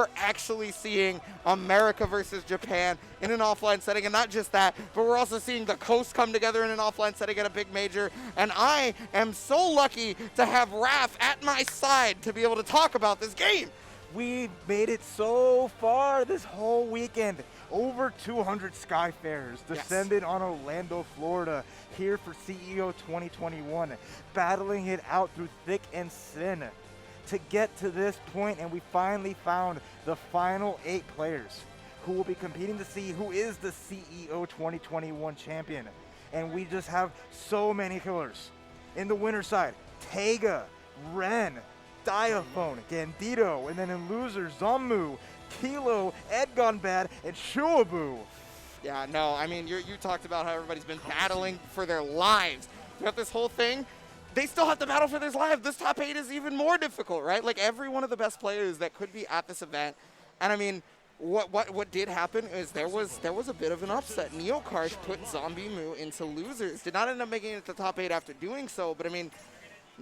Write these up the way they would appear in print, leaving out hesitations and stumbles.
we're actually seeing America versus Japan in an offline setting. And not just that, but we're also seeing the coast come together in an offline setting at a big major. And I am so lucky to have Raph at my side to be able to talk about this game. We made it so far this whole weekend. Over 200 Skyfarers descended on Orlando, Florida, here for CEO 2021, battling it out through thick and thin to get to this point, and we finally found the final 8 players who will be competing to see who is the CEO 2021 champion. And we just have so many killers. In the winner side, Teiga, Ren, Diaphone, Gandido, and then in losers, Zombmu, Kilo, EdGoneBad, and Shuaboo. Yeah, no, I mean, you talked about how everybody's been battling for their lives throughout this whole thing. They still have to battle for their lives. This top 8 is even more difficult, right? Like, every one of the best players that could be at this event. And I mean, what did happen is there was a bit of an upset. Neokarsh put Zombmu into losers. Did not end up making it to the top 8 after doing so, but I mean,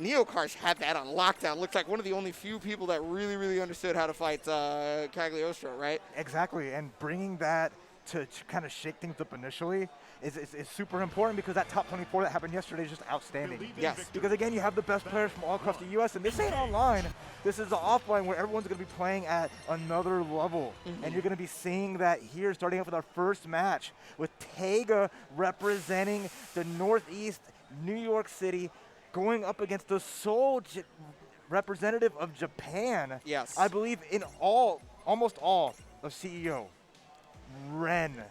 Neokarsh had that on lockdown. Looked like one of the only few people that really, really understood how to fight Cagliostro, right? Exactly, and bringing that to kind of shake things up initially is super important, because that top 24 that happened yesterday is just outstanding. Yes. Because again, you have the best players from all across the US, and this ain't online. This is the offline where everyone's going to be playing at another level. And you're going to be seeing that here, starting off with our first match with Teiga representing the Northeast New York City, going up against the sole representative of Japan. Yes. I believe in almost all of CEO, Ren.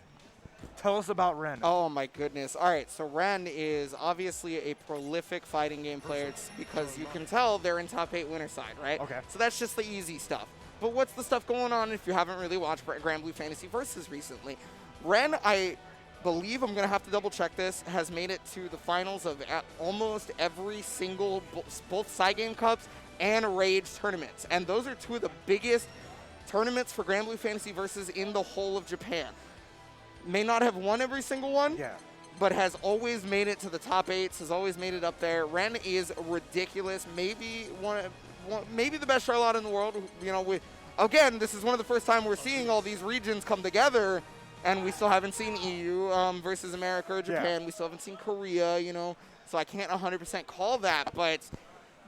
Tell us about Ren. Oh my goodness. All right, so Ren is obviously a prolific fighting game player. It's because you can tell they're in top 8 winner side, right? Okay. So that's just the easy stuff. But what's the stuff going on if you haven't really watched Granblue Fantasy Versus recently? Ren, I believe, I'm going to have to double check this, has made it to the finals of almost every single, both side game cups and Rage tournaments. And those are 2 of the biggest tournaments for Granblue Fantasy Versus in the whole of Japan. May not have won every single one, but has always made it to the top 8s, has always made it up there. Ren is ridiculous, maybe maybe the best Charlotta in the world. You know, again, this is one of the first time we're seeing all these regions come together. And we still haven't seen EU versus America or Japan. We still haven't seen Korea, you know. So I can't 100% call that, but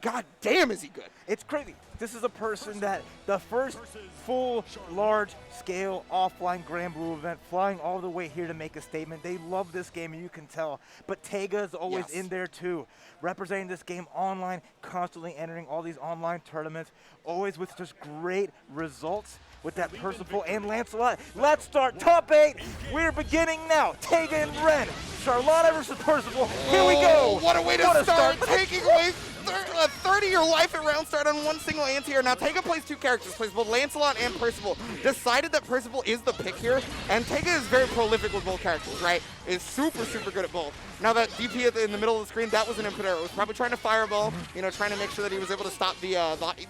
god damn is he good. It's crazy. This is a person that the first full large-scale offline Granblue event, flying all the way here to make a statement. They love this game, and you can tell. But Teiga is always in there too, representing this game online, constantly entering all these online tournaments, always with just great results. With that Percival and Lancelot. Let's start top 8. We're beginning now. Teiga and Ren. Charlotta versus Percival. Here we go. What a way to start. Taking away 30 your life at round start on one single anti-air. Now Teiga plays 2 characters, plays both Lancelot and Percival. Decided that Percival is the pick here, and Teiga is very prolific with both characters, right? Is super, super good at both. Now that DP in the middle of the screen, that was an input error. Was probably trying to fireball, you know, trying to make sure that he was able to stop the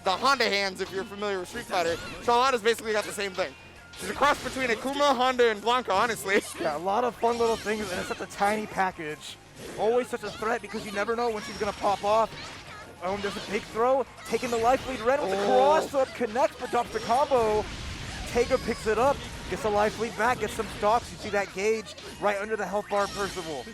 Honda hands, if you're familiar with Street Fighter. Charlotta's basically got the same thing. She's a cross between Akuma, Honda, and Blanca, honestly. Yeah, a lot of fun little things, and it's such a tiny package. Always such a threat, because you never know when she's going to pop off. There's a big throw, taking the life lead. Ren with the cross-up, connects, but drops the combo. Teiga picks it up, gets the life lead back, gets some stocks. You see that gauge right under the health bar of Percival.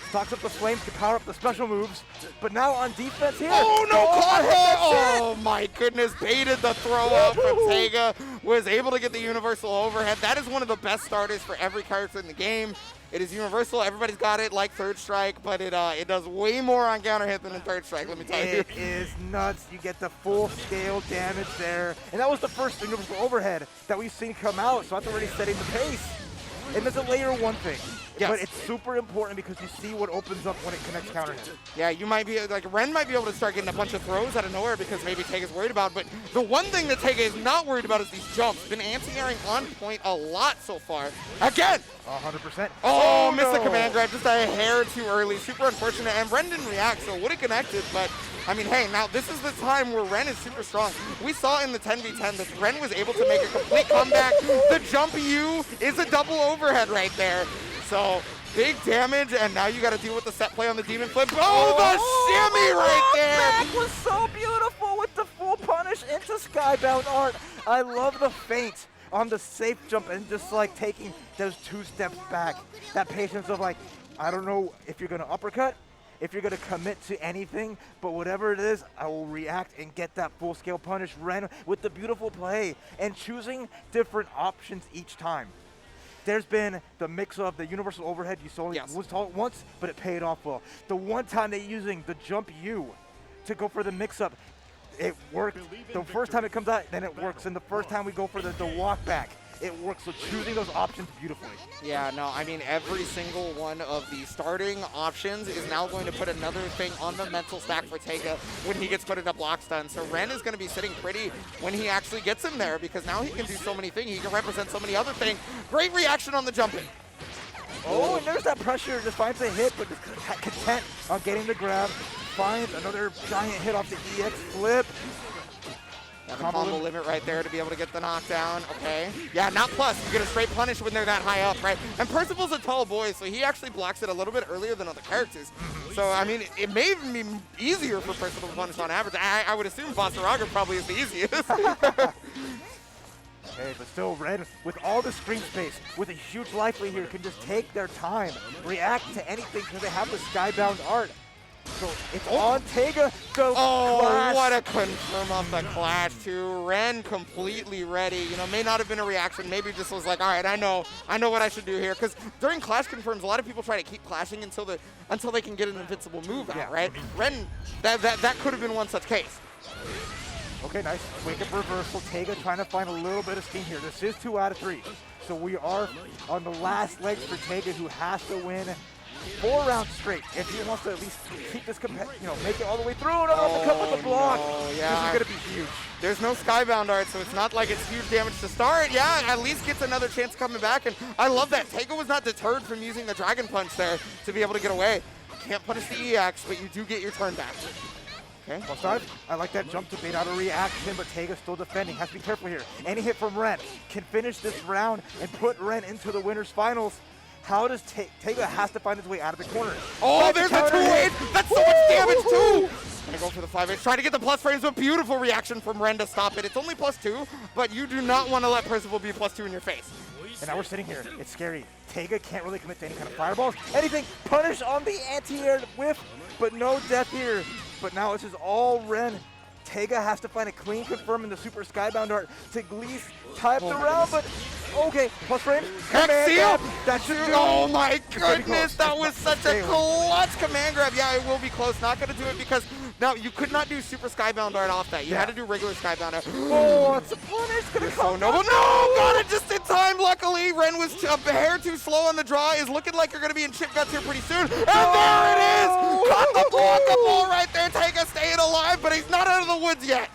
Stocks up the flames to power up the special moves, but now on defense here. Oh no, oh my goodness, baited the throw up from Teiga, was able to get the universal overhead. That is one of the best starters for every character in the game. It is universal, everybody's got it like Third Strike, but it does way more on counter hit than in Third Strike, let me tell you. It is nuts, you get the full scale damage there. And that was the first universal overhead that we've seen come out, so that's already setting the pace. And there's a layer 1 thing. Yes. But it's super important because you see what opens up when it connects counter hit. Yeah, you might be, like, Ren might be able to start getting a bunch of throws out of nowhere because maybe Teiga's worried about, but the one thing that Teiga is not worried about is these jumps. Been anti-airing on point a lot so far. Again! 100%. Oh, missed the command grab just a hair too early. Super unfortunate, and Ren didn't react, so would have connected, but I mean, hey, now this is the time where Ren is super strong. We saw in the 10v10 that Ren was able to make a complete comeback. The jump U is a double overhead right there. So, big damage, and now you got to deal with the set play on the Demon Flip. Oh, the shimmy right there! That was so beautiful with the full punish into Skybound art. I love the feint on the safe jump and just like taking those 2 steps back. That patience of like, I don't know if you're going to uppercut, if you're going to commit to anything, but whatever it is, I will react and get that full-scale punish. Ren with the beautiful play and choosing different options each time. There's been the mix of the universal overhead. You saw it was taught once, but it paid off well. The one time they're using the jump U to go for the mix-up, it worked. The first time it comes out, then it works. And the first time we go for the walk back, it works. So choosing those options beautifully. Yeah, no, I mean, every single one of the starting options is now going to put another thing on the mental stack for Teiga when he gets put into block stun. So Ren is going to be sitting pretty when he actually gets him there, because now he can do so many things. He can represent so many other things. Great reaction on the jumping. Oh, and there's that pressure. Just finds a hit, but just content on getting the grab. Finds another giant hit off the EX flip. Yeah, the combo limit right there to be able to get the knockdown. Okay. Yeah, not plus. You get a straight punish when they're that high up, right? And Percival's a tall boy, so he actually blocks it a little bit earlier than other characters. So, I mean, it may even be easier for Percival to punish on average. I would assume Vasaraga probably is the easiest. Okay, but still Red, with all the screen space, with a huge life lead here, can just take their time, react to anything because they have the skybound art. So it's on Teiga. Go clash. What a confirm off the clash too. Ren completely ready. You know, may not have been a reaction. Maybe just was like, all right, I know what I should do here. Because during clash confirms, a lot of people try to keep clashing until they can get an invincible move out, right? Ren, that could have been one such case. Okay, nice. Wake up reversal. Teiga trying to find a little bit of steam here. This is 2 out of 3. So we are on the last legs for Teiga, who has to win 4 rounds straight if he wants to at least keep this, make it all the way through. And uppercut with the block. No, yeah. This is going to be huge. There's no skybound art, so it's not like it's huge damage to start. Yeah, at least gets another chance coming back. And I love that. Teiga was not deterred from using the Dragon Punch there to be able to get away. Can't punish the EX, but you do get your turn back. Okay. Well, start. I like that jump to bait out a reaction, but Teiga's still defending. Has to be careful here. Any hit from Ren can finish this round and put Ren into the winner's finals. How does Teiga has to find his way out of the corner? Oh, there's the 2-8. That's so much damage too. Gonna go for the 5-8. Trying to get the plus frames, but beautiful reaction from Ren to stop it. It's only +2, but you do not want to let Percival be +2 in your face. And now we're sitting here. It's scary. Teiga can't really commit to any kind of fireballs. Anything. Punish on the anti-air whiff, but no death here. But now this is all Ren. Teiga has to find a clean confirm in the super skybound art to at least tie up the round, but okay, plus frame. Command grab. That should do. Oh my goodness, that was such a clutch command grab. Yeah, it will be close. Not going to do it because now you could not do super skybound art off that. You had to do regular skybound art. Oh, it's a punish. Gonna come. So noble. No, got it just in time. Luckily, Ren was a hair too slow on the draw. Is looking like you're going to be in chip guts here pretty soon. And there it is. Caught the blockable right there. Teiga staying alive, but he's not out of the woods yet.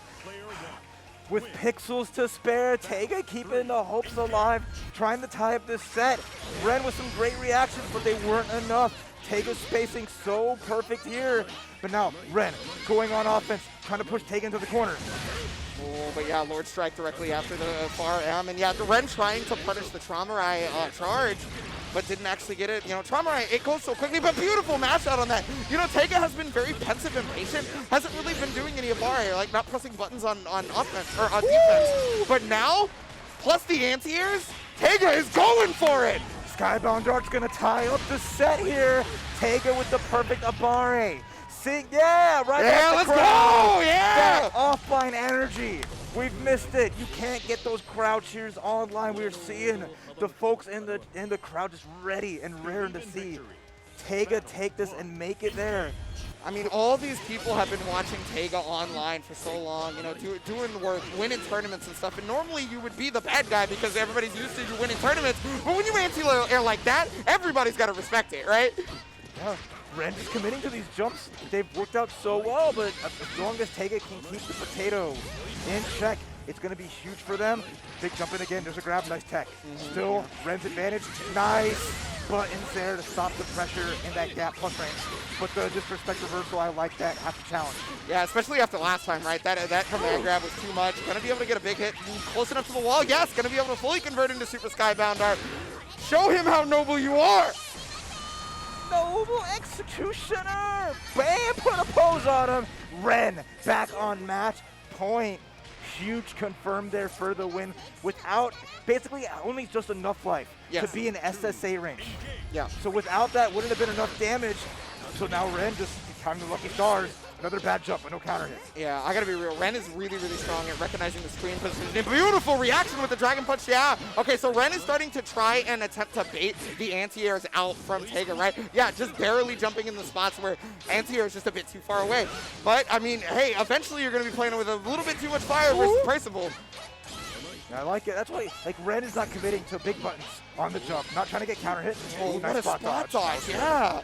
With pixels to spare, Teiga keeping the hopes alive, trying to tie up this set. Ren with some great reactions, but they weren't enough. Teiga's spacing so perfect here. But now, Ren going on offense, trying to push Teiga into the corner. Oh, but yeah, Lord Strike directly after the far M. And yeah, the Ren trying to punish the Traumarai charge, but didn't actually get it. You know, Traumarai, it goes so quickly, but beautiful mash out on that. You know, Teiga has been very pensive and patient. Hasn't really been doing any Abare, like not pressing buttons on offense, or on defense. But now, plus the anti-airs, Teiga is going for it. Skybound Dart's gonna tie up the set here. Teiga with the perfect Abare. Yeah, right. Yeah, let's go. Yeah. That offline energy. We've missed it. You can't get those crowd cheers online. We're seeing the folks in the crowd just ready and raring to see Teiga take this and make it there. I mean, all these people have been watching Teiga online for so long, you know, doing work, winning tournaments and stuff. And normally you would be the bad guy because everybody's used to you winning tournaments. But when you anti-air like that, everybody's got to respect it, right? Yeah. Ren just committing to these jumps. They've worked out so well, but as long as Teiga can keep the potato in check, it's going to be huge for them. Big jump in again. There's a grab. Nice tech. Still, Ren's advantage. Nice buttons there to stop the pressure in that gap plus frames. But the disrespect reversal, I like that. Have to challenge. Yeah, especially after last time, right? That command grab was too much. Going to be able to get a big hit close enough to the wall. Yes, going to be able to fully convert into Super Skybound Art. Show him how noble you are. Noble executioner! Bam! Put a pose on him. Ren back on match point. huge confirm there for the win without basically only just enough life to be in SSA range. Yeah. So without that, wouldn't have been enough damage. So now Ren just counting the lucky stars. Another bad jump, but no counter hit. Yeah, I gotta be real. Ren is really, really strong at recognizing the screen positioning. Beautiful reaction with the Dragon Punch, yeah. Okay, so Ren is starting to try and attempt to bait the anti-airs out from Teiga, right? Yeah, just barely jumping in the spots where anti-air is just a bit too far away. But, I mean, hey, eventually you're gonna be playing with a little bit too much fire versus Percival. I like it. That's why, like, Ren is not committing to big buttons on the jump. Not trying to get counter hit. Oh, nice what a spot dodge, yeah.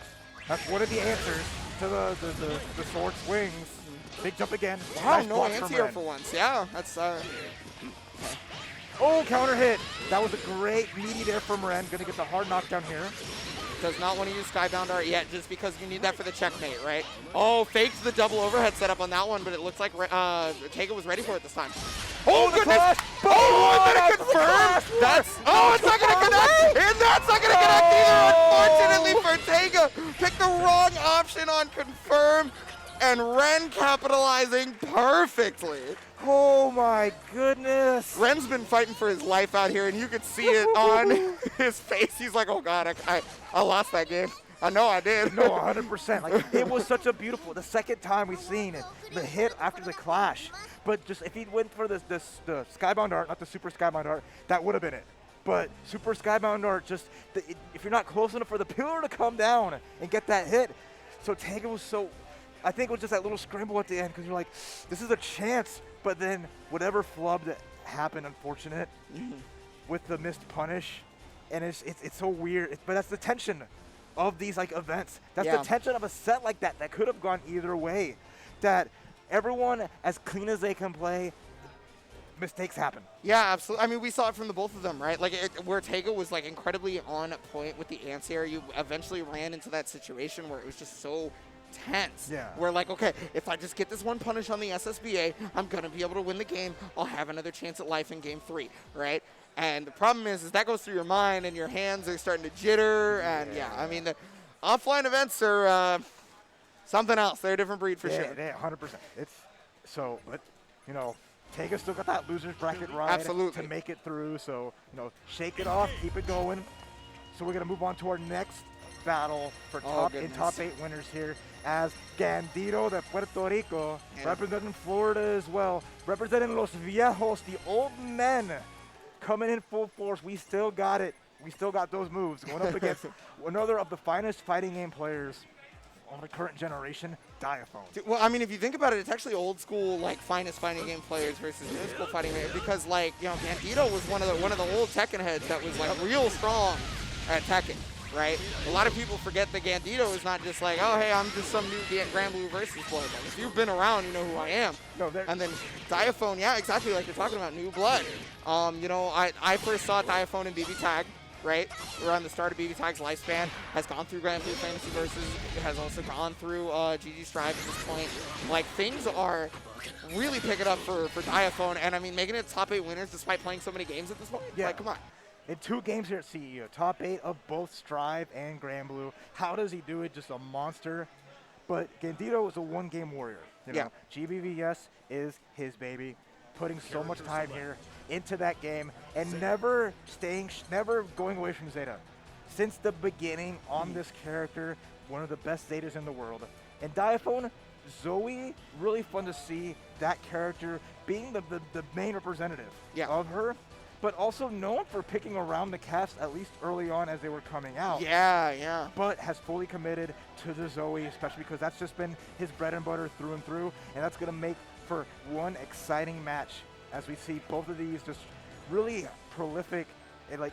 That's one of the answers to the sword swings. Big jump again. Wow, nice no anti-air for once. Yeah, that's... Oh, counter hit. That was a great meaty there from Ren. Gonna get the hard knockdown here. Does not want to use Skybound Art yet just because you need that for the checkmate, right? Oh, faked the double overhead setup on that one, but it looks like Teiga was ready for it this time. Oh, goodness! Oh, and then it confirmed! That's... Oh, it's not going to connect! And that's not going to connect either, unfortunately for Teiga. Picked the wrong option on confirm, and Ren capitalizing perfectly. Oh my goodness. Ren's been fighting for his life out here, and you could see it on his face. He's like, oh God, I lost that game. I know I did. No, 100%. Like, it was such a beautiful, the second time we've seen it, the hit after the clash. But just if he went for the Skybound Art, not the Super Skybound Art, that would have been it. But Super Skybound Art, just if you're not close enough for the pillar to come down and get that hit. So Teiga was so, I think it was just that little scramble at the end because you're like, this is a chance. But then whatever flub that happened, unfortunate, with the missed punish, and it's so weird. But that's the tension of these like events. That's the tension of a set like that could have gone either way. That everyone, as clean as they can play, mistakes happen. Yeah, absolutely. I mean, we saw it from the both of them, right? Like where Teiga was like incredibly on point with the anti-air, you eventually ran into that situation where it was just so tense. Yeah. We're like, okay, if I just get this one punish on the SSBA, I'm going to be able to win the game. I'll have another chance at life in game 3, right? And the problem is that goes through your mind and your hands are starting to jitter. And yeah, I mean, the offline events are something else. They're a different breed for sure. Yeah, 100%. It's so, but, you know, Teiga still got that loser's bracket ride Absolutely. to make it through. So, you know, shake it off, keep it going. So we're going to move on to our next battle for top 8 winners here, as Gandido de Puerto Rico, representing Florida as well, representing Los Viejos, the old men, coming in full force. We still got it. We still got those moves going up against another of the finest fighting game players on the current generation, Diaphone. Well, I mean, if you think about it, it's actually old school, like, finest fighting game players versus new school fighting game, because, like, you know, Gandido was one of the old Tekken heads that was, like, real strong at Tekken. Right? A lot of people forget that Gandido is not just like, oh, hey, I'm just some new Granblue versus blood. Like, if you've been around, you know who I am. No, and then Diaphone, yeah, exactly like you're talking about, new blood. You know, I first saw Diaphone in BB Tag, right? Around the start of BB Tag's lifespan, has gone through Granblue Fantasy Versus, has also gone through GG Strive at this point. Like, things are really picking up for Diaphone, and I mean, making it top 8 winners despite playing so many games at this point. Yeah. Like, come on. In 2 games here at CEO, top 8 of both Strive and Granblue. How does he do it? Just a monster. But Gandido is a one-game warrior. You know, GBVS is his baby. Putting so much time here into that game and never going away from Zeta. Since the beginning on this character, one of the best Zetas in the world. And Diaphone, Zooey, really fun to see that character being the main representative of her. But also known for picking around the cast, at least early on as they were coming out. Yeah. But has fully committed to the Zooey, especially because that's just been his bread and butter through and through. And that's going to make for one exciting match as we see both of these just really prolific and like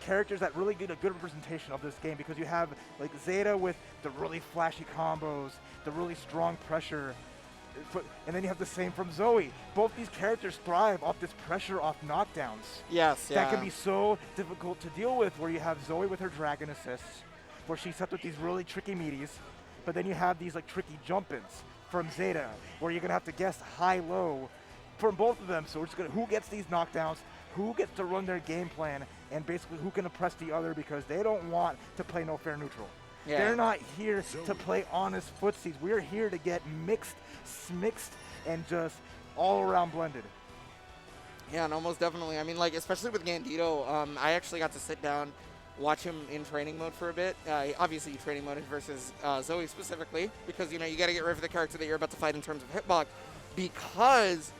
characters that really get a good representation of this game, because you have like Zeta with the really flashy combos, the really strong pressure. And then you have the same from Zooey. Both these characters thrive off this pressure off knockdowns. Yes, That can be so difficult to deal with, where you have Zooey with her dragon assists, where she's up with these really tricky meaties, but then you have these like tricky jump-ins from Zeta, where you're going to have to guess high-low from both of them. So we're just going to, who gets these knockdowns, who gets to run their game plan, and basically who can oppress the other, because they don't want to play no fair neutral. Yeah. They're not here to play honest footsies. We're here to get mixed, and just all around blended. Yeah, no, most definitely. I mean, like, especially with Gandido, I actually got to sit down, watch him in training mode for a bit. Obviously, training mode versus Zooey specifically, because, you know, you got to get rid of the character that you're about to fight in terms of hitbox, because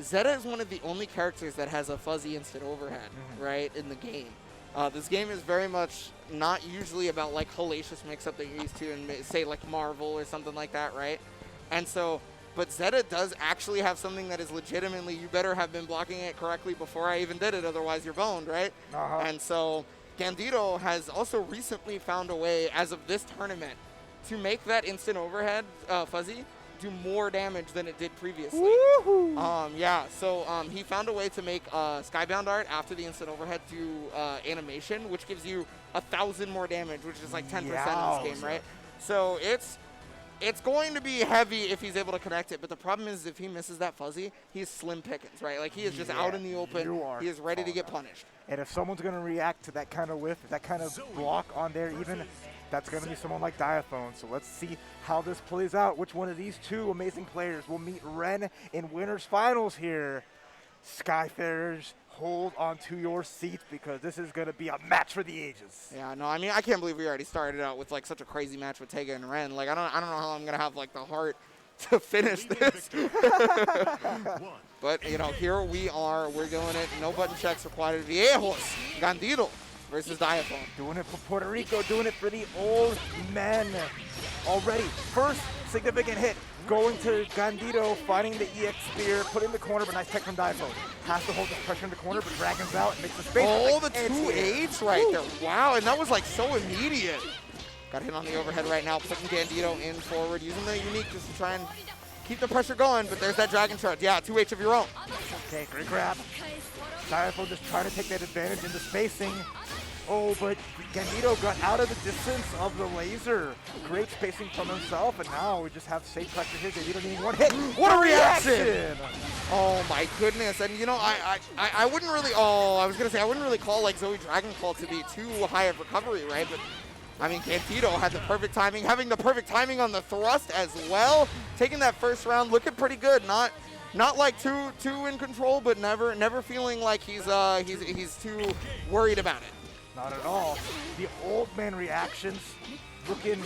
Zeta is one of the only characters that has a fuzzy instant overhead, right, in the game. This game is very much not usually about, like, hellacious mix-up that you're used to in, say, like, Marvel or something like that, right? And so, but Zeta does actually have something that is legitimately, you better have been blocking it correctly before I even did it, otherwise you're boned, right? And so, Gandido has also recently found a way, as of this tournament, to make that instant overhead fuzzy do more damage than it did previously. Yeah, so he found a way to make Skybound Art after the instant overhead do animation, which gives you 1,000 more damage, which is like 10% in this game, right? So it's going to be heavy if he's able to connect it, but the problem is if he misses that fuzzy, he's slim pickings, right? Like, he is just out in the open. He is ready to get punished. And if someone's going to react to that kind of whiff, that kind of block on there even, that's going to be someone like Diaphone. So let's see how this plays out. Which one of these two amazing players will meet Ren in winners finals here? Skyfarers, hold on to your seats because this is going to be a match for the ages. Yeah, no, I mean, I can't believe we already started out with like such a crazy match with Teiga and Ren. Like, I don't know how I'm going to have like the heart to finish this. But, you know, here we are. We're doing it. No button checks required. Viejos, Gandido versus Diaphone. Doing it for Puerto Rico, doing it for the old men. Already, first significant hit. Going to Gandido, finding the EX spear, put in the corner, but nice tech from Diaphone. Has to hold the pressure in the corner, but Dragon's out, makes the space. Oh, the 2H right there. Wow, and that was like so immediate. Got hit on the overhead right now, putting Gandido in forward, using the unique just to try and keep the pressure going, but there's that Dragon Charge. Yeah, 2H of your own. Okay, great grab. Diaphone just trying to take that advantage in the spacing. Oh, but Gandido got out of the distance of the laser. Great spacing from himself, and now we just have safe pressure here. Gandido needing one hit. What a reaction! Oh my goodness, and you know, I wouldn't really, I was gonna say, I wouldn't really call like Zooey Dragon Claw to be too high of recovery, right? But I mean, Gandido had the perfect timing, having the perfect timing on the thrust as well. Taking that first round, looking pretty good. Not like too in control, but never feeling like he's too worried about it. Not at all. The old man reactions looking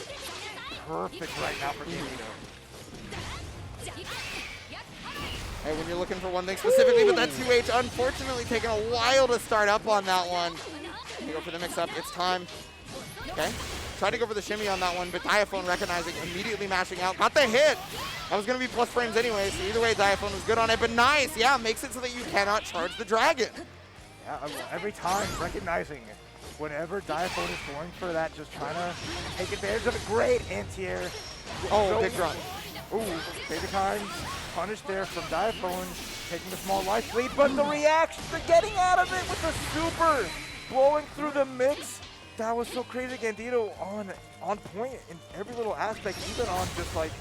perfect right now for Gandido. Hey, when you're looking for one thing specifically, but that 2H unfortunately taking a while to start up on that one. You go for the mix-up. It's time. Okay. Tried to go for the shimmy on that one, but Diaphone recognizing, immediately mashing out. Got the hit. That was going to be plus frames anyway, so either way, Diaphone was good on it. But nice. Yeah, makes it so that you cannot charge the dragon. Yeah, every time recognizing it. Whenever Diaphone is going for that, just trying to take advantage of it. Great anti-air. Oh, big drop. Ooh, Teiga times punish there from Diaphone, taking a small life lead, but the reaction, the getting out of it with the super, blowing through the mix. That was so crazy. Gandido on point in every little aspect, even on just like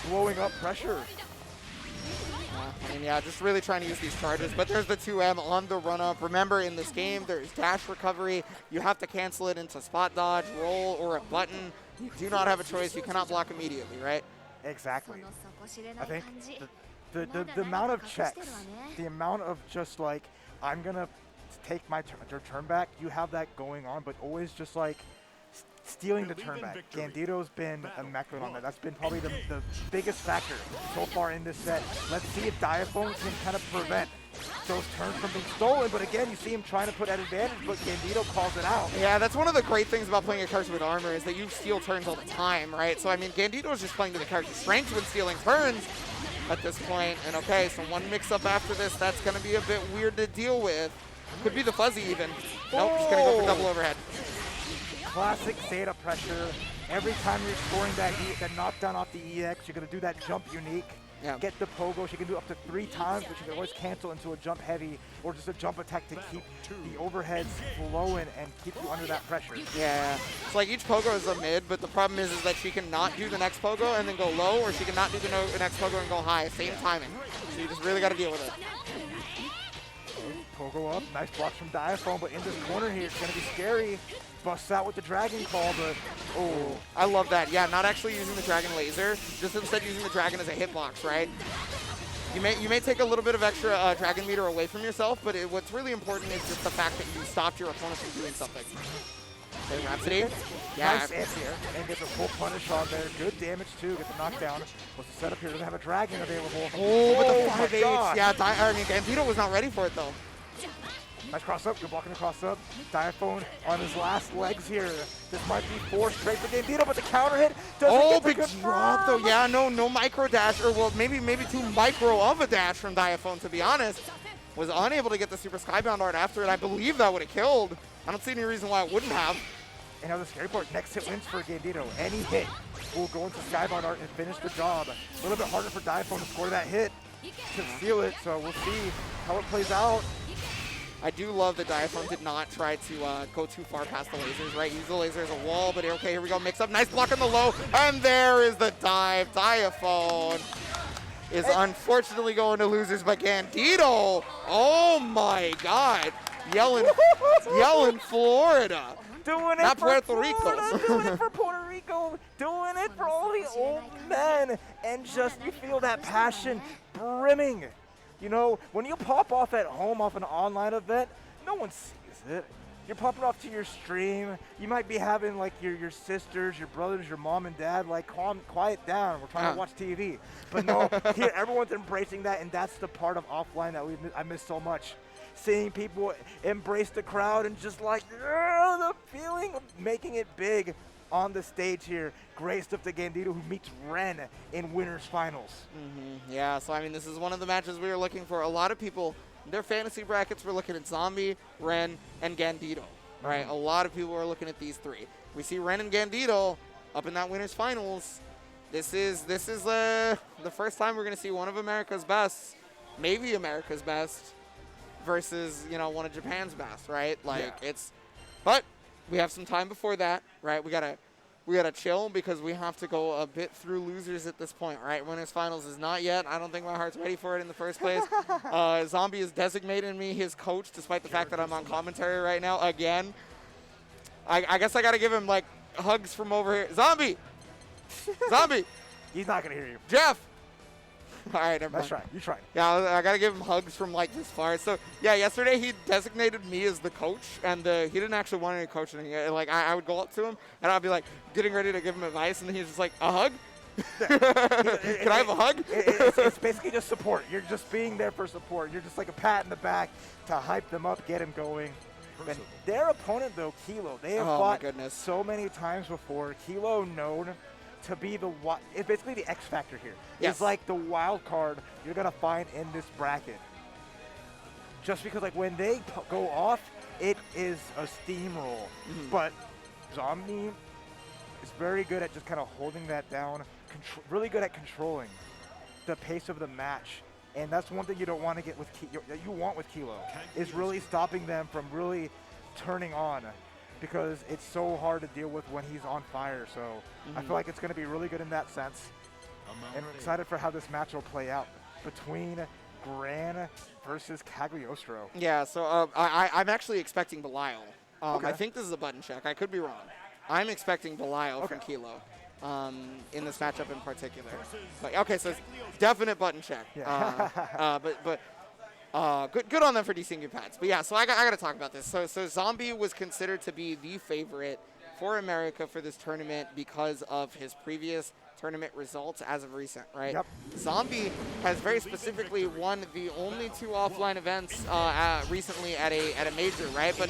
blowing up pressure. I mean, yeah, just really trying to use these charges. But there's the 2M on the run-up. Remember, in this game, there's dash recovery. You have to cancel it into spot dodge, roll, or a button. You do not have a choice. You cannot block immediately, right? Exactly. I think the amount of checks, the amount of just like, I'm going to take my turn back, you have that going on, but always just like stealing the turn back. Gandido's been immaculate on that. That's been probably the biggest factor so far in this set. Let's see if Diaphone can kind of prevent those turns from being stolen, but again, you see him trying to put that advantage, but Gandido calls it out. Yeah, that's one of the great things about playing a character with armor is that you steal turns all the time, right? So, I mean, Gandido is just playing to the character's strength when stealing turns at this point. And okay, so one mix-up after this, that's going to be a bit weird to deal with. Could be the fuzzy even. Nope, just going to go for double overhead. Classic Zeta pressure. Every time you're scoring that knockdown off the EX, you're going to do that jump unique. Yeah. Get the pogo. She can do up to 3 times, but she can always cancel into a jump heavy or just a jump attack to keep the overheads flowing and keep you under that pressure. Yeah. It's like each pogo is a mid, but the problem is that she cannot do the next pogo and then go low, or she cannot do the next pogo and go high. Same timing. So you just really got to deal with it. Pogo up. Nice blocks from Diaphone, but in this corner here, it's going to be scary. Busts out with the Dragon Call, but oh, I love that. Yeah, not actually using the Dragon Laser, just instead using the Dragon as a hitbox, right? You may take a little bit of extra Dragon Meter away from yourself, but what's really important is just the fact that you stopped your opponent from doing something. Okay, Rhapsody. Yeah. Nice anti-air, and gets a full punish on there. Good damage too, gets the knockdown. What's the setup here? Doesn't have a dragon available. Oh, with the 5H. Yeah, I mean, Gandido was not ready for it though. Nice cross up, good blocking the cross up. Diaphone on his last legs here. This might be 4 straight for Gandido, but the counter hit doesn't get the big confirm. drop though. Yeah, no micro dash, or well, maybe too micro of a dash from Diaphone, to be honest. Was unable to get the super skybound art after it. I believe that would have killed. I don't see any reason why it wouldn't have. And now the scary part, next hit wins for Gandido. Any hit will go into skybound art and finish the job. A little bit harder for Diaphone to score that hit to seal it, so we'll see how it plays out. I do love that Diaphone did not try to go too far past the lasers, right? Use the laser as a wall, but okay, here we go. Mix up. Nice block on the low, and there is the dive. Diaphone is unfortunately going to losers, but Gandido, oh my God, yelling Florida. Doing it Not for Puerto Rico. Florida, doing it for Puerto Rico, doing it for all the old men, and just you feel that passion brimming. You know, when you pop off at home off an online event, no one sees it. You're popping off to your stream. You might be having like your sisters, your brothers, your mom and dad like quiet down. We're trying to watch TV. But no, here everyone's embracing that, and that's the part of offline that I miss so much. Seeing people embrace the crowd and just like the feeling of making it big on the stage here. Great stuff to Gandido, who meets Ren in winners finals. Yeah, so I mean, this is one of the matches we were looking for. A lot of people, their fantasy brackets were looking at Zombie, Ren, and Gandido, right? A lot of people were looking at these three. We see Ren and Gandido up in that winners finals. This is the first time we're going to see one of America's best, maybe America's best, versus, you know, one of Japan's best, right? Like but we have some time before that, right? We gotta chill because we have to go a bit through losers at this point, right? Winners finals is not yet. I don't think my heart's ready for it in the first place. Zombie is designating me his coach, despite the fact that I'm on commentary right now again. I guess I gotta give him like hugs from over here. Zombie, Zombie. He's not gonna hear you. Jeff. All right, never mind. Let's try. You try. Yeah, I gotta give him hugs from like this far. So yeah, yesterday he designated me as the coach, and he didn't actually want any coaching. Like I would go up to him, and I'd be like getting ready to give him advice, and then he's just like, a hug? Can I have a hug? It's basically just support. You're just being there for support. You're just like a pat in the back to hype them up, get him going. And their opponent though, Kilo, they have fought so many times before. Kilo known to be it's basically the X factor here. It's like the wild card you're gonna find in this bracket. Just because like when they go off, it is a steamroll. But Zombmu is very good at just kind of holding that down, really good at controlling the pace of the match. And that's one thing you don't want to get with that you want with Kilo, is really stopping them from really turning on, because it's so hard to deal with when he's on fire. So I feel like it's going to be really good in that sense. And we're excited for how this match will play out between Gran versus Cagliostro. Yeah, so I'm actually expecting Belial. I think this is a button check. I could be wrong. I'm expecting Belial from Kilo in this matchup in particular. But, okay, so it's definite button check. Yeah. Good on them for DCing pads. But yeah, so I got to talk about this. So Zombie was considered to be the favorite for America for this tournament because of his previous tournament results as of recent, right? Yep. Zombie has very specifically won the only 2 offline events recently at a major, right? But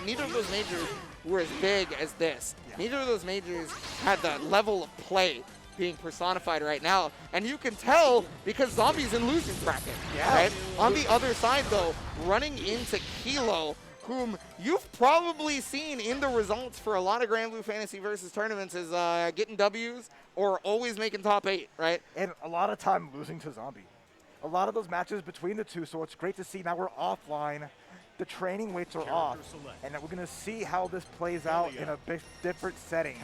neither of those majors were as big as this. Yeah. Neither of those majors had the level of play being personified right now, and you can tell because Zombie's in losing bracket, right? On the other side, though, running into Kilo, whom you've probably seen in the results for a lot of Granblue Fantasy versus tournaments, is getting W's or always making top 8, right? And a lot of time losing to Zombie. A lot of those matches between the two, so it's great to see now we're offline. The training weights are off, and we're going to see how this plays out in a different setting.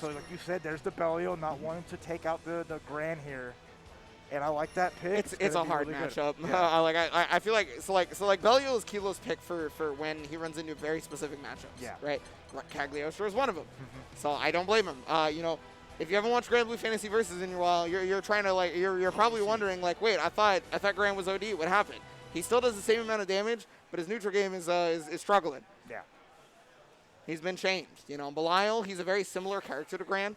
So like you said, there's the Belial not wanting to take out the Gran here. And I like that pick. It's a hard really matchup. Yeah. I feel like Belial is Kilo's pick for when he runs into very specific matchups. Yeah. Right. Cagliostro is one of them. So I don't blame him. You know, if you haven't watched Granblue Fantasy Versus in a while, you're trying to like you're probably wondering like, wait, I thought Gran was OD. What happened? He still does the same amount of damage, but his neutral game is struggling. Yeah. He's been changed. You know, Belial, he's a very similar character to Gran.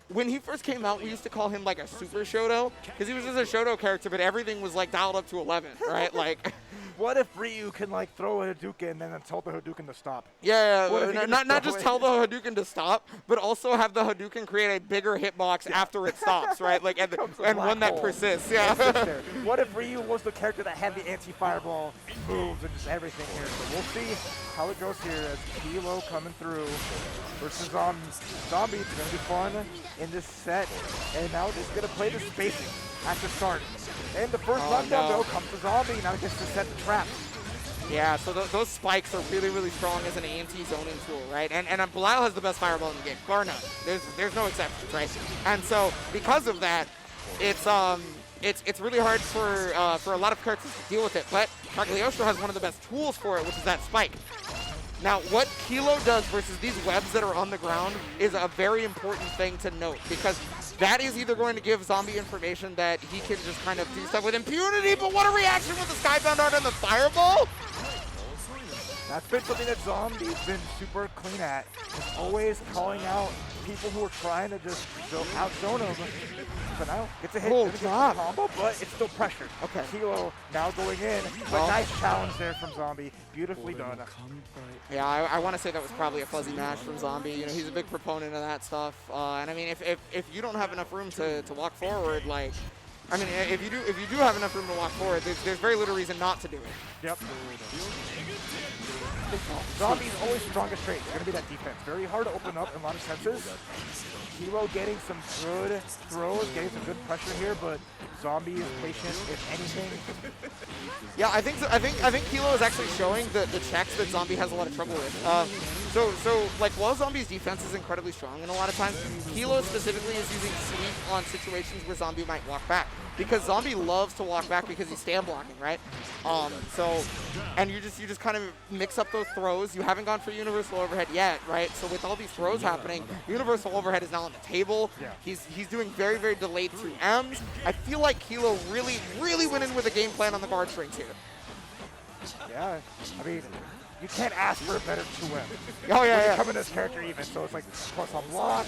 When he first came out, we used to call him like a super Shoto because he was just a Shoto character, but everything was like dialed up to 11, right? Like. What if Ryu can like throw a Hadouken and then tell the Hadouken to stop? Yeah, not just tell the Hadouken to stop, but also have the Hadouken create a bigger hitbox after it stops, right? Like and one that persists. Yeah. What if Ryu was the character that had the anti-fireball moves and just everything here? So we'll see how it goes here as Kilo coming through versus Zombie. It's gonna be fun in this set, and now we're just gonna play the spacing at the start. And the first knockdown though comes to Zombie. Now he gets to set the trap. Yeah, so those spikes are really, really strong as an anti-zoning tool, right? And Belial has the best fireball in the game, bar none. There's no exceptions, right? And so because of that, it's really hard for a lot of characters to deal with it. But Cagliostro has one of the best tools for it, which is that spike. Now, what Kilo does versus these webs that are on the ground is a very important thing to note because that is either going to give Zombie information that he can just kind of do stuff with impunity, but what a reaction with the Skybound Art and the Fireball! That's been something that Zombie's been super clean at. He's always calling out people who are trying to just outzone him. So now gets a hit, gets a combo, but it's still pressure. Okay. Kilo now going in, but nice challenge there from Zombie. Beautifully done. Yeah, I want to say that was probably a fuzzy match from Zombie. You know, he's a big proponent of that stuff. And I mean, if you don't have enough room to walk forward, like, I mean, if you do have enough room to walk forward, there's very little reason not to do it. Yep. Zombie's always strongest trait. It's going to be that defense. Very hard to open up in a lot of senses. Kilo getting some good throws, getting some good pressure here, but Zombie is patient, if anything. Yeah, I think Kilo is actually showing the checks that Zombie has a lot of trouble with. So like while Zombie's defense is incredibly strong, and a lot of times Kilo specifically is using sweep on situations where Zombie might walk back. Because Zombie loves to walk back because he's stand blocking, right? And you just kind of mix up those throws. You haven't gone for universal overhead yet, right? So with all these throws happening, universal overhead is now on the table. Yeah. He's doing very, very delayed 2Ms. I feel like Kilo really went in with a game plan on the guard strings here. Yeah, I mean, you can't ask for a better 2M. Oh yeah, Coming as character even, so it's like plus on block.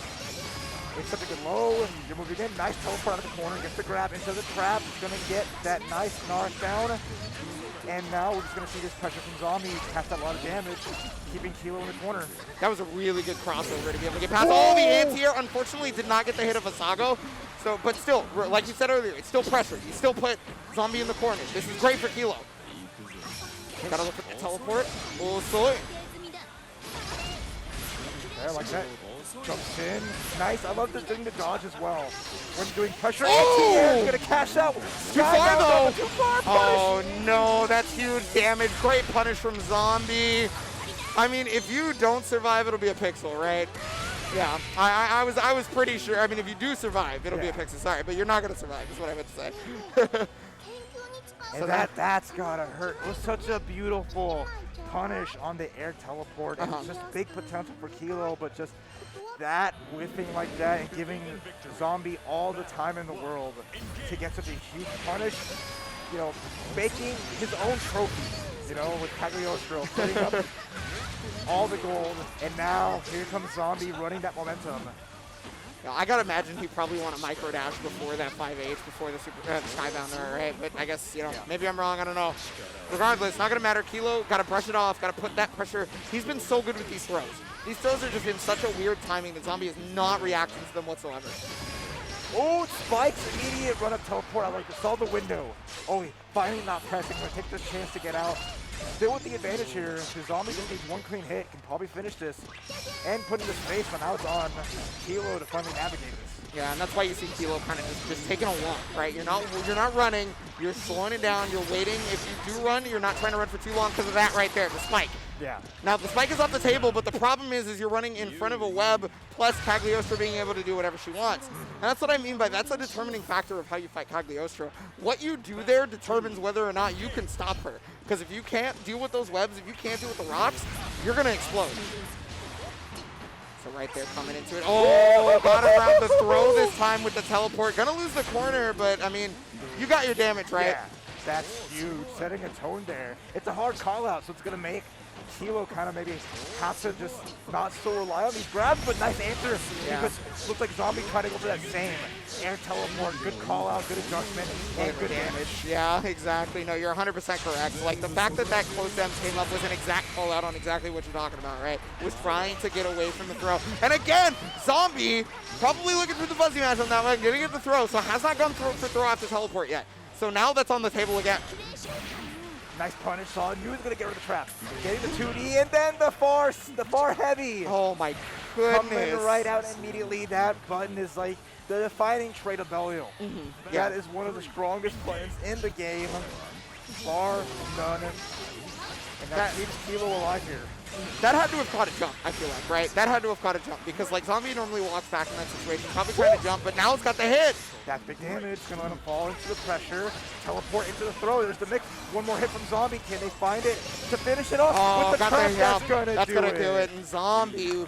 It's such a good low, and you're moving in. Nice teleport out of the corner, gets the grab into the trap. It's going to get that nice knockdown. And now we're just going to see this pressure from Zombie cast out a lot of damage, keeping Kilo in the corner. That was a really good crossover to be able to get past all the anti-air. Unfortunately, did not get the hit of Asago. So, but still, like you said earlier, it's still pressure. You still put Zombie in the corner. This is great for Kilo. Gotta look at the teleport. Oh, Zooey. Yeah, like that. Jumps in. Nice. I love this thing to dodge as well. When doing pressure, you're going to cash out. Too far, though. Too far. Oh, no. That's huge damage. Great punish from Zombie. I mean, if you don't survive, it'll be a pixel, right? Yeah. I was pretty sure. I mean, if you do survive, it'll be a pixel. Sorry, but you're not going to survive is what I meant to say. So that's got to hurt. It was such a beautiful punish on the air teleport. And it's just big potential for Kilo, but just that whiffing like that and giving Zombie all the time in the world to get such a huge punish, you know, making his own trophy, you know, with Cagliostro, putting up all the gold, and now here comes Zombie running that momentum. Yeah, I gotta imagine he probably want a micro dash before that 5H, before the Skybound, right? But I guess, you know, maybe I'm wrong, I don't know. Regardless, not gonna matter. Kilo, gotta brush it off, gotta put that pressure. He's been so good with these throws. These throws are just in such a weird timing that Zombie is not reacting to them whatsoever. Oh, spikes, immediate run-up teleport. I like to saw the window. Oh, finally not pressing. Gonna take this chance to get out. Still with the advantage here. The Zombie just needs one clean hit. Can probably finish this and put in the space. But now it's on Kilo to finally navigate this. Yeah, and that's why you see Kilo kind of just taking a walk, right? You're not running. You're slowing it down. You're waiting. If you do run, you're not trying to run for too long because of that right there, the spike. Yeah. Now, the spike is off the table, but the problem is you're running in front of a web, plus Cagliostro being able to do whatever she wants. And that's what I mean by that's a determining factor of how you fight Cagliostro. What you do there determines whether or not you can stop her. Because if you can't deal with those webs, if you can't deal with the rocks, you're going to explode. So right there coming into it. Oh, got around the throw this time with the teleport. Gonna lose the corner, but I mean, you got your damage, right? Yeah, that's huge. Setting a tone there. It's a hard call out, so it's gonna make Kilo kind of maybe have to just not so rely on these grabs, but nice answer. Yeah. Because it looks like Zombie trying to go for that same air teleport. Good call out, good adjustment, and good damage. Yeah, exactly. No, you're 100% correct. Like the fact that that close M came up was an exact call out on exactly what you're talking about, right? Was trying to get away from the throw. And again, Zombie probably looking for the fuzzy match on that one, getting at the throw, so has not gone for throw after teleport yet. So now that's on the table again. Nice punish, saw. Knew he was gonna get rid of the trap. Getting the 2D and then the far heavy. Oh my goodness. Coming right out immediately. That button is like the defining trait of Belial. Yeah. That is one of the strongest buttons in the game. Bar none. And that keeps Kilo alive here. That had to have caught a jump, I feel like, right? That had to have caught a jump because like Zombie normally walks back in that situation, probably trying to jump, but now it's got the hit. That's big damage. Gonna let him fall into the pressure. Teleport into the throw. There's the mix. One more hit from Zombie. Can they find it to finish it off with the trap? That's gonna do it. And Zombie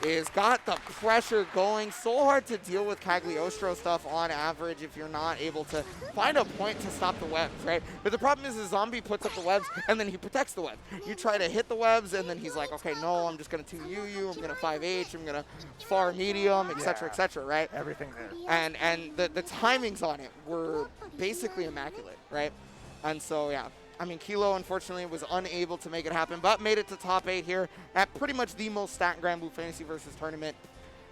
is got the pressure going. So hard to deal with Cagliostro stuff on average if you're not able to find a point to stop the webs, right? But the problem is Zombie puts up the webs and then he protects the web. You try to hit the webs and then he's like, okay, no, I'm just gonna 2U you, I'm gonna 5H, I'm gonna far medium, etc., right? Everything there. And the timings on it were basically immaculate, right? And so, yeah. I mean, Kilo, unfortunately, was unable to make it happen, but made it to top 8 here at pretty much the most stacked Granblue Fantasy Versus tournament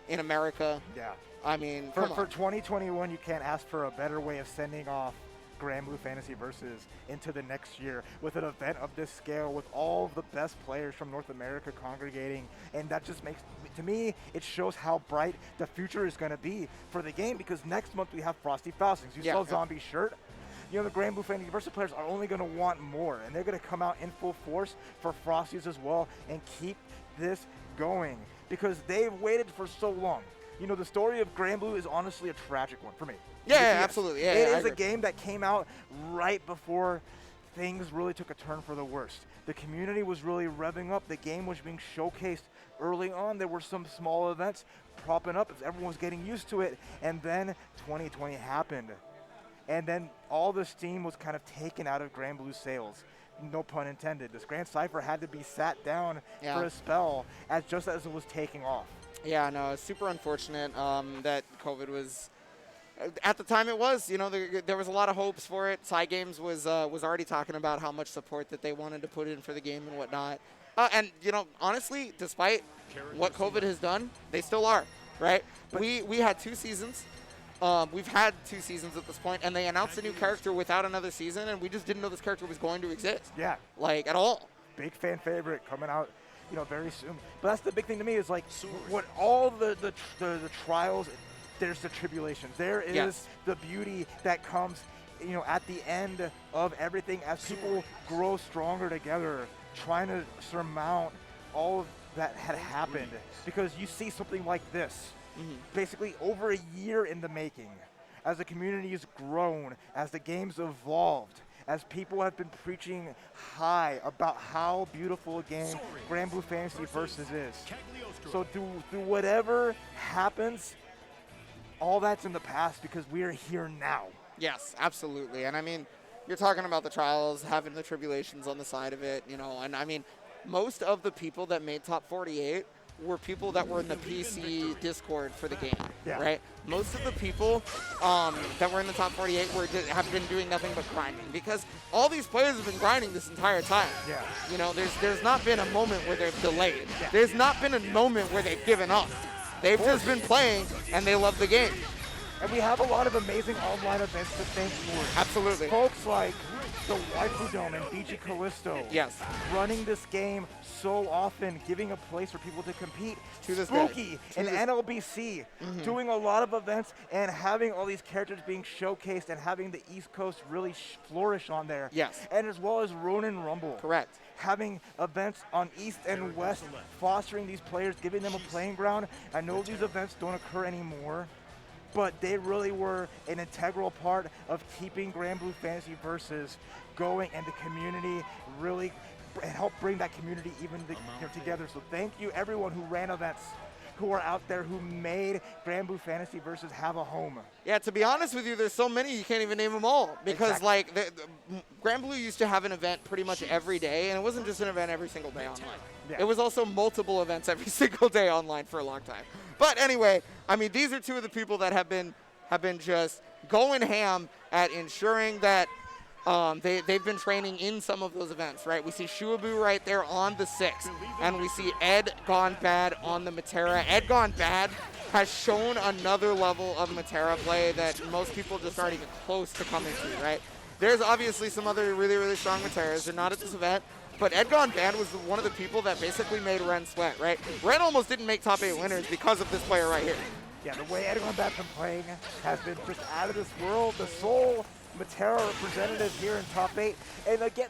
in America. Yeah. I mean, for 2021, you can't ask for a better way of sending off Granblue Fantasy Versus into the next year with an event of this scale, with all of the best players from North America congregating, and that just makes, to me, it shows how bright the future is going to be for the game, because next month we have Frosty Faustings. You saw Zombie's shirt. You know, the Granblue Fantasy Versus players are only going to want more, and they're going to come out in full force for Frosties as well and keep this going because they've waited for so long. You know, the story of Granblue is honestly a tragic one for me. Yeah, absolutely. Yeah, it is a game that came out right before things really took a turn for the worst. The community was really revving up. The game was being showcased early on. There were some small events propping up as everyone was getting used to it, and then 2020 happened. And then all the steam was kind of taken out of Granblue's sails. No pun intended. This Grand Cypher had to be sat down for a spell just as it was taking off. Yeah, no, it's super unfortunate that COVID was, at the time it was, you know, there was a lot of hopes for it. Cygames was already talking about how much support that they wanted to put in for the game and whatnot. And, you know, honestly, despite what COVID has done, they still are, right? But we had 2 seasons. We've had 2 seasons at this point, and they announced a new character without another season, and we just didn't know this character was going to exist. Yeah. Like, at all. Big fan favorite coming out, you know, very soon. But that's the big thing to me is, like, what all the trials, there's the tribulations. There is the beauty that comes, you know, at the end of everything as people grow stronger together, trying to surmount all of that had happened. Because you see something like this. Basically over a year in the making, as the community has grown, as the game's evolved, as people have been preaching high about how beautiful a game Granblue Fantasy Versus is. So through whatever happens, all that's in the past because we are here now. Yes, absolutely. And I mean, you're talking about the trials, having the tribulations on the side of it, you know, and I mean, most of the people that made top 48 were people that were in the PC Discord for the game, right? Most of the people that were in the top 48 have been doing nothing but grinding because all these players have been grinding this entire time. Yeah. You know, there's not been a moment where they've delayed. There's not been a moment where they've given up. They've just been playing and they love the game. And we have a lot of amazing online events to thank for. Absolutely. Folks like the Waifu Dome and BG Callisto. Yes. Running this game so often, giving a place for people to compete. To this Spooky and NLBC, doing a lot of events and having all these characters being showcased and having the East Coast really flourish on there. Yes. And as well as Ronin Rumble. Correct. Having events on East and West, fostering these players, giving them a playing ground. I know these events don't occur anymore, but they really were an integral part of keeping Granblue Fantasy Versus going, and the community really helped bring that community even together. So thank you everyone who ran events, who are out there who made Granblue Fantasy Versus have a home. Yeah, to be honest with you, there's so many you can't even name them all. Because, Exactly. like, Granblue used to have an event pretty much every day, and it wasn't just an event every single day online. Yeah. It was also multiple events every single day online for a long time. But anyway, I mean, these are two of the people that have been just going ham at ensuring that they've been training in some of those events, right? We see Shuaboo right there on the 6th, and we see EdGoneBad on the Metera. EdGoneBad has shown another level of Metera play that most people just aren't even close to coming to, right? There's obviously some other really, really strong Meteras. They're not at this event, but EdGoneBad was one of the people that basically made Ren sweat, right? Ren almost didn't make top 8 winners because of this player right here. Yeah, the way EdGoneBad's been playing has been just out of this world. The sole Metera representative here in top 8. And again,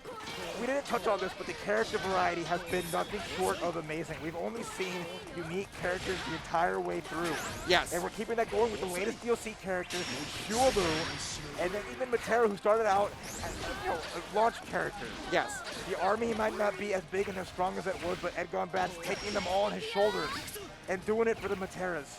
we didn't touch on this, but the character variety has been nothing short of amazing. We've only seen unique characters the entire way through. Yes. And we're keeping that going with the latest DLC characters, Shuaboo, and then even Metera, who started out as launch characters. Yes. The army might not be as big and as strong as it was, but EdGoneBad's taking them all on his shoulders and doing it for the Meteras.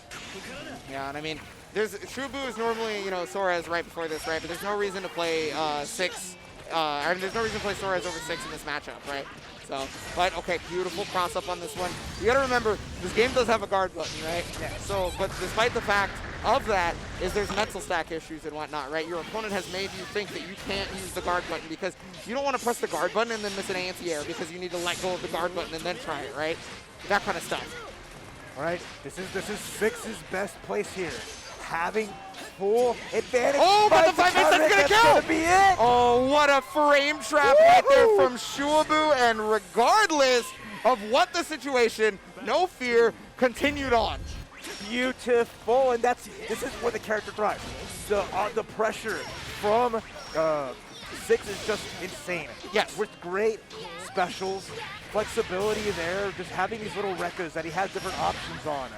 Yeah, and I mean, Shuaboo is normally, Soares right before this, right? But there's no reason to play 6. There's no reason to play Soares over 6 in this matchup, right? So, but okay, beautiful cross up on this one. You got to remember, this game does have a guard button, right? Yeah. So, but despite the fact of that, there's mental stack issues and whatnot, right? Your opponent has made you think that you can't use the guard button because you don't want to press the guard button and then miss an anti-air because you need to let go of the guard button and then try it, right? That kind of stuff. All right, this is 6's best place here. Having full advantage. Oh, but the 5-8, that's gonna kill! Gonna be it. Oh, what a frame trap right there from Shuaboo, and regardless of what the situation, no fear, continued on. Beautiful, and this is where the character thrives. The pressure from 6 is just insane. Yes. With great specials, flexibility there, just having these little recas that he has different options on,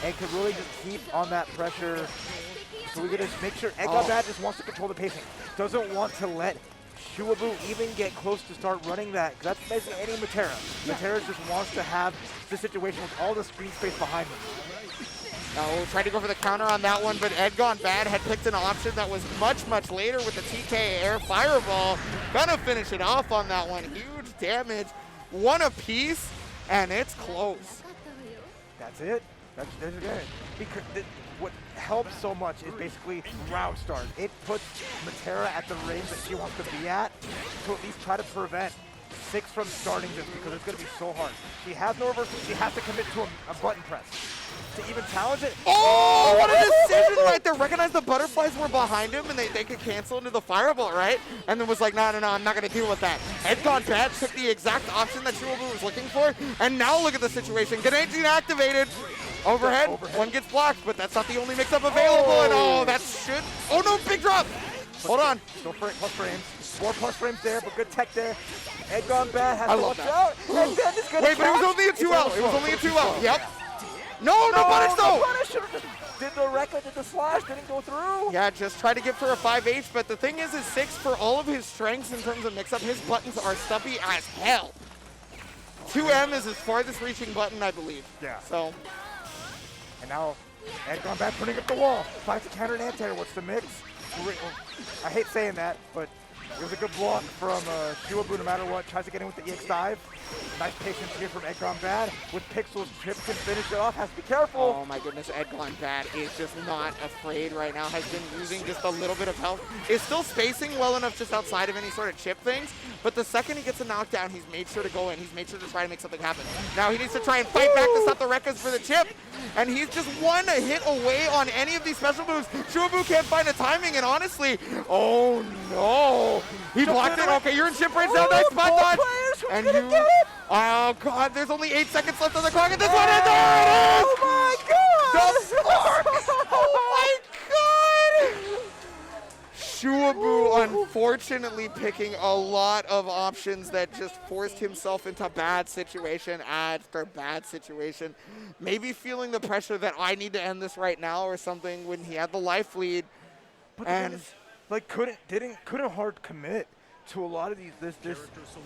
and can really just keep on that pressure. So we're gonna make sure EdGoneBad just wants to control the pacing. Doesn't want to let Shuaboo even get close to start running that, because that's basically any Metera. Metera just wants to have the situation with all the screen space behind him. We'll try to go for the counter on that one, but EdGoneBad had picked an option that was much, much later with the TK Air Fireball. Gonna finish it off on that one. Huge damage. One apiece, and it's close. That's it. That's it. Because what helps so much is basically round start. It puts Metera at the range that she wants to be at to at least try to prevent 6 from starting this, because it's going to be so hard. She has no reversal. She has to commit to a button press to even challenge it. Oh, what a decision right there. Recognize the butterflies were behind him and they could cancel into the fireball, right? And then was like, no, I'm not going to deal with that. EdGoneBad took the exact option that Shuaboo was looking for, and now look at the situation. Gandido activated. Overhead, one gets blocked, but that's not the only mix-up available, and that should... Oh no, big drop! Hold on. Still plus frames. 4 plus frames there, but good tech there. EdGoneBad has to watch that. out. And then it's gonna Wait, but it was only a 2L. It was only a 2L. Yep. No punish though! Did the Rekka, did the slash, didn't go through. Yeah, just try to get for a 5H, but the thing is 6, for all of his strengths in terms of mix-up, his buttons are stumpy as hell. 2M is his farthest reaching button, I believe. Yeah. So. And now EdGoneBad putting up the wall. Finds a counter and anti-air. What's the mix? I hate saying that, but it was a good block from Shuaboo no matter what. Tries to get in with the EX dive. Nice patience here from EdGoneBad. With Pixels, Chip can finish it off. Has to be careful. Oh my goodness, EdGoneBad is just not afraid right now. Has been using just a little bit of health. Is still spacing well enough just outside of any sort of chip things. But the second he gets a knockdown, he's made sure to go in. He's made sure to try to make something happen. Now he needs to try and fight back to stop the Rekkas for the chip. And he's just one hit away on any of these special moves. Shuaboo can't find the timing, and honestly, oh no. He blocked it. Okay, you're in chip range now. Nice spot dodge. And you, oh god, there's only 8 seconds left on the clock, and this one, and there it is! Oh my god! The spark! Oh my god! Shuaboo unfortunately picking a lot of options that just forced himself into bad situation after bad situation. Maybe feeling the pressure that I need to end this right now or something when he had the life lead. But and like couldn't hard commit to a lot of these this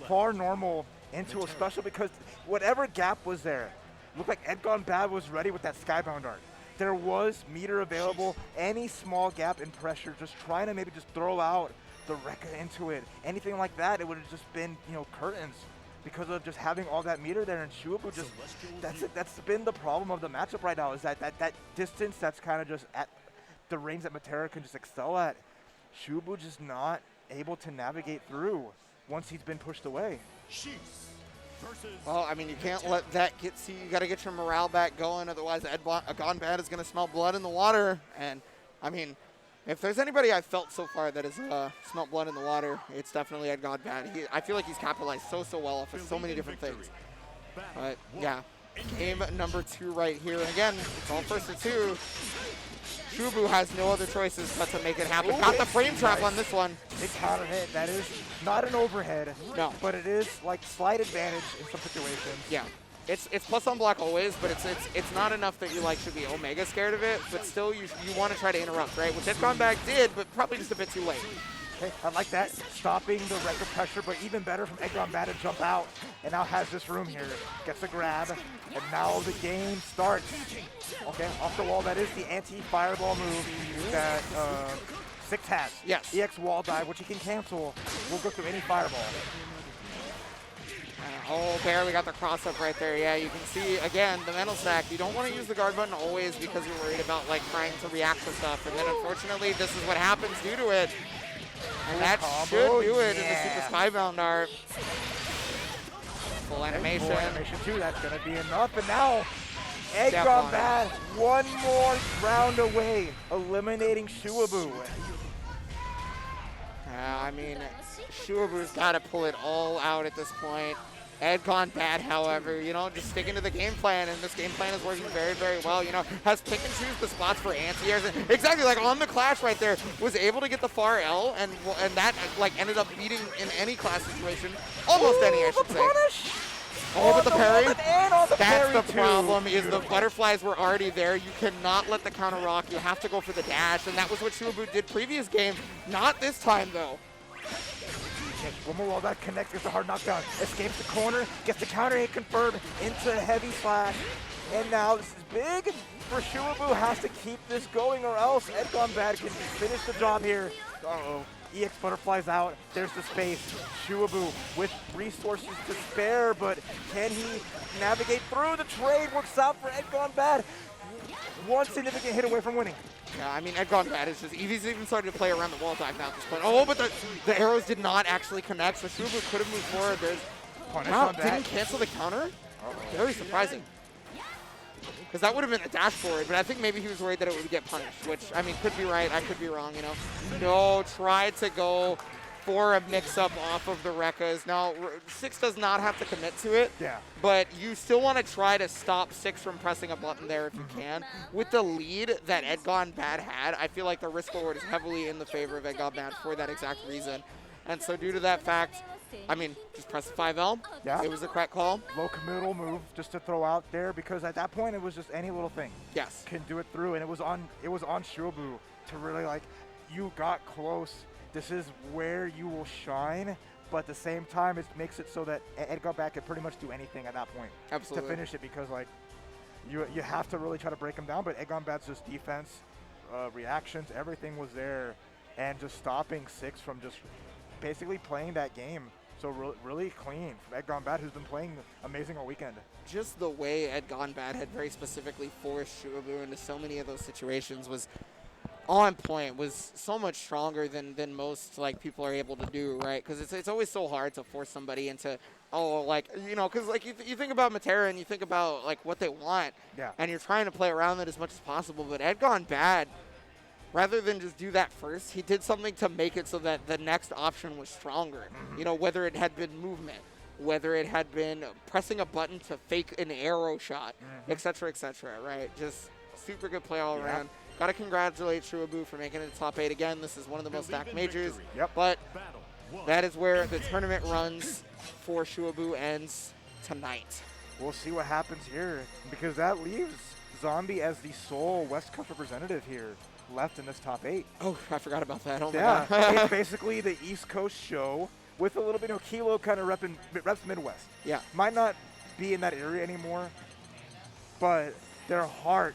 far normal into a special, because whatever gap was there, looked like EdGoneBad was ready with that Skybound art. There was meter available, any small gap in pressure, just trying to maybe just throw out the Rekka into it. Anything like that, it would have just been, you know, curtains because of just having all that meter there. And Shuaboo just, that's been the problem of the matchup right now, is that distance that's kind of just at the range that Metera can just excel at. Shuaboo just not able to navigate through once he's been pushed away. Well, I mean, you can't let that get to you. You got to get your morale back going, otherwise EdGoneBad is going to smell blood in the water. And, I mean, if there's anybody I've felt so far that has smelled blood in the water, it's definitely EdGoneBad. I feel like he's capitalized so well off of so many different things. But, yeah, game number 2 right here. And again, it's all first to 2. Shuaboo has no other choices but to make it happen. Ooh, Got the frame trap on this one. Big counter hit. That is not an overhead. No. But it is like slight advantage in some situations. Yeah. It's plus on block always, but it's not enough that you like should be omega scared of it, but still you want to try to interrupt, right? Which EdGoneBad did, but probably just a bit too late. Okay, I like that. Stopping the Rekka pressure, but even better from EdGoneBad to jump out. And now has this room here. Gets a grab. And now the game starts. Okay, off the wall. That is the anti-fireball move that Six has. Yes. EX wall dive, which he can cancel. Will go through any fireball. Oh, barely got the cross-up right there. Yeah, you can see, again, the mental stack. You don't want to use the guard button always because you're worried about, like, trying to react to stuff. And then, unfortunately, this is what happens due to it. And that should do it in the Super Skybound art. Full animation. Full animation, too. That's going to be enough. And now, EdGoneBad, one more round away, eliminating Shuaboo. I mean, Shuaboo's got to pull it all out at this point. EdGoneBad, however, you know, just sticking to the game plan, and this game plan is working very well. You know, has pick and choose the spots for anti-airs. Exactly, like on the clash right there, was able to get the far L, and that like ended up beating in any class situation, almost any, I should say. Punish! Oh, but the parry. That's the problem, is the butterflies were already there. You cannot let the counter rock. You have to go for the dash, and that was what Shuaboo did previous game. Not this time, though. One more wall that connects, gets a hard knockdown. Escapes the corner, gets the counter hit confirmed into a heavy slash. And now this is big for Shuaboo. Has to keep this going or else EdGoneBad can finish the job here. Uh-oh. EX butterflies out. There's the space. Shuaboo with resources to spare, but can he navigate through? The trade works out for EdGoneBad. One significant hit away from winning. Yeah, I mean, EdGoneBad is just, he's even started to play around the wall dive now at this point. Oh, but the arrows did not actually connect, so Shuaboo could have moved forward. There's, wow, didn't cancel the counter? Very surprising. Because that would have been a dash forward, but I think maybe he was worried that it would get punished, which, I mean, could be right, I could be wrong, you know. No, tried to go for a mix-up off of the Rekkas. Now, Six does not have to commit to it, but you still want to try to stop Six from pressing a button there if you can. With the lead that EdGoneBad had, I feel like the risk reward is heavily in the favor of EdGoneBad for that exact reason. And so due to that fact, I mean, just press the 5L. Yeah. It was the correct call. Low committal move just to throw out there because at that point it was just any little thing. Yes. Can do it through, and it was on Shuaboo to really like, you got close. This is where you will shine, but at the same time it makes it so that EdGoneBad can pretty much do anything at that point. Absolutely. To finish it because like you have to really try to break him down, but EdGoneBad's just defense, reactions, everything was there, and just stopping Six from just basically playing that game. So really clean from EdGoneBad, who's been playing amazing all weekend. Just the way EdGoneBad had very specifically forced Shuaboo into so many of those situations was on point, was so much stronger than most like people are able to do, right? Because it's always so hard to force somebody into, oh, like, you know, because like you think about Metera and you think about like what they want, and you're trying to play around it as much as possible, but EdGoneBad, rather than just do that first, he did something to make it so that the next option was stronger. You know, whether it had been movement, whether it had been pressing a button to fake an arrow shot, et cetera, right? Just super good play all around. Got to congratulate Shuaboo for making it to top 8 again. This is one of the most stacked majors, but that is where the tournament runs for Shuaboo ends tonight. We'll see what happens here because that leaves Zombie as the sole West Coast representative here left in this top 8. Oh, I forgot about that. Oh my God. God. It's basically the East Coast show with a little bit of Kilo kind of reps Midwest. Yeah. Might not be in that area anymore, but their heart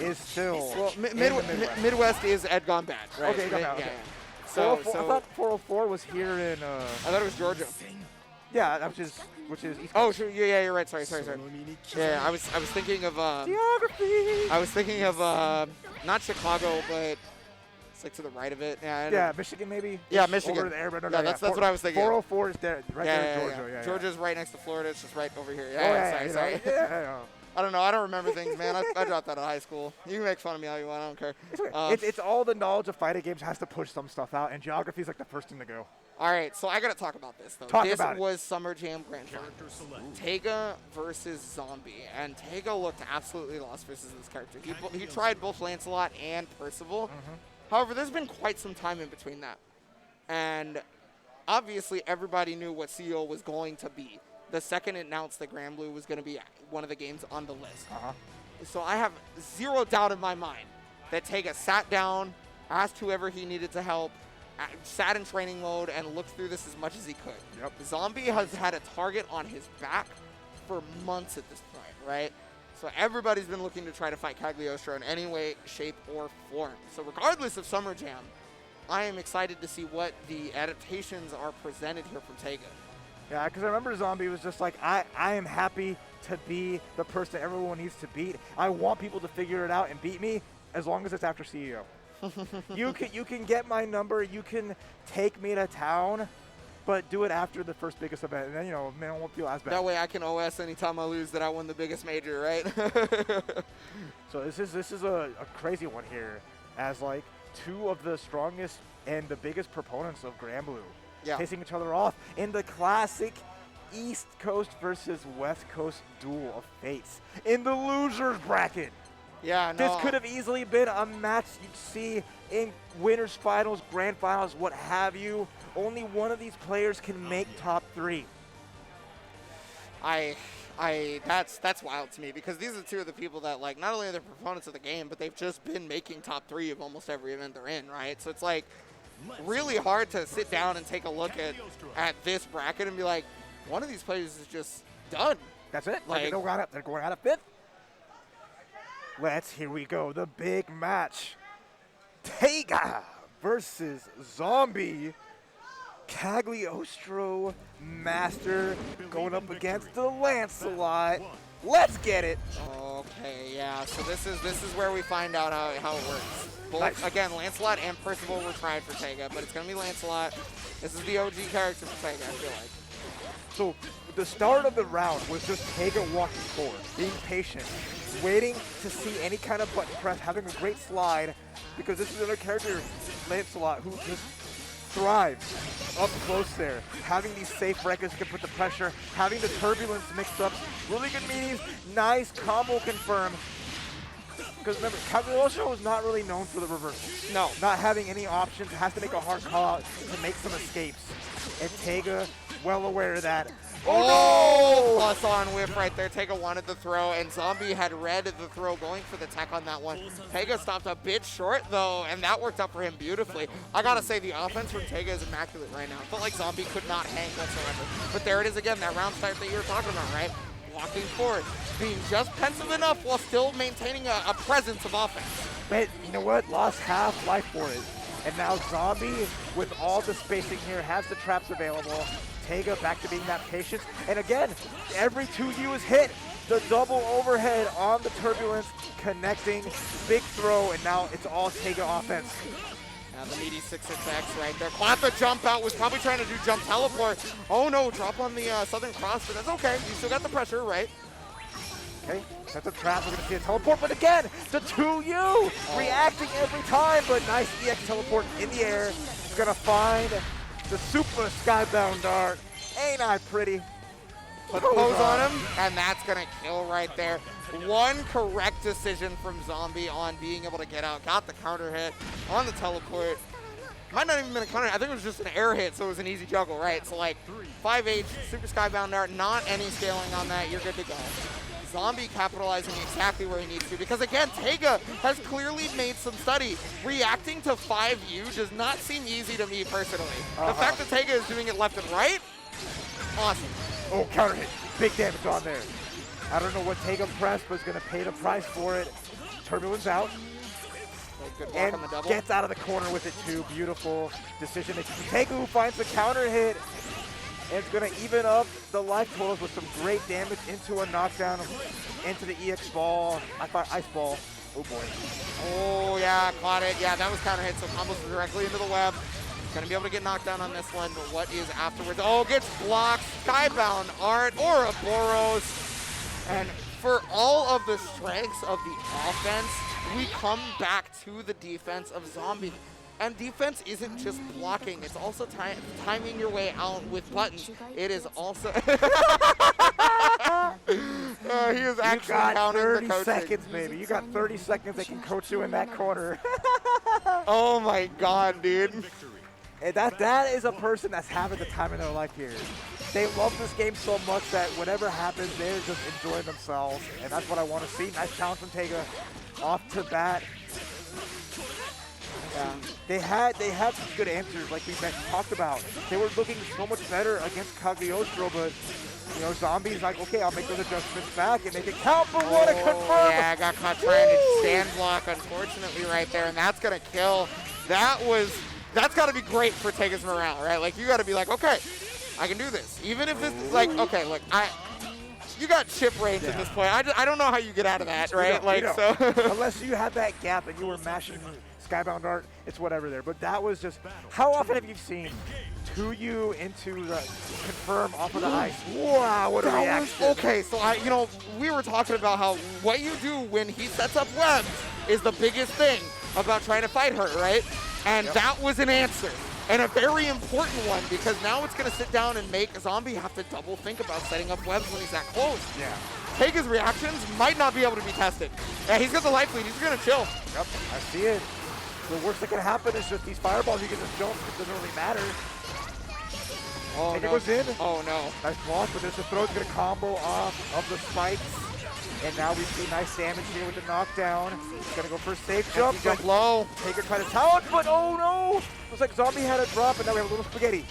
is still Well, in the Midwest. Midwest is EdGoneBad, right? Okay, EdGoneBad, okay. Yeah. So, 404, I thought 404 was here in. I thought it was Georgia. Yeah, which is East Oh, Coast. sure. Yeah, you're right. Sorry. Yeah, I was thinking of. Geography. I was thinking of not Chicago, but it's like to the right of it. Yeah, Michigan maybe. Yeah, Michigan. Over there, but no, Yeah, that's what I was thinking. 404 is there, right there in Georgia. Yeah. Georgia's right next to Florida. It's just right over here. Oh, Yeah, sorry. Yeah. I don't know. I don't remember things, man. I dropped out of high school. You can make fun of me all you want. I don't care. It's, okay. It's all the knowledge of fighting games has to push some stuff out, and geography is like the first thing to go. All right, so I got to talk about this, though. Talk this about was Summer Jam Grand Finals. Teiga versus Zombie, and Teiga looked absolutely lost versus this character. He tried both Lancelot and Percival. However, there's been quite some time in between that. And obviously, everybody knew what CEO was going to be the second it announced that Granblue was going to be one of the games on the list. So I have zero doubt in my mind that Teiga sat down, asked whoever he needed to help, sat in training mode, and looked through this as much as he could. Yep. Zombie has had a target on his back for months at this point, right? So everybody's been looking to try to fight Cagliostro in any way, shape, or form. So regardless of Summer Jam, I am excited to see what the adaptations are presented here from Teiga. Yeah, because I remember Zombie was just like, I am happy to be the person everyone needs to beat. I want people to figure it out and beat me as long as it's after CEO. You can get my number, you can take me to town, but do it after the first biggest event, and then, man, I won't feel as bad. That way I can OS anytime I lose that I won the biggest major, right? So this is a crazy one here, as like two of the strongest and the biggest proponents of Granblue facing each other off in the classic East Coast versus West Coast duel of fates in the losers bracket. Yeah, no. This could have easily been a match you'd see in winners finals, grand finals, what have you. Only one of these players can make top 3. That's wild to me, because these are two of the people that, like, not only are they proponents of the game, but they've just been making top 3 of almost every event they're in, right? So it's like really hard to sit down and take a look at this bracket and be like, one of these players is just done. That's it. Like, they're going out of 5th. Here we go. The big match. Teiga versus Zombie. Cagliostro Master going up against the Lancelot. Let's get it. Okay, yeah. So this is where we find out how it works. Both, again, Lancelot and Percival were tried for Teiga, but it's going to be Lancelot. This is the OG character for Teiga, I feel like. So the start of the round was just Teiga walking forward, being patient, waiting to see any kind of button press, having a great slide, because this is another character, Lancelot, who just thrives up close there, having these safe records can put the pressure, having the turbulence mix-ups, really good meetings, nice combo confirm. Because remember, Cagliostro was not really known for the reversals. No. Not having any options, has to make a hard call out to make some escapes. And Teiga, well aware of that. Oh, plus on whip right there. Teiga wanted the throw, and Zombie had read the throw going for the tech on that one. Teiga stopped a bit short, though, and that worked out for him beautifully. I got to say, the offense from Teiga is immaculate right now. I felt like Zombie could not hang whatsoever. But there it is again, that round start that you were talking about, right? Walking forward, being just pensive enough while still maintaining a presence of offense. But you know what? Lost half life for it. And now Zombie, with all the spacing here, has the traps available. Teiga back to being that patient. And again, every 2U is hit. The double overhead on the turbulence, connecting, big throw, and now it's all Teiga offense. Now the meaty 6-6X right there. Caught the jump out, was probably trying to do jump teleport. Oh no, drop on the Southern Cross, but that's okay. You still got the pressure, right? Okay, that's a trap. We're going to see a teleport, but again, the 2U reacting every time, but nice EX teleport in the air. It's going to find the super skybound dart. Ain't I pretty? Put the pose on him, and that's going to kill right there. One correct decision from Zombie on being able to get out. Got the counter hit on the teleport. Might not even been a counter hit. I think it was just an air hit, so it was an easy juggle, right? So like 5H, super skybound dart, not any scaling on that. You're good to go. Zombie capitalizing exactly where he needs to, because again, Teiga has clearly made some study. Reacting to 5U does not seem easy to me personally. The fact that Teiga is doing it left and right, awesome. Oh, counter hit. Big damage on there. I don't know what Teiga pressed, but is going to pay the price for it. Turbulence out. Good block And on the double. gets out of the corner with it too. Beautiful decision making. Teiga who finds the counter hit. And it's going to even up the life totals with some great damage into a knockdown into the EX ball. I thought ice ball. Oh boy. Oh yeah, caught it. Yeah, that was counter hit, so combos directly into the web. Gonna be able to get knocked down on this one, but what is afterwards? Oh, gets blocked. Skybound Art, Ouroboros. And for all of the strengths of the offense, we come back to the defense of Zombie. And defense isn't just blocking, it's also timing your way out with buttons. It is also... he is actually counting the coaching. 30 seconds, baby. You got 30 seconds they can coach you in that corner. Oh my god, dude. And that is a person that's having the time of their life here. They love this game so much that whatever happens, they're just enjoying themselves. And that's what I want to see. Nice challenge from Teiga off to bat. Yeah. They had some good answers, like we talked about. They were looking so much better against Cagliostro, but you know, Zombie's like, okay, I'll make those adjustments back and make it count, but what a confirm! Yeah, I got caught trying to stand block, unfortunately, right there, and that's gonna kill. That's gotta be great for Teiga's morale, right? Like, you gotta be like, okay, I can do this. Even if it's like, okay, look, you got chip range at this point. I don't know how you get out of that, right? So unless you had that gap and you were mashing Skybound Art, it's whatever there. But that was just, how often have you seen 2U into the confirm off of the ice? Wow, what a reaction. Okay, so we were talking about how what you do when he sets up webs is the biggest thing about trying to fight her, right? And that was an answer. And a very important one, because now it's going to sit down and make Zombie have to double think about setting up webs when he's that close. Yeah. Teiga's reactions might not be able to be tested. Yeah, he's got the life lead. He's going to chill. Yep, I see it. The worst that can happen is just these fireballs. You can just jump. It doesn't really matter. Oh, Teiga goes in. Oh, no. Nice block, but there's a throw. It's going to combo off of the spikes. And now we see nice damage here with the knockdown. He's going to go for a safe jump. Jump low. Teiga tried to challenge, but oh no! Looks like Zombie had a drop, and now we have a little spaghetti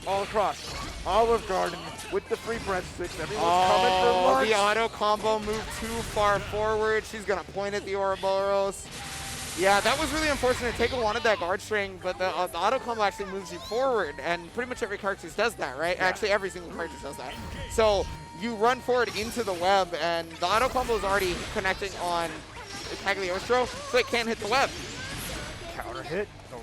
all across. Olive Garden with the free breadsticks. Everyone's coming for lunch. The auto combo moved too far forward. She's going to point at the Ouroboros. Yeah, that was really unfortunate. Teiga wanted that guard string, but the auto combo actually moves you forward, and pretty much every character does that, right? Yeah. Actually, every single character does that. So you run forward into the web, and the auto combo is already connecting on Cagliostro, so it can't hit the web. Counter hit. No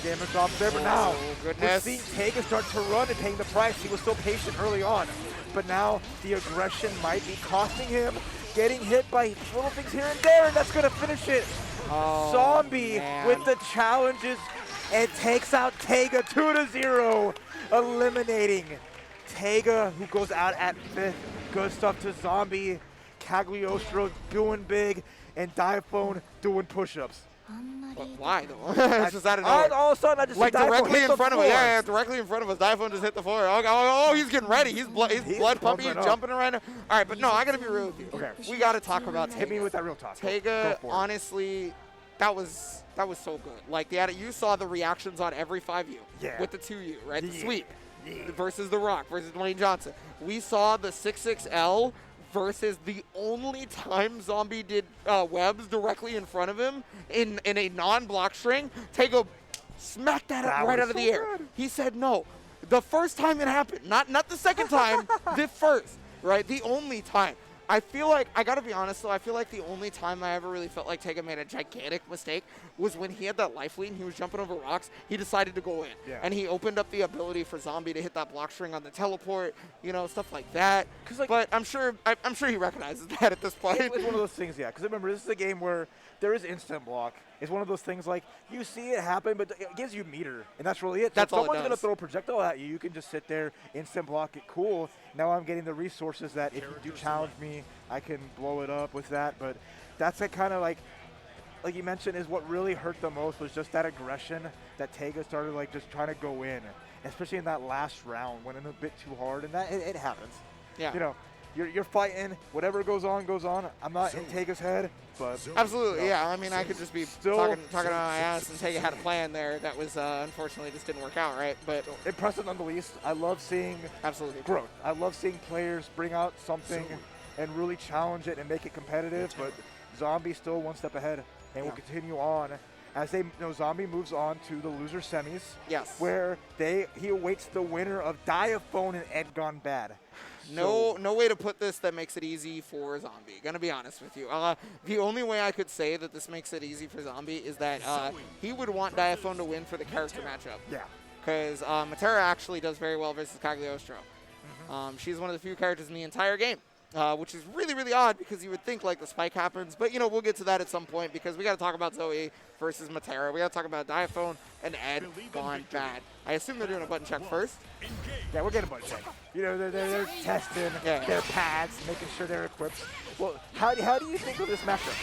damage off there, but now we're seeing Teiga start to run and paying the price. He was so patient early on, but now the aggression might be costing him, getting hit by little things here and there, and that's going to finish it. Zombie with the challenges and takes out Teiga 2-0, eliminating Teiga, who goes out at 5th. Good stuff to Zombie. Cagliostro doing big, and Diaphone doing push-ups. Why though? It's just out of nowhere. All of a sudden, I just like directly in front of us. Yeah, directly in front of us. Diaphone just hit the floor. Oh, he's getting ready. He's blood pumping. He's jumping around. All right, but no, I gotta be real with you. Okay. We gotta talk about Teiga. Hit me with that real talk. Teiga, honestly, that was so good. Like you saw the reactions on every 5U with the 2U, right? The sweep versus the Rock versus Dwayne Johnson. We saw the 6-6L versus the only time Zombie did webs directly in front of him in a non-block string. Teiga smacked that up right out of the air. He said no. The first time it happened, not the second time, the first, right? The only time. I feel like, I gotta be honest though, I feel like the only time I ever really felt like Teiga made a gigantic mistake was when he had that life lead and he was jumping over rocks. He decided to go in. Yeah. And he opened up the ability for Zombie to hit that block string on the teleport, stuff like that. But I'm sure he recognizes that at this point. It's one of those things, yeah. Because remember, this is a game where there is instant block. It's one of those things like, you see it happen, but it gives you meter, and that's really it. So that's all it does. If someone's going to throw a projectile at you, you can just sit there, instant block it, cool. Now I'm getting the resources that if you do challenge me, I can blow it up with that. But that's a kind of like you mentioned, is what really hurt the most was just that aggression that Teiga started just trying to go in, especially in that last round, went in a bit too hard, and that it happens. Yeah. You're fighting, whatever goes on, goes on. I'm not in Teiga's head, but... Absolutely, yeah. I mean, I could just be talking about my ass, and Teiga had a plan there that was, unfortunately, just didn't work out, right? But impressive nonetheless. I love seeing growth. I love seeing players bring out something and really challenge it and make it competitive, but Zombie still one step ahead and will continue on as Zombie moves on to the loser semis. Yes. Where he awaits the winner of Diaphone and EdGoneBad. No way to put this that makes it easy for Zombie. Gonna be honest with you. The only way I could say that this makes it easy for Zombie is that he would want Diaphone to win for the character matchup. Yeah. Because Metera actually does very well versus Cagliostro. She's one of the few characters in the entire game, which is really, really odd because you would think like the spike happens. But, we'll get to that at some point because we got to talk about Zooey versus Metera. We got to talk about Diaphone and EdGoneBad. I assume they're doing a button check first. Yeah, we'll get a button check. They're testing their pads, making sure they're equipped. Well, how do you think of this matchup?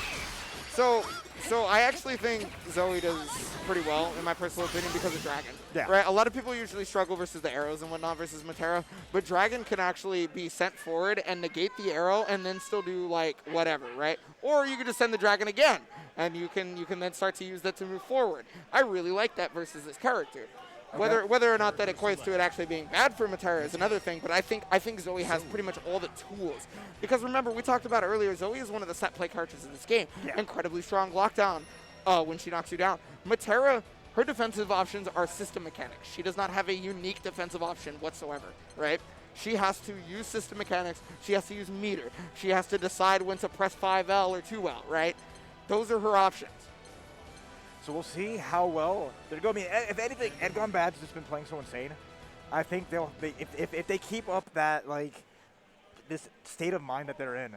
So I actually think Zooey does pretty well, in my personal opinion, because of Dragon. Yeah. Right? A lot of people usually struggle versus the arrows and whatnot versus Metera, but Dragon can actually be sent forward and negate the arrow and then still do, like, whatever, right? Or you can just send the Dragon again, and you can then start to use that to move forward. I really like that versus this character. Okay. Whether or not that equates to it actually being bad for Metera is another thing, but I think Zooey has pretty much all the tools. Because remember, we talked about earlier, Zooey is one of the set play characters in this game. Yeah. Incredibly strong lockdown when she knocks you down. Metera, her defensive options are system mechanics. She does not have a unique defensive option whatsoever, right? She has to use system mechanics. She has to use meter. She has to decide when to press 5L or 2L, right? Those are her options. So we'll see how well they're going. I mean, if anything, EdGoneBad's just been playing so insane. I think if they keep up that this state of mind that they're in,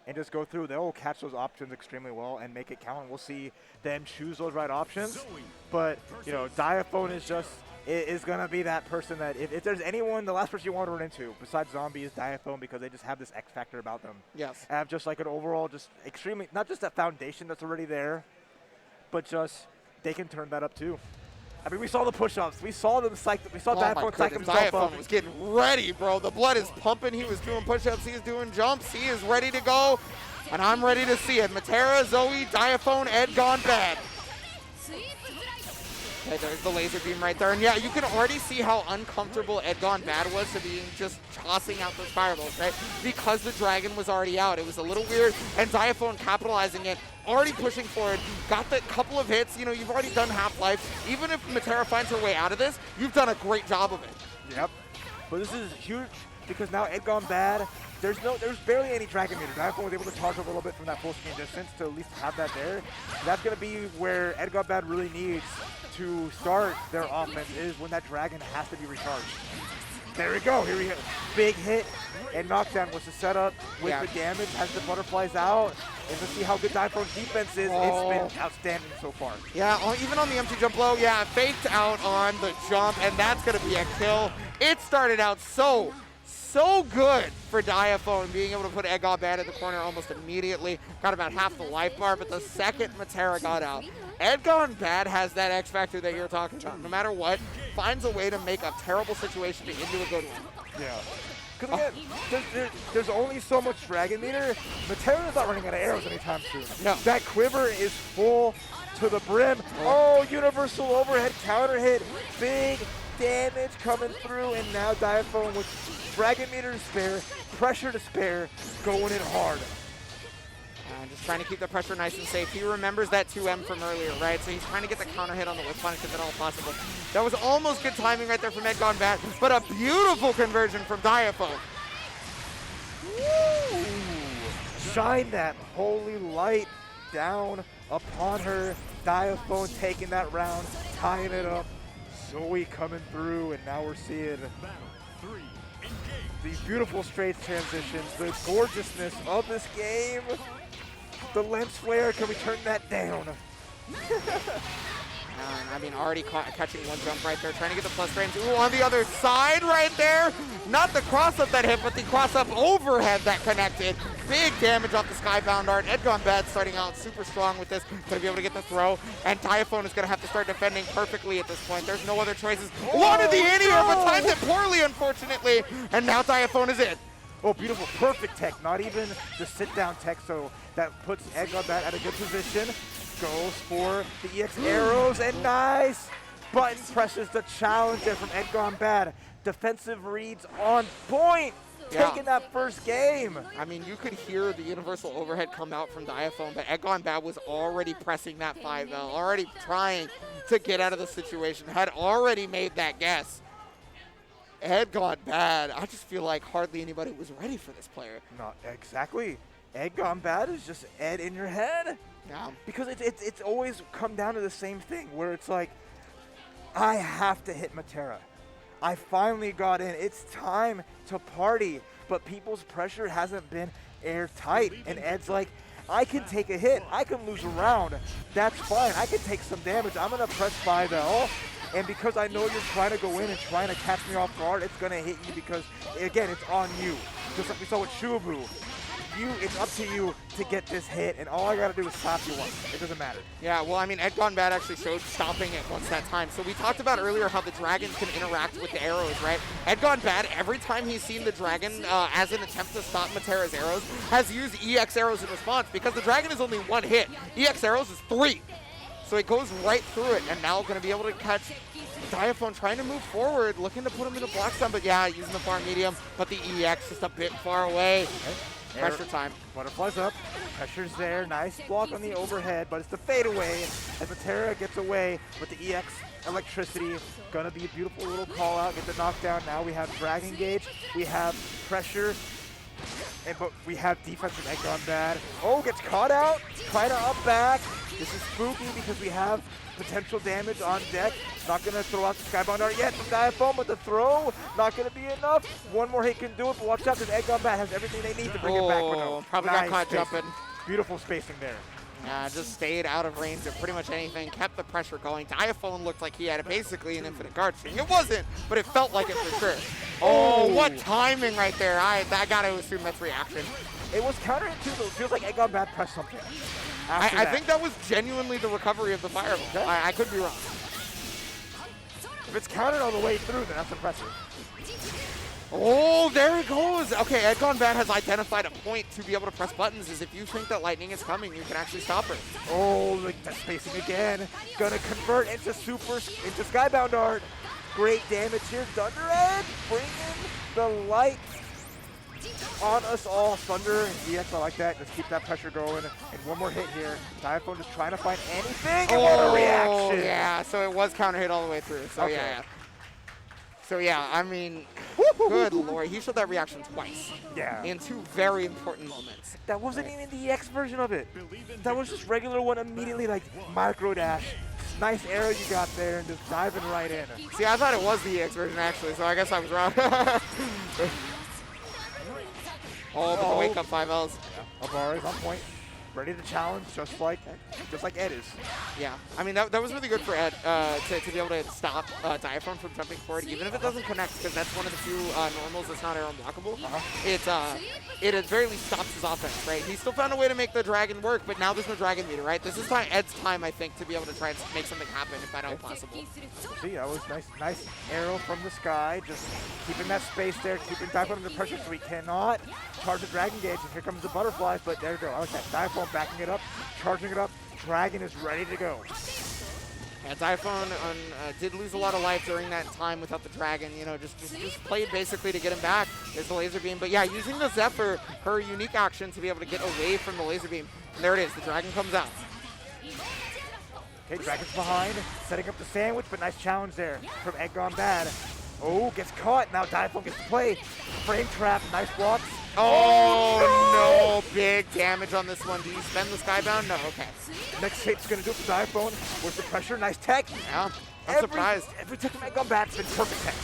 and just go through, they'll catch those options extremely well and make it count. And we'll see them choose those right options. But Diaphone is gonna be that person that if there's anyone, the last person you want to run into besides Zombie is Diaphone because they just have this X factor about them. Yes. Have just like an overall, just extremely not just that foundation that's already there, but just they can turn that up too. I mean, we saw the push-ups. We saw them psych. We saw Diaphone psych himself up. Diaphone was getting ready, bro. The blood is pumping. He was doing push-ups. He was doing jumps. He is ready to go, and I'm ready to see it. Metera, Zooey, Diaphone, EdGoneBad. Okay, there's the laser beam right there. And yeah, you can already see how uncomfortable EdGoneBad was to be just tossing out those fireballs, right? Because the dragon was already out. It was a little weird. And Diaphone capitalizing it, already pushing forward, got that couple of hits. You've already done half-life. Even if Metera finds her way out of this, you've done a great job of it. Yep. But this is huge because now EdGoneBad, there's barely any dragon meter. Diaphone was able to charge a little bit from that full screen distance to at least have that there. That's going to be where EdGoneBad really needs to start their offense, is when that dragon has to be recharged. There we go. Here we go. Big hit and knockdown was the setup with the damage as the butterflies out. And to see how good Diaphone's defense is, it's been outstanding so far. Yeah, even on the empty jump low, faked out on the jump, and that's going to be a kill. It started out so good for Diaphone, being able to put EdGoneBad in the corner almost immediately. Got about half the life bar, but the second Metera got out, EdGoneBad has that X factor that you're talking about. No matter what, finds a way to make a terrible situation into a good one. Yeah. Because again, there's only so much dragon meter. Metera's not running out of arrows anytime soon. No. That quiver is full to the brim. Oh, universal overhead counter hit. Big damage coming through, and now Diaphone with dragon meter to spare, pressure to spare, going in hard. Just trying to keep the pressure nice and safe. He remembers that 2M from earlier, right? So he's trying to get the counter hit on the whip punish if at all possible. That was almost good timing right there from EdGoneBad, but a beautiful conversion from Diaphone. Woo! Shine that holy light down upon her. Diaphone taking that round, tying it up. Zooey coming through, and now we're seeing these beautiful straight transitions, the gorgeousness of this game. The lens flare, can we turn that down? Already catching one jump right there, trying to get the plus frames. Ooh, on the other side right there. Not the cross-up that hit, but the cross-up overhead that connected. Big damage off the Skybound art. EdGoneBad starting out super strong with this. Going to be able to get the throw. And Diaphone is going to have to start defending perfectly at this point. There's no other choices. Wanted the in-air, but timed it poorly, unfortunately. And now Diaphone is in. Oh, beautiful, perfect tech, not even the sit-down tech, so that puts EdGoneBad at a good position. Goes for the EX arrows, and nice! Button presses the challenge there from EdGoneBad. Defensive reads on point! taking that first game. I mean, you could hear the universal overhead come out from Diaphone, but EdGoneBad was already pressing that 5L, already trying to get out of the situation, had already made that guess. EdGoneBad, I just feel like hardly anybody was ready for this player. Not exactly. EdGoneBad is just Ed in your head. Yeah. Because it's always come down to the same thing where it's like, I have to hit Metera. I finally got in. It's time to party. But people's pressure hasn't been airtight. And Ed's like, I can take a hit. I can lose a round. That's fine. I can take some damage. I'm going to press 5L. And because I know you're trying to go in and trying to catch me off guard, it's going to hit you because, again, it's on you. Just like we saw with Shuaboo. It's up to you to get this hit, and all I got to do is stop you once. It doesn't matter. Yeah, well, I mean, EdGoneBad actually showed stopping it once that time. So we talked about earlier how the dragons can interact with the arrows, right? EdGoneBad, every time he's seen the dragon as an attempt to stop Metera's arrows, has used EX arrows in response because the dragon is only one hit. EX arrows is 3. So it goes right through it, and now going to be able to catch Diaphone trying to move forward, looking to put him in a block stun, but yeah, using the farm medium, but the EX just a bit far away. Okay. Pressure time. Butterfly's up. Pressure's there. Nice block on the overhead, but it's the fadeaway as Metera gets away with the EX electricity. Gonna be a beautiful little call out. Get the knockdown. Now we have Dragon Gauge. We have pressure. But we have defense from EdGoneBad. Oh, gets caught out. Trying to up back. This is spooky because we have potential damage on deck. Not going to throw out the Skybound Art yet from Diaphone, but the throw not going to be enough. One more hit can do it, but watch out because EdGoneBad has everything they need to bring it back. No. Probably nice got caught jumping. Beautiful spacing there. Just stayed out of range of pretty much anything, kept the pressure going. Diaphone looked like he had basically an infinite guard string. It wasn't, but it felt like it for sure. Oh, what timing right there. I got to assume that's reaction. It was counterintuitive. It feels like EdGoneBad pressed something. I think that was genuinely the recovery of the fireball. Okay. I could be wrong. If it's countered all the way through, then that's impressive. Oh, there it goes. Okay, EdGoneBad has identified a point to be able to press buttons is if you think that lightning is coming, you can actually stop her. Oh, like the spacing again. Gonna convert into Skybound Art. Great damage here. Thunder Edge bringing the light on us all. Thunder and EX, I like that. Just keep that pressure going. And one more hit here. Diaphone just trying to find anything. And what a reaction. Yeah, so it was counter hit all the way through. So okay. Yeah. So yeah, I mean, good lord, he showed that reaction twice. Yeah. In 2 very important moments. That wasn't even the EX version of it. That was just regular one immediately, like micro dash. Nice arrow you got there and just diving right in. See, I thought it was the EX version actually, so I guess I was wrong. But the wake up 5Ls. Yeah. Abar is on point. Ready to challenge, just like Ed is. Yeah, I mean that was really good for Ed to be able to stop Diaphone from jumping forward, even if it doesn't connect, because that's one of the few normals that's not arrow blockable. It at very least stops his offense, right? He still found a way to make the dragon work, but now there's no dragon meter, right? This is Ed's time, I think, to be able to try and make something happen, if at all possible. See, that was nice arrow from the sky, just keeping that space there, keeping Diaphone under pressure, so he cannot charge the Dragon Gauge. And here comes the butterflies, but there you go. I like that. Diaphone backing it up, charging it up. Dragon is ready to go. Yeah, Diaphone did lose a lot of life during that time without the dragon. You know, just played basically to get him back. There's the laser beam, but yeah, using the Zephyr, her unique action to be able to get away from the laser beam. And there it is. The dragon comes out. Okay, Dragon's behind, setting up the sandwich, but nice challenge there from EdGoneBad. Oh, gets caught. Now Diaphone gets to play. Frame trap, nice blocks. Oh, no. Big damage on this one. Do you spend the Skybound? No, okay. Next hit's going to do it for Diaphone. Where's the pressure? Nice tech. Yeah, I'm surprised. Every tech from EdGoneBad's been perfect tech.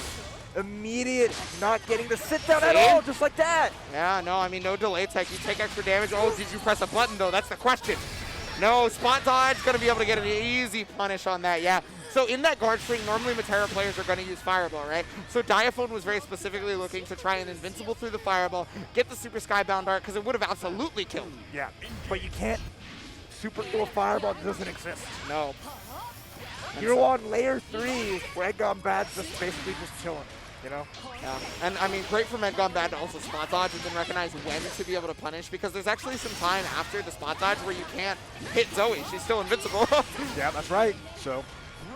Immediate, not getting the sit down at all, just like that. Yeah, no, I mean, no delay tech. You take extra damage. Oh, did you press a button, though? That's the question. No, spot dodge, going to be able to get an easy punish on that, yeah. So in that guard string, normally Metera players are going to use Fireball, right? So Diaphone was very specifically looking to try an Invincible through the Fireball, get the Super Skybound Art, because it would have absolutely killed. Yeah, but you can't super through a Fireball that doesn't exist. No. You're on layer 3, where EdGoneBad's just basically just chilling. You know? Yeah. And I mean, great from EdGoneBad to also spot dodge and then recognize when to be able to punish, because there's actually some time after the spot dodge where you can't hit Zooey. She's still invincible. Yeah, that's right. So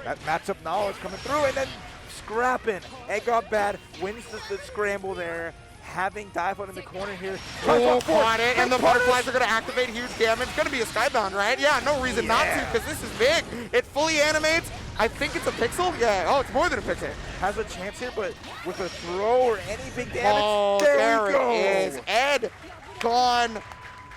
that matchup knowledge coming through, and then scrapping. EdGoneBad wins the scramble there, having Diaphone in the corner here. Oh, caught it, and the butterflies are going to activate huge damage. Going to be a Skybound, right? Yeah, no reason not to, because this is big. It fully animates. I think it's a pixel. Yeah, oh, it's more than a pixel. Has a chance here, but with a throw or any big damage, oh, there we go. It is. Ed gone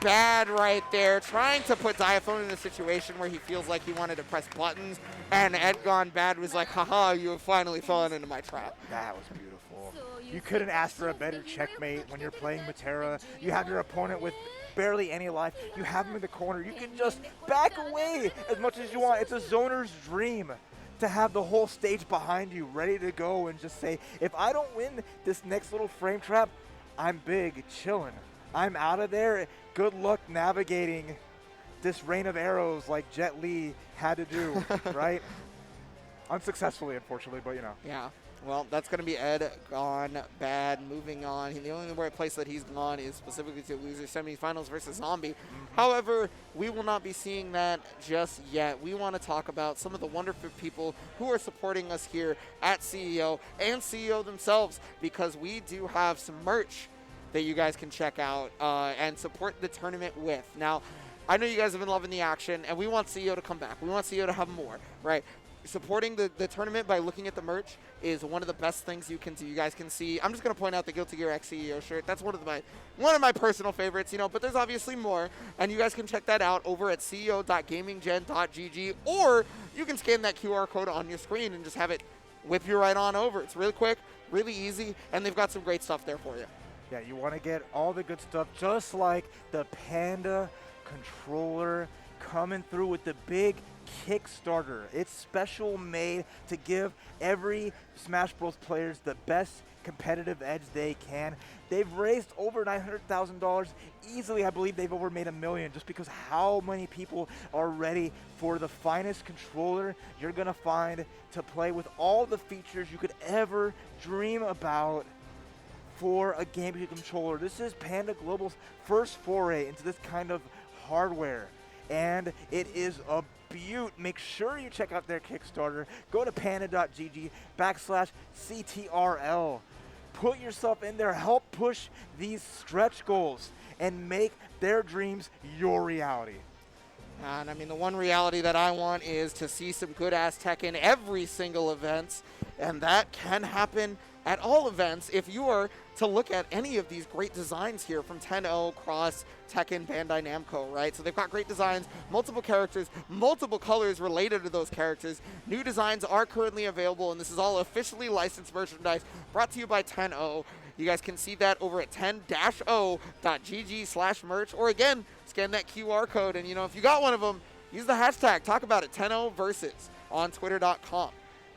bad right there, trying to put Diaphone in a situation where he feels like he wanted to press buttons, and EdGoneBad was like, haha, you have finally fallen into my trap. That was beautiful. You couldn't ask for a better checkmate when you're playing Metera. You have your opponent with barely any life. You have him in the corner. You can just back away as much as you want. It's a zoner's dream to have the whole stage behind you ready to go and just say, if I don't win this next little frame trap, I'm big, chilling. I'm out of there. Good luck navigating this rain of arrows like Jet Li had to do, right? Unsuccessfully, unfortunately, but you know. Yeah. Well, that's going to be EdGoneBad moving on. The only place that he's gone is specifically to loser semifinals versus Zombie. However, we will not be seeing that just yet. We want to talk about some of the wonderful people who are supporting us here at CEO and CEO themselves, because we do have some merch that you guys can check out and support the tournament with. Now, I know you guys have been loving the action, and we want CEO to come back. We want CEO to have more, right? Supporting the tournament by looking at the merch is one of the best things you can do. You guys can see, I'm just going to point out the Guilty Gear X CEO shirt. That's one of my personal favorites, you know, but there's obviously more, and you guys can check that out over at ceo.gaminggen.gg, or you can scan that QR code on your screen and just have it whip you right on over. It's really quick, really easy, and they've got some great stuff there for you. Yeah, you want to get all the good stuff, just like the Panda controller coming through with the big Kickstarter. It's special made to give every Smash Bros. Players the best competitive edge they can. They've raised over $900,000 easily. I believe they've over made $1 million, just because how many people are ready for the finest controller you're gonna find to play with all the features you could ever dream about for a GameCube controller. This is Panda Global's first foray into this kind of hardware, and it is a beaut. Make sure you check out their Kickstarter. Go to panda.gg/CTRL. Put yourself in there. Help push these stretch goals and make their dreams your reality. And I mean, the one reality that I want is to see some good-ass tech in every single event, and that can happen at all events if you are to look at any of these great designs here from 10-0, Cross, Tekken, Bandai Namco, right? So they've got great designs, multiple characters, multiple colors related to those characters. New designs are currently available, and this is all officially licensed merchandise brought to you by 10-0. You guys can see that over at 10-0.gg/merch, or again, scan that QR code, and you know, if you got one of them, use the hashtag, talk about it, 10-0versus on twitter.com.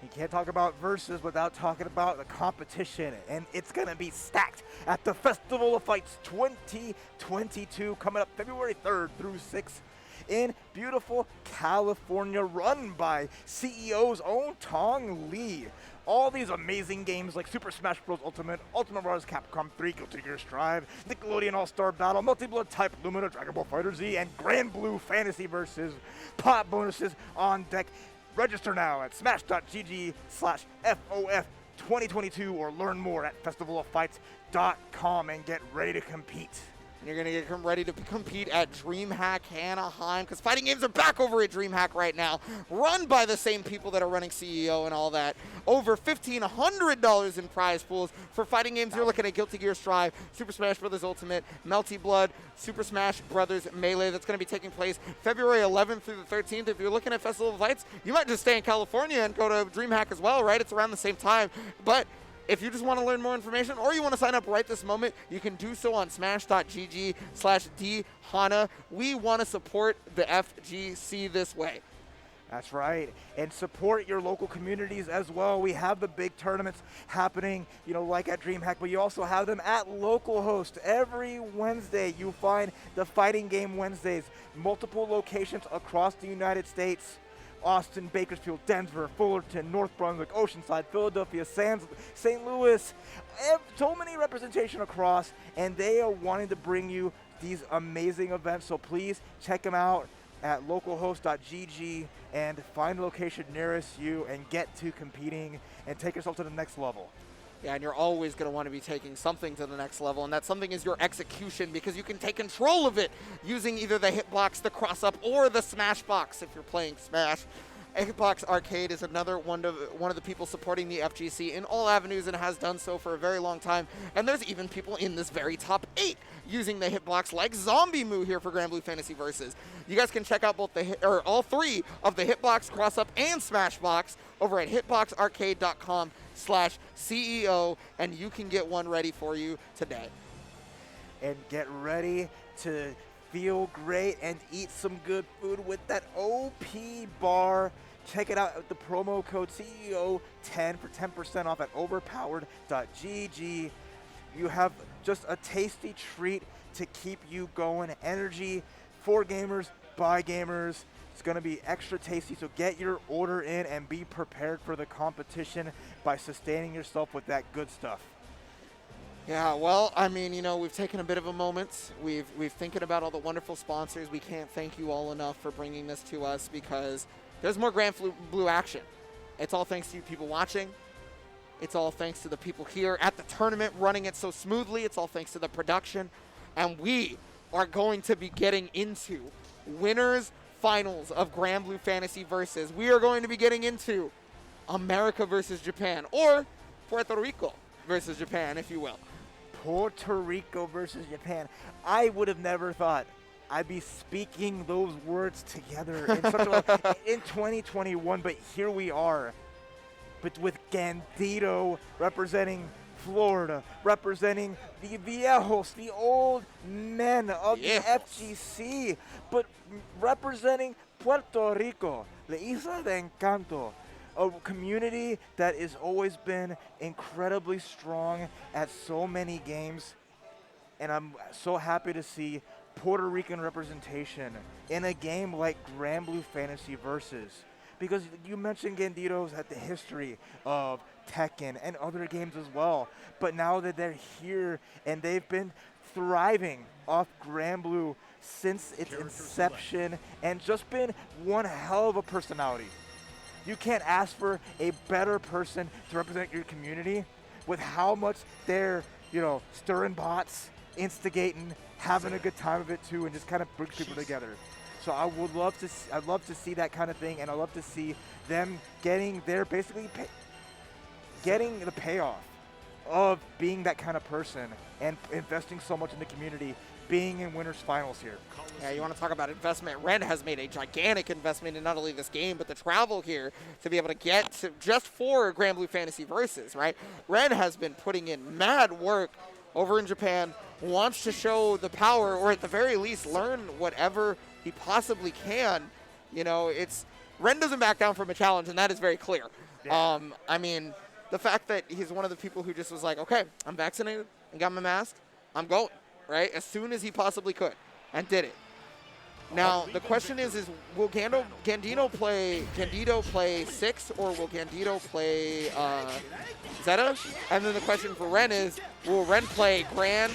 You can't talk about Versus without talking about the competition, and it's going to be stacked at the Festival of Fights 2022, coming up February 3rd through 6th in beautiful California, run by CEO's own Tong Lee. All these amazing games like Super Smash Bros. Ultimate, Ultimate Bros. Capcom 3, Guilty Gear Strive, Nickelodeon All-Star Battle, Multi-Blood Type Lumina, Dragon Ball FighterZ, and Granblue Fantasy Versus. Pot bonuses on deck. Register now at smash.gg/FOF2022 or learn more at festivaloffights.com and get ready to compete. You're going to get ready to compete at DreamHack Anaheim, because fighting games are back over at DreamHack right now, run by the same people that are running CEO and all that. Over $1,500 in prize pools for fighting games. You're looking at Guilty Gear Strive, Super Smash Bros. Ultimate, Melty Blood, Super Smash Bros. Melee. That's going to be taking place February 11th through the 13th. If you're looking at Festival of Lights, you might just stay in California and go to DreamHack as well, right? It's around the same time. But if you just want to learn more information, or you want to sign up right this moment, you can do so on smash.gg/dhana. We want to support the FGC this way. That's right. And support your local communities as well. We have the big tournaments happening, you know, like at DreamHack, but you also have them at localhost. Every Wednesday, you'll find the Fighting Game Wednesdays, multiple locations across the United States. Austin, Bakersfield, Denver, Fullerton, North Brunswick, Oceanside, Philadelphia, St. Louis. So many representation across, and they are wanting to bring you these amazing events. So please check them out at localhost.gg and find the location nearest you and get to competing and take yourself to the next level. Yeah, and you're always going to want to be taking something to the next level, and that something is your execution, because you can take control of it using either the hitbox, the cross-up, or the smash box if you're playing Smash. Hitbox Arcade is another one of the people supporting the FGC in all avenues and has done so for a very long time. And there's even people in this very top 8 using the hitbox, like Zombmu here for Granblue Fantasy Versus. You guys can check out both all 3 of the hitbox, cross-up, and smash box over at hitboxarcade.com/CEO, and you can get one ready for you today. And get ready to feel great and eat some good food with that OP bar. Check it out with the promo code CEO10 for 10% off at overpowered.gg. You have just a tasty treat to keep you going. Energy for gamers, by gamers. It's going to be extra tasty, so get your order in and be prepared for the competition by sustaining yourself with that good stuff. Yeah, well, I mean, you know, we've taken a bit of a moment. We've thinking about all the wonderful sponsors. We can't thank you all enough for bringing this to us, because there's more Granblue action. It's all thanks to you people watching. It's all thanks to the people here at the tournament running it so smoothly. It's all thanks to the production. And we are going to be getting into winners finals of Granblue Fantasy Versus. We are going to be getting into America versus Japan, or Puerto Rico versus Japan, if you will. Puerto Rico versus Japan. I would have never thought I'd be speaking those words together in such a in 2021, but here we are. But with Gandido representing Florida, representing the viejos, the old men of the FGC, but representing Puerto Rico, La Isla de Encanto, a community that has always been incredibly strong at so many games. And I'm so happy to see Puerto Rican representation in a game like Granblue Fantasy Versus. Because you mentioned Gandido's had the history of Tekken and other games as well. But now that they're here and they've been thriving off Granblue since its inception and just been one hell of a personality. You can't ask for a better person to represent your community with how much they're, you know, stirring bots, instigating, having a good time of it too, and just kind of brings people together. So I would love to. I'd love to see that kind of thing, and I love to see them getting their getting the payoff of being that kind of person and investing so much in the community, being in winners finals here. Yeah, you want to talk about investment. Ren has made a gigantic investment in not only this game, but the travel here to be able to get to just for Granblue Fantasy Versus, right? Ren has been putting in mad work over in Japan, wants to show the power, or at the very least learn whatever he possibly can. You know, Ren doesn't back down from a challenge, and that is very clear. Yeah. I mean, the fact that he's one of the people who just was like, okay, I'm vaccinated and got my mask, I'm going, right? As soon as he possibly could, and did it. Now, the question is will Gandido play 6, or will Gandido play Zeta? And then the question for Ren is, will Ren play Gran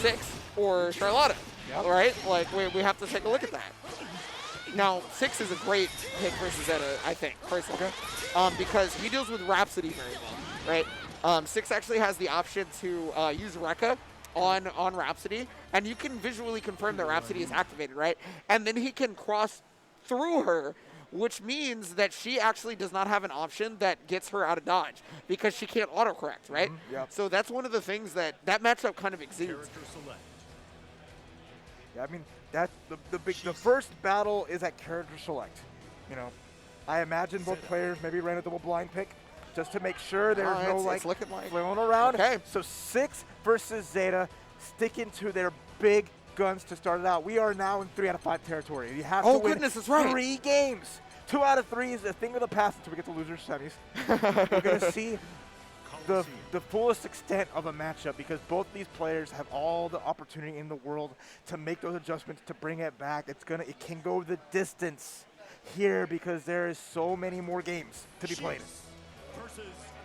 6 or Charlotta? Yep. Right? Like, we have to take a look at that. Now, 6 is a great pick versus Zeta, I think, personally, because he deals with Rhapsody very well, right? 6 actually has the option to use Rekka on Rhapsody, and you can visually confirm that Rhapsody is activated, right? And then he can cross through her, which means that she actually does not have an option that gets her out of dodge, because she can't autocorrect, right? Mm-hmm. Yep. So that's one of the things that matchup kind of exudes. Yeah, I mean, that's the first battle is at character select. You know, I imagine both players maybe ran a double blind pick just to make sure there's no flailing around. Okay. So 6 versus Zeta, sticking to their big guns to start it out. We are now in 3 out of 5 territory. You have to win that's right. 3 games. 2 out of 3 is a thing of the past until we get to losers semis. We're going to see the fullest extent of a matchup, because both these players have all the opportunity in the world to make those adjustments, to bring it back. It can go the distance here, because there is so many more games to be played.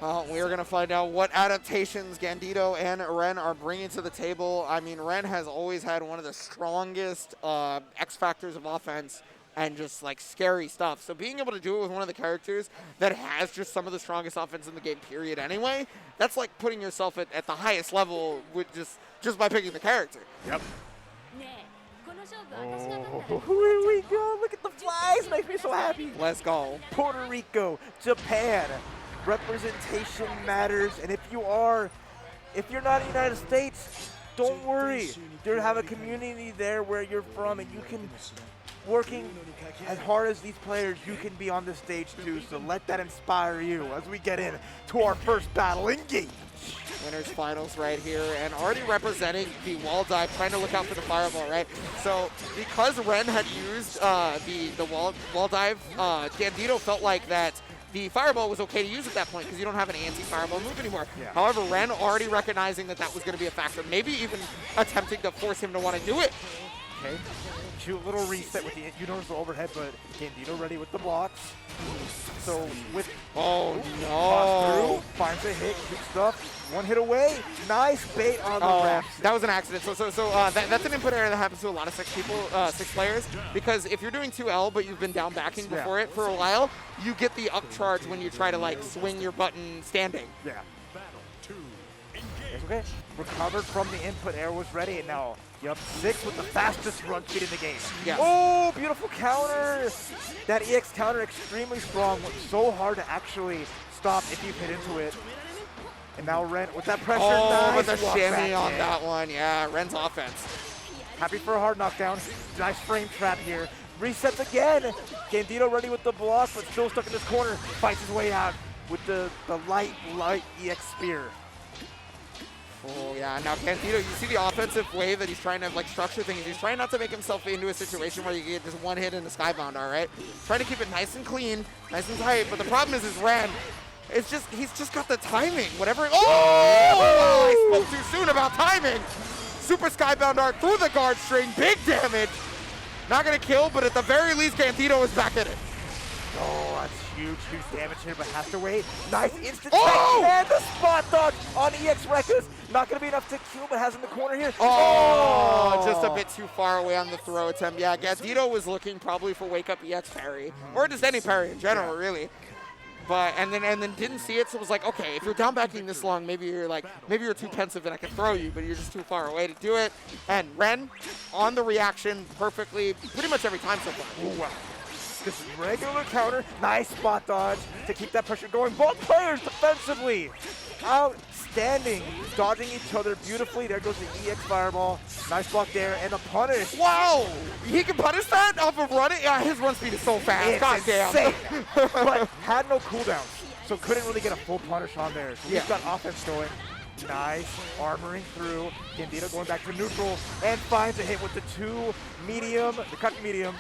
Well, we are going to find out what adaptations Gandido and Ren are bringing to the table. I mean, Ren has always had one of the strongest X factors of offense and just like scary stuff. So being able to do it with one of the characters that has just some of the strongest offense in the game, period, anyway, that's like putting yourself at the highest level with just by picking the character. Yep. Oh, here we go. Look at the flies. Makes me so happy. Let's go. Puerto Rico, Japan. Representation matters. And if you're not in the United States, don't worry. You have a community there where you're from, and you can, working as hard as these players, you can be on the stage too. So let that inspire you as we get in to our first battle. Engage. Winners finals right here, and already representing the wall dive, trying to look out for the fireball, right? So because Ren had used the wall dive, Gandido felt like that the fireball was okay to use at that point because you don't have an anti-fireball move anymore. Yeah. However, Ren already recognizing that was going to be a factor, maybe even attempting to force him to want to do it. Okay, cute little reset with the universal overhead, but Gandido ready with the blocks. So with no, finds a hit, cute stuff. One hit away, nice bait on the wraps. That was an accident. So that's an input error that happens to a lot of six players, because if you're doing 2L but you've been down backing before it for a while, you get the up charge when you try to like swing your button standing. Yeah. It's okay. Recovered from the input error, was ready, and now Yup, 6 with the fastest run speed in the game. Yes. Oh, beautiful counter. That EX counter extremely strong. So hard to actually stop if you hit into it. And now Ren with that pressure. Oh, nice with the shimmy on hit. that one. Yeah, Ren's offense. Happy for a hard knockdown. Nice frame trap here. Resets again. Gandido ready with the block, but still stuck in this corner. Fights his way out with the light EX spear. Oh, yeah. Now, Gandido, you see the offensive way that he's trying to, like, structure things. He's trying not to make himself into a situation where you get just one hit in the Skybound, all right? Trying to keep it nice and clean, nice and tight. But the problem is Ren, it's just, he's just got the timing. Whatever. Oh! I spoke too soon about timing. Super Skybound Art through the guard string. Big damage. Not going to kill, but at the very least, Gandido is back in it. Oh, that's huge damage here, but has to wait. Nice instant tech and the spot dodge on EX Rekkas. Not going to be enough to kill, but has in the corner here. Oh, just a bit too far away on the throw attempt. Yeah, Gandido was looking probably for wake up EX parry, or just any parry in general, really. But and then didn't see it, so was like, okay, if you're down backing this long, maybe you're too pensive and I can throw you, but you're just too far away to do it. And Ren on the reaction perfectly, pretty much every time so far. Ooh, wow. Just regular counter, nice spot dodge to keep that pressure going. Both players defensively outstanding, dodging each other beautifully. There goes the EX fireball. Nice block there and a punish. Wow, he can punish that off of running. Yeah, his run speed is so fast. It's God insane. damn. But had no cooldowns, so couldn't really get a full punish on there. So he's got offense going. Nice, armoring through. Gandido going back to neutral and finds a hit with the the cut medium.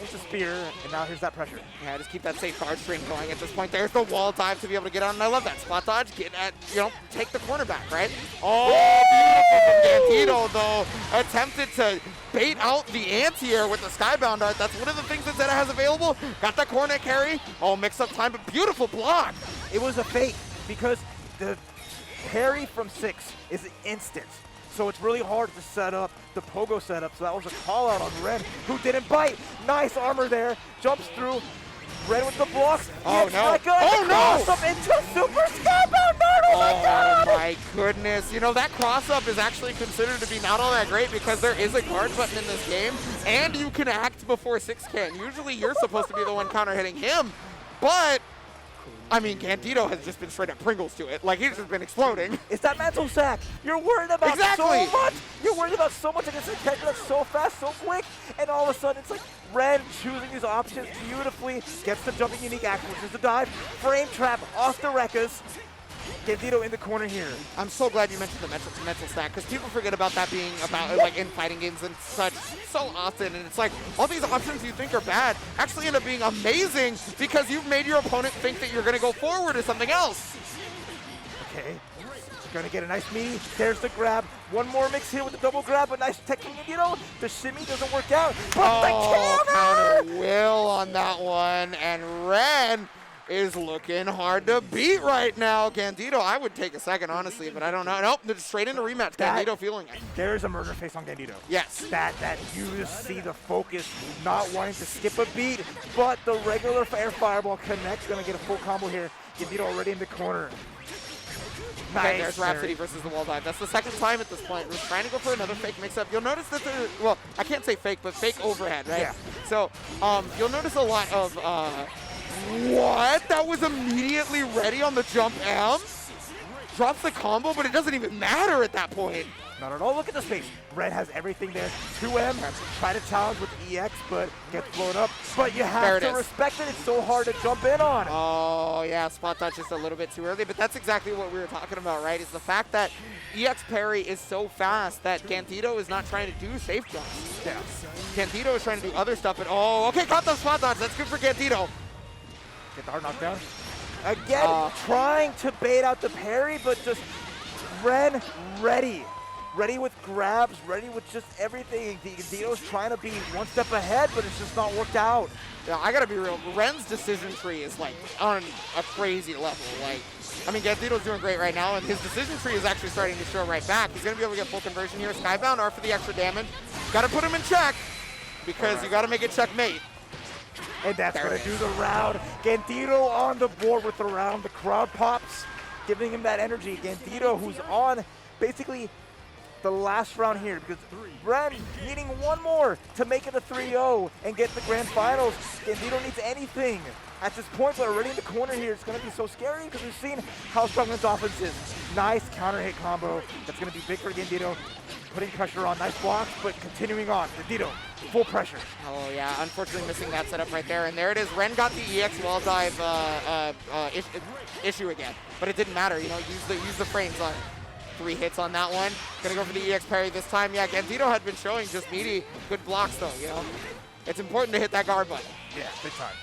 Into spear, and now here's that pressure. Yeah, just keep that safe guard string going at this point. There's the wall dive to be able to get on, and I love that. Spot dodge, get at, take the cornerback, right? Oh, beautiful from Gandido, though. Attempted to bait out the anti-air with the Skybound Art. That's one of the things that Zeta has available. Got that corner carry. Oh, mix up time, but beautiful block. It was a fake because the parry from 6 is instant. So it's really hard to set up the pogo setup. So that was a call out on Ren, who didn't bite. Nice armor there. Jumps through. Ren with the blocks. Oh, no. Oh, no. Cross up into Super Skybound Art. Oh, my God. Oh, my goodness. That cross up is actually considered to be not all that great because there is a guard button in this game, and you can act before 6 can. Usually you're supposed to be the one counter hitting him, but I mean, Gandido has just been straight up Pringles to it. Like, he's just been exploding. It's that mental sack. You're worried about so much. You're worried about so much against a character that's so fast, so quick, and all of a sudden it's like Ren choosing these options beautifully, gets the jumping unique action, which is the dive, frame trap off the Rekkas. Gandido in the corner here. I'm so glad you mentioned the mental stack, because people forget about that being about like in fighting games and such so often, and it's like all these options you think are bad actually end up being amazing because you've made your opponent think that you're going to go forward to something else. Okay, gonna get a nice meaty. There's the grab. One more mix here with the double grab, but nice tech from Gandido. The shimmy doesn't work out, but the counter will on that one, and Ren is looking hard to beat right now. Gandido, I would take a second, honestly, but I don't know. Nope, straight into rematch. Gandido feeling it. There's a murder face on Gandido. Yes. That you just see the focus, not wanting to skip a beat, but the regular air fireball connects. Gonna get a full combo here. Gandido already in the corner. Nice. Okay, there's Rhapsody versus the wall dive. That's the second time at this point. We're trying to go for another fake mix-up. You'll notice that well, I can't say fake, but fake overhead, right? Yeah. So you'll notice a lot of, what? That was immediately ready on the jump M? Drops the combo, but it doesn't even matter at that point. Not at all. Look at the space. Red has everything there. 2M. Try to challenge with EX, but gets blown up. But you have to respect it. It's so hard to jump in on. Oh, yeah. Spot dodge just a little bit too early. But that's exactly what we were talking about, right? Is the fact that EX parry is so fast that Gandido is not trying to do safe jumps. Yeah. Gandido is trying to do other stuff. And okay, caught the spot dodge. That's good for Gandido. Get the hard knockdown. Again, trying to bait out the parry, but just Ren ready. Ready with grabs, ready with just everything. Gandido's trying to be one step ahead, but it's just not worked out. Yeah, I gotta be real. Ren's decision tree is like on a crazy level. Like, I mean, Gandido's doing great right now, and his decision tree is actually starting to show right back. He's gonna be able to get full conversion here. Skybound R for the extra damage. Gotta put him in check because you gotta make it checkmate. And that's going to do the round. Gandido on the board with the round. The crowd pops, giving him that energy. Gandido, who's on basically the last round here, because Ren needing one more to make it a 3-0 and get the grand finals. Gandido needs anything at this point, but already in the corner here. It's going to be so scary because we've seen how strong this offense is. Nice counter hit combo. That's going to be big for Gandido. Putting pressure on. Nice blocks, but continuing on. Gandido, full pressure. Oh, yeah. Unfortunately missing that setup right there. And there it is. Ren got the EX wall dive issue again. But it didn't matter. You know, use the frames on 3 hits on that one. Gonna go for the EX parry this time. Yeah, Gandido had been showing just meaty good blocks, though, you know. It's important to hit that guard button. Yeah, big time.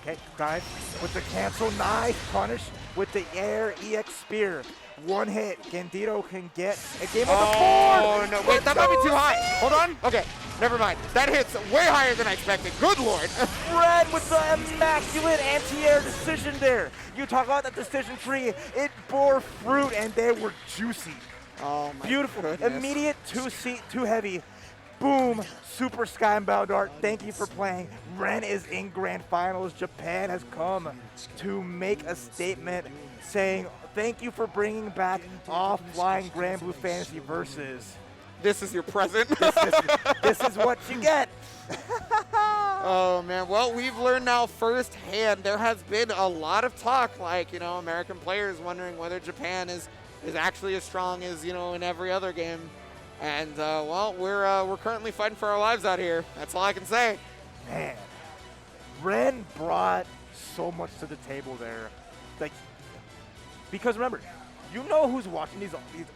Okay, dive with the cancel. Nice punish with the air EX spear. One hit. Gandido can get a game on the board. Oh, no. Wait, that might be too high. Hold on. Okay, never mind. That hits way higher than I expected. Good lord. Red with the immaculate anti-air decision there. You talk about that decision tree. It bore fruit, and they were juicy. Oh, my beautiful. goodness. Immediate too heavy. Boom. Super Skybound Art. Thank you for playing. Ren is in grand finals. Japan has come to make a statement saying, thank you for bringing back offline Granblue Fantasy Versus. This is your present. This is what you get. Oh, man. Well, we've learned now firsthand. There has been a lot of talk, like, you know, American players wondering whether Japan is actually as strong as, you know, in every other game. And, well, we're currently fighting for our lives out here. That's all I can say. Man, Ren brought so much to the table there. Like, because remember, you know who's watching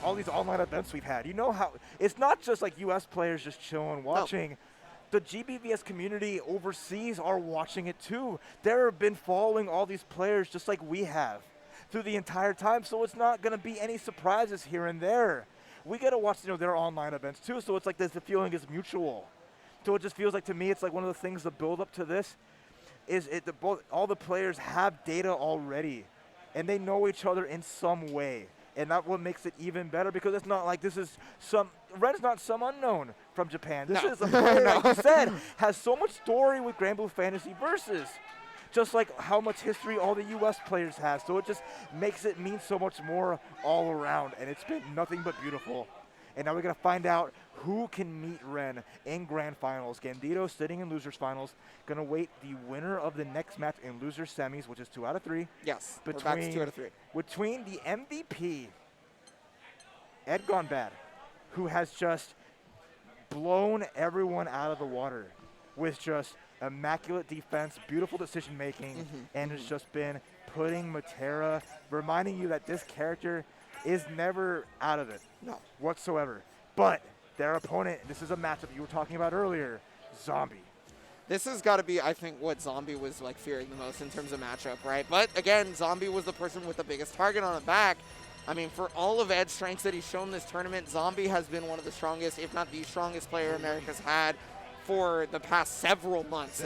all these online events we've had. You know how it's not just like U.S. players just chilling, watching. No. The GBVS community overseas are watching it too. They've been following all these players just like we have through the entire time. So it's not going to be any surprises here and there. We got to watch, you know, their online events too. So it's like the feeling is mutual. So it just feels like, to me, it's like one of the things, the build up to this is all the players have data already. And they know each other in some way. And that's what makes it even better, because it's not like this is Ren's not some unknown from Japan. This is a player, like you said, has so much story with Granblue Fantasy Versus. Just like how much history all the U.S. players have. So it just makes it mean so much more all around. And it's been nothing but beautiful. And now we're going to find out who can meet Ren in grand finals. Gandido sitting in losers finals. Going to wait the winner of the next match in losers semis, which is 2 out of 3. Yes, we're back to 2 out of 3. Between the MVP, EdGoneBad, who has just blown everyone out of the water with just immaculate defense, beautiful decision making, and it's just been putting Metera, reminding you that this character is never out of it whatsoever. But their opponent, this is a matchup you were talking about earlier, Zombmu. This has got to be, I think, what Zombmu was like fearing the most in terms of matchup, right? But again, Zombmu was the person with the biggest target on the back. I mean, for all of Ed's strengths that he's shown this tournament, Zombmu has been one of the strongest, if not the strongest player America's had for the past several months.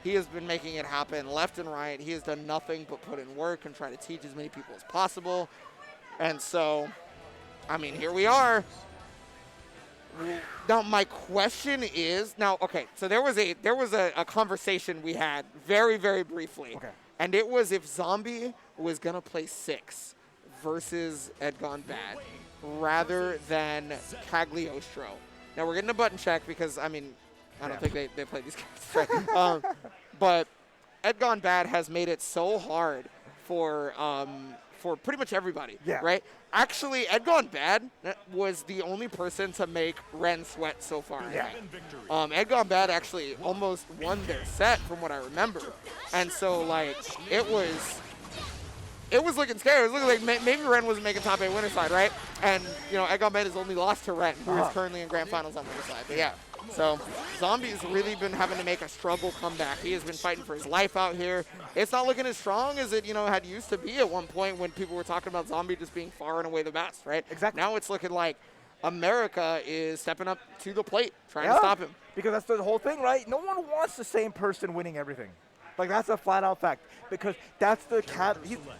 He has been making it happen left and right. He has done nothing but put in work and try to teach as many people as possible. And so, I mean, here we are. Now, my question is, okay, so there was a conversation we had very, very briefly. Okay. And it was if Zombie was going to play 6 versus EdGoneBad rather than Cagliostro. Now, we're getting a button check because, I mean, I don't think they play these guys. Right? But EdGoneBad has made it so hard for pretty much everybody, right? Actually, EdGoneBad was the only person to make Ren sweat so far. Yeah. EdGoneBad actually almost won their set from what I remember. And so, like, it was looking scary. It was looking like maybe Ren wasn't making top 8 winner side, right? And, you know, EdGoneBad has only lost to Ren, who is currently in grand finals on the other side. But yeah. So Zombie's really been having to make a struggle comeback. He has been fighting for his life out here. It's not looking as strong as it, had used to be at one point when people were talking about Zombie just being far and away the best, right? Exactly. Now it's looking like America is stepping up to the plate, trying to stop him. Because that's the whole thing, right? No one wants the same person winning everything. Like, that's a flat-out fact. Because that's the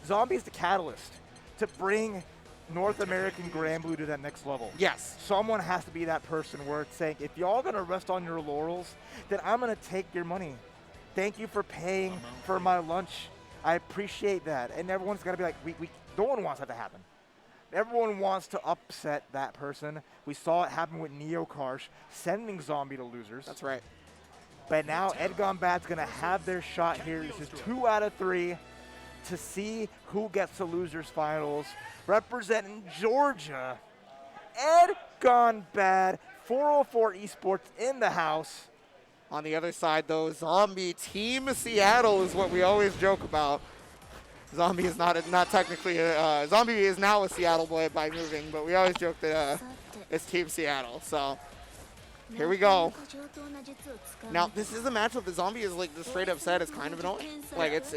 Zombie's the catalyst to bring North American Granblue to that next level. Yes. Someone has to be that person where it's saying, if y'all gonna rest on your laurels, then I'm gonna take your money. Thank you for paying for my lunch. I appreciate that. And everyone's gotta be like, no one wants that to happen. Everyone wants to upset that person. We saw it happen with Neo Karsh, sending Zombie to losers. That's right. But now EdGoneBad's gonna have their shot here. This is 2 out of 3 to see who gets to losers finals. Representing Georgia, EdGoneBad, 404 Esports in the house. On the other side, though, Zombie Team Seattle is what we always joke about. Zombie is not technically Zombie is now a Seattle boy by moving, but we always joke that it's Team Seattle. So here we go. Now, this is a matchup that Zombie is like just straight up said is kind of annoying. Like it's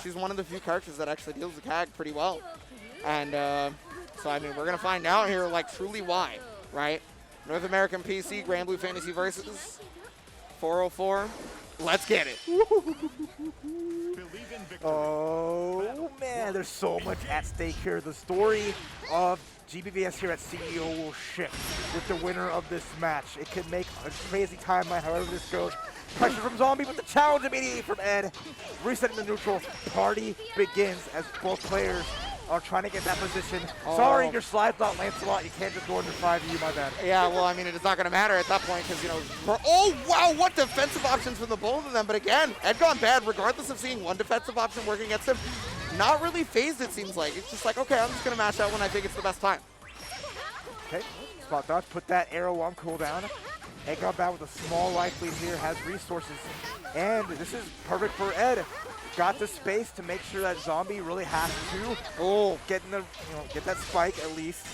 she's one of the few characters that actually deals with CAG pretty well. And so, I mean, we're going to find out here, like, truly why, right? North American PC, Granblue Fantasy versus 404. Let's get it. Oh, man, there's so much at stake here. The story of GBVS here at CEO will shift with the winner of this match. It could make a crazy timeline, however this goes. Pressure from Zombie, but the challenge immediately from Ed. Resetting the neutral. Party begins as both players are trying to get that position. Sorry, your slide's not Lancelot. You can't just go into 5U, my bad. Yeah, well, I mean, it's not going to matter at that point because, oh, wow, what defensive options from the both of them. But again, EdGoneBad, regardless of seeing one defensive option working against him, not really phased, it seems like. It's just like, okay, I'm just going to mash out when I think it's the best time. Okay, spot dodge, put that arrow on cooldown. EdGoneBad with a small life lead here, has resources. And this is perfect for Ed. Got the space to make sure that Zombie really has to get that spike at least.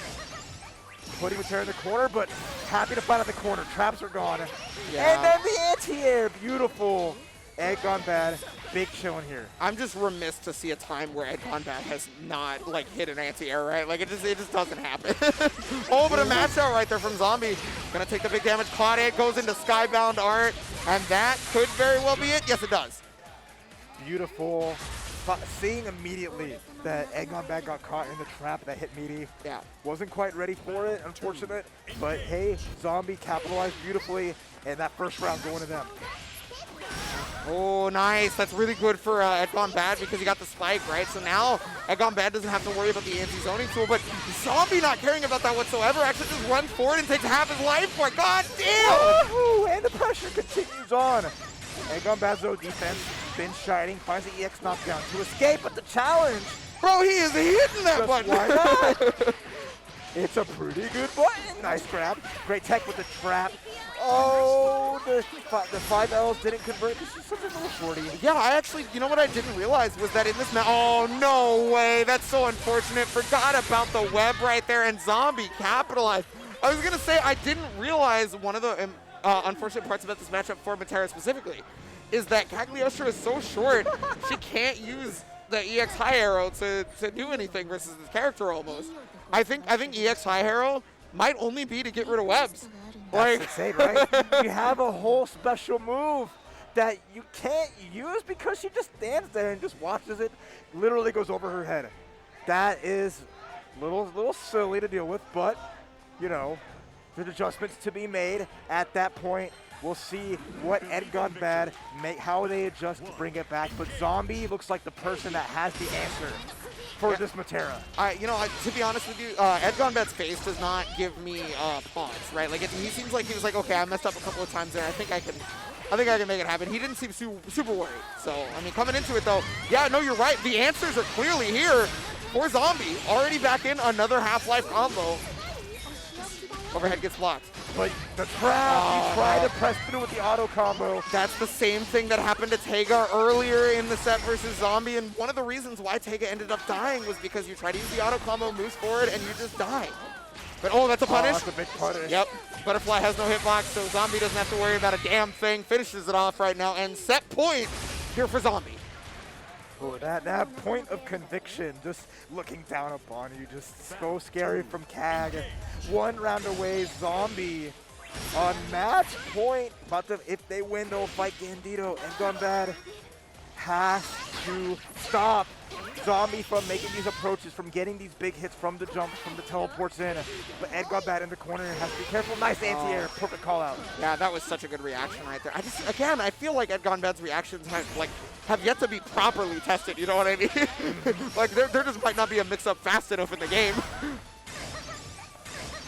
Putting Metera in the corner, but happy to find out the corner. Traps are gone. Yeah. And then the anti-air, beautiful. EdGoneBad, big showing here. I'm just remiss to see a time where EdGoneBad has not like hit an anti-air, right? Like it just doesn't happen. Oh, but a match out right there from Zombie. Gonna take the big damage. Caught it, goes into Skybound Art, and that could very well be it. Yes, it does. Beautiful. Seeing immediately that EdGoneBad got caught in the trap that hit Meaty. Yeah. Wasn't quite ready for it, unfortunate. But hey, Zombie capitalized beautifully, and that first round going to them. Oh, nice. That's really good for EdGoneBad because he got the spike, right? So now EdGoneBad doesn't have to worry about the anti-zoning tool, but Zombie not caring about that whatsoever, actually just runs forward and takes half his life for it. God damn! Woohoo! And the pressure continues on. EdGoneBad's though defense been shining, finds the EX knockdown to escape, but the challenge. Bro, he is hitting that button. Why not? It's a pretty good button. Nice grab. Great tech with the trap. Oh, the 5 Ls didn't convert because she's such a little 40. Yeah, I actually, you know what I didn't realize was that in this match, oh, no way. That's so unfortunate. Forgot about the web right there, and Zombie capitalized. I was going to say, I didn't realize one of the unfortunate parts about this matchup for Metera specifically is that Cagliostro is so short, she can't use the EX high arrow to do anything versus this character almost. I think EX high arrow might only be to get rid of webs. That's insane, right? You have a whole special move that you can't use because she just stands there and just watches it, literally goes over her head. That is a little silly to deal with, but, you know, there's adjustments to be made at that point. We'll see what EdGoneBad how they adjust to bring it back. But Zombie looks like the person that has the answer for this Metera. You know, to be honest with you, EdGoneBad's face does not give me pause, right? Like, he seems like he was like, okay, I messed up a couple of times there. I think I can make it happen. He didn't seem super worried. So, I mean, coming into it, though, yeah, no, you're right. The answers are clearly here for Zombie. Already back in another Half-Life combo. Overhead gets blocked. But the trap, he tried to press through with the auto combo. That's the same thing that happened to Teiga earlier in the set versus Zombie, and one of the reasons why Teiga ended up dying was because you try to use the auto combo, moves forward, and you just die. But oh, that's a punish. That's a big punish. Yep. Butterfly has no hitbox, so Zombie doesn't have to worry about a damn thing. Finishes it off right now, and set point here for Zombie. Oh, that point of conviction, just looking down upon you, just so scary from Cag. 1 round away, Zombie on match point. If they win, they'll fight Gandido. EdGoneBad has to stop Zombie from making these approaches, from getting these big hits from the jumps, from the teleports in. But EdGoneBad in the corner has to be careful. Nice anti-air, perfect call out. Yeah, that was such a good reaction right there. Again, I feel like EdGoneBad's reactions have yet to be properly tested, you know what I mean? Like, there just might not be a mix-up fast enough in the game.